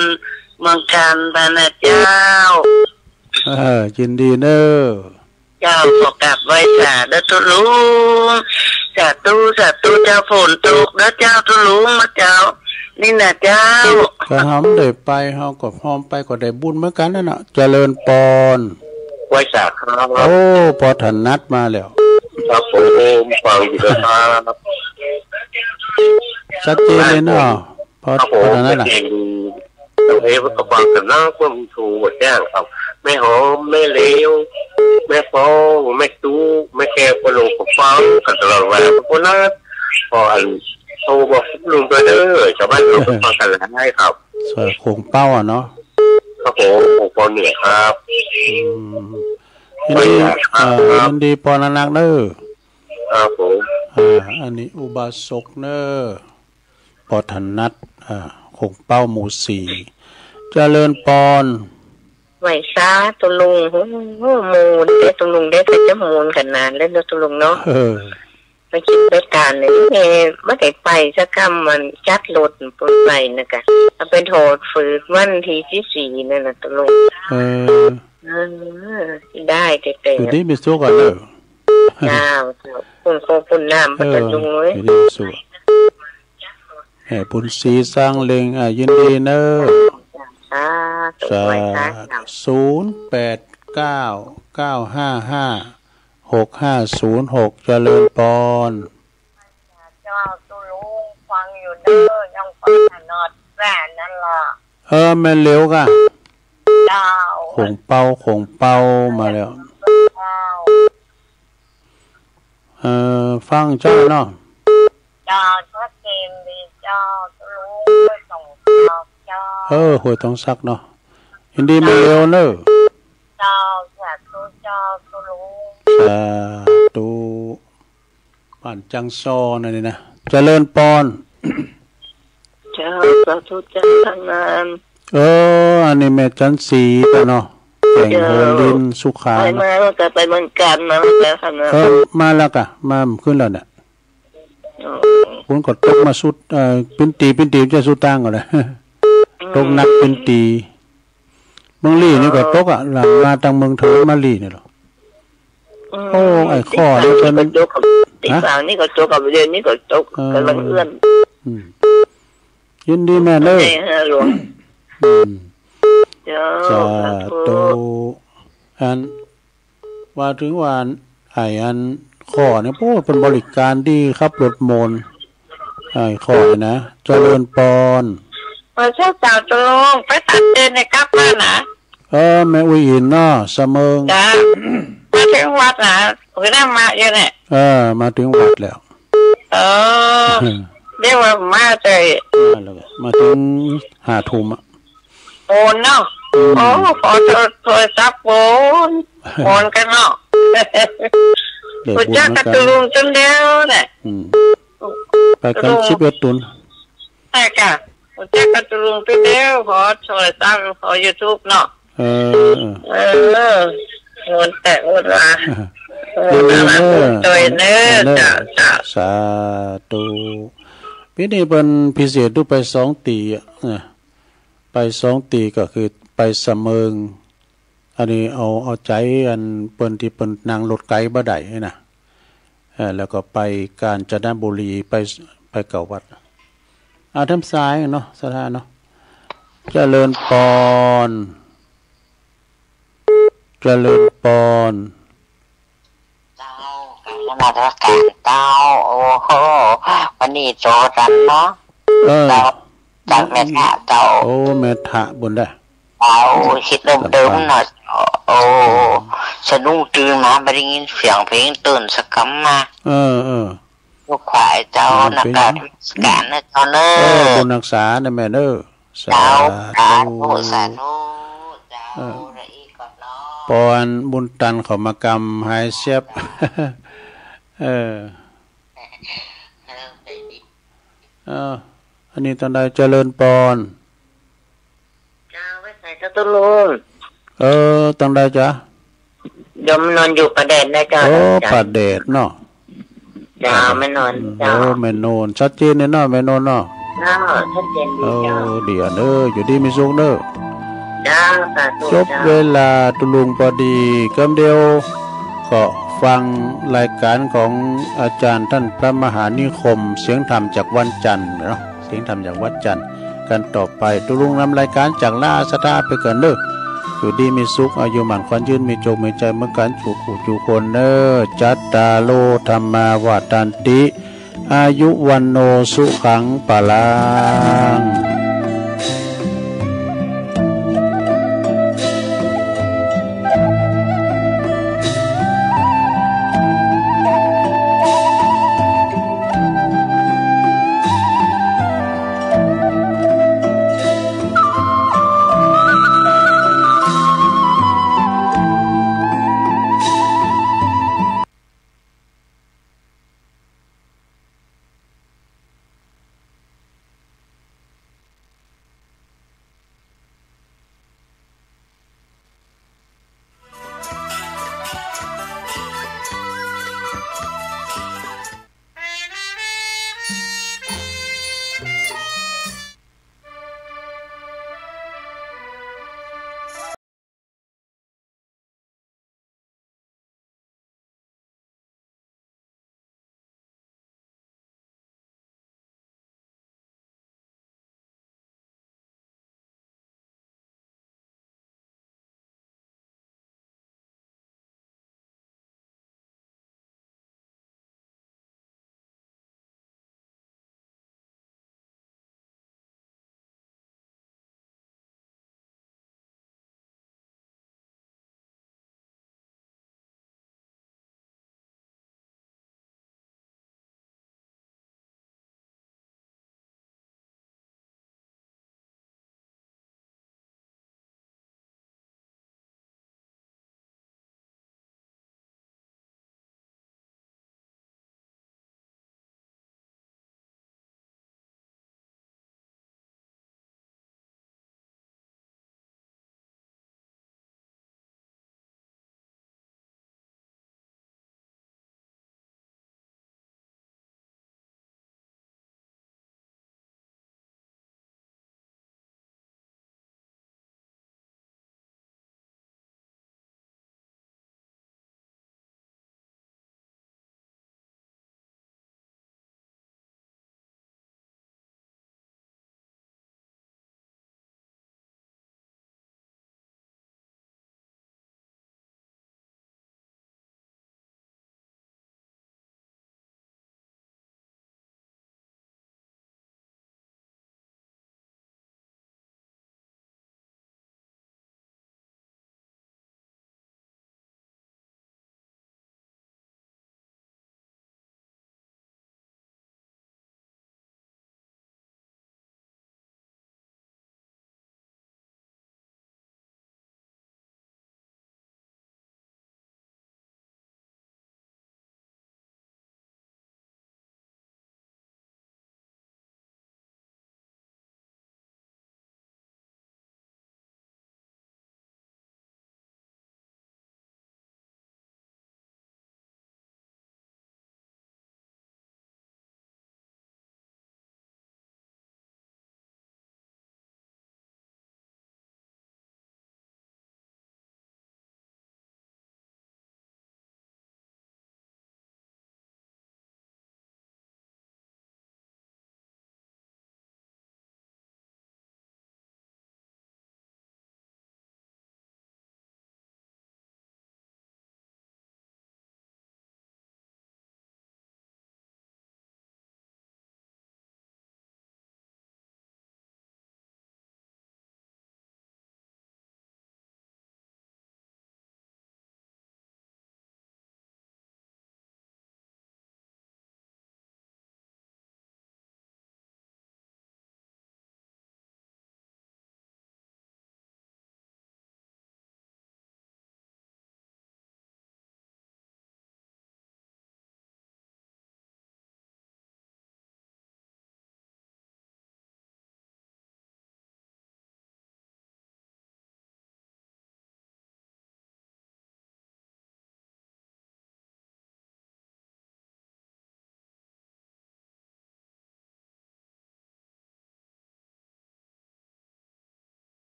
เมืองการบานาเจ้า
ยินดีเนอ
เจ้าขอกลับไว้สาเด้อตุลุงสาธุเจ้าฝนตกเด้อเจ้าตุลุงมาเจ้านี่นะเจ้า
ก็หอมได้ไปเฮาก็พร้อมไปก็ได้บุญเหมือนกันนั่นน่ะเจริญปอน
ไว้สาครับ
โอ้พอถนัดมาแล้ว
ครับผมฟังอยู่ครับ
ชัดเจนเลยเนาะพอถนัดน่ะ
ตรงนี้ก็ฟังกันนะความถูกแจ้งครับไม่หอมไม่เลวไม่ฟองไม่ตู้ไม่แก่ปลุกฟังกันตลอดเวลาเพราะนั้นพออันโทรบอกลุงตัวเด้อชาวบ้านเราฟังกันแล้วให้ครับ
สวยคงเป้าอ่ะเนาะ
ครับผมปอเหนือครับ
ยินดีปอนักเนอ
ครับผม
อันนี้อุบาสกเนอปอถนัดคงเป้าหมู่สี่เจริญปอน
ไหวซาตุลุงมูนเด้ตุลุงได้ไปจะมูนกันนานแล้วเด้ตุลุงเนาะไปคิดไปการเลยนี่ไม่ได้ไปสักคำมันจัดรถปุ่นไปนะคะเอาเป็นโหดฝืนวันที่4นั่นน่ะตุลุงได้เต็ม
ๆนี่มีสู้กันเด้อ
น้ำปุ่นโคปุ่นน้ำปัจจุบันเลย
นี่สู้แห่ปุ่นสีสร้างเลงยินดีเนอ08995565506 เจริญปอน
เจ้าตุลุงฟังอยู่เด้อยังฟังถนัดแม่นั่นล่ะ
แม่เร็วกะ
เจ้า
คงเป้ามาแล้วฟังเจ้าเนาะ
เจ้าชัดเจนดีเจ้าตุลุงไม่ต้อง
หัวต้องซักเนาะยินดีมาเร็วเนอะ
เจ้าสาธุลุง
สาธุบ้านจังซอนั่นนี่นะเจริญปอน
เจ้าสาธุจังทางงาน
อันนี้แม่จันสีแต่เนาะแข่งโหลินสุขา
ไปมาแล้วก็ไปเมืองการมาแล้วค่ะนะ
มาแล้วกะมาขึ้นแล้วเนี่ยคุณกดตกมาสุดเป็นตีจะสุดตั้งก่อนเลยตกนักเป็นตีเมืองลี่นี่ก็ตกหลังมาทางเมืองเถินมาลี่นี่หรอโอ้ไอ้ข้อนี่เป็น
ตีฝั่งนี่ก็ตกกับเรียนนี่ก็ตกกำลังเอื้อน
ยินดีแม่เด้อ
หลวง
จ้าโตอันว่าถึงวันไอ้อันข้อเนี่ยโอ้เป็นบริการดีครับรถมนไอ้ข้อนะเจริญปอน
เจ้าสาวตุลุงไปตัดเดินในกับมานะ
แม่อุ้ยอินเนาะเสมอ
จ้ามาถึงวัดนะคือได้มาเยอะเนี่ย
มาถึงวัดแล้ว
เรียกว่ามาเลย
มาถึง5 ทุ่ม
โอนเนาะโอ้ขอโทรศัพท์โอนกันเนาะกูจักกระตุลุงจนเดียวเนี่ย
ไปกัน11 ตุล
ใช่ค่ะกูจักกระตุลุงจนเดียวขอโทรศัพท์ขอ YouTube เนาะโอนแต่โอนมาตัวเนื้อ
สาธุปีนี้เป็นพิเศษดูไป2 ตีไป2 ตีก็คือไปเสมิงอันนี้เอาใจอันเปิ้นที่เปิ้นนางรถไกบ่ได้นะแล้วก็ไปกาญจนบุรีไปเก่าวัดทำซ้ายเนาะสถานเนาะเจริญปอนเจริญปอน
เจ้าการนมัสการเจ้าโอ้โหวันนี้โจจันเนาะจากแม่ทะเจ้า
โอ้แม่ทะบนได้
เอาคิดเดิมๆหน่อยโอ้สะดุ้งตื่นมาไม่ได้ยินเสียงเพลงตื่นสักคำมาลูกขวายเจ้านักการนะเจ้าเนอ
บุญรักษานะแม่เนอ
สาธุสาธุเจ้า
ปอนบุญตันเขามากรรมหายเสียบ อันนี้ตอนใดเจริญปอน
เจ้าไว้ใส่ตะตุลุง
ตอนใดจ๊ะ
ยมนอนอยู่ประเดชนะเจ้า
ประเดชเนาะ
จ้าไม่นอนเจ้า
ไม่นอนชัดเจนเนาะไม่นอนเนาะ
ชัดเจนดีเจ้า
เดี๋ยวอยู่ดีมีสุขเด้อ
จ้า
จบเวลาตุลุงพอดีกำเดียวก็ฟังรายการของอาจารย์ท่านพระมหานิคมเสียงธรรมจากวันจันทร์เนาะเสียงธรรมจากวัดจันทร์กันต่อไปตุลุงนำรายการจากล่าสตาไปกันเด้ออยู่ดีมีสุขอายุหมันควันยืนมีโจกมีใจเมื่อกันจูคนเนอจัตตาโลธรรมาวาตันติอายุวันโนสุขังปะลัง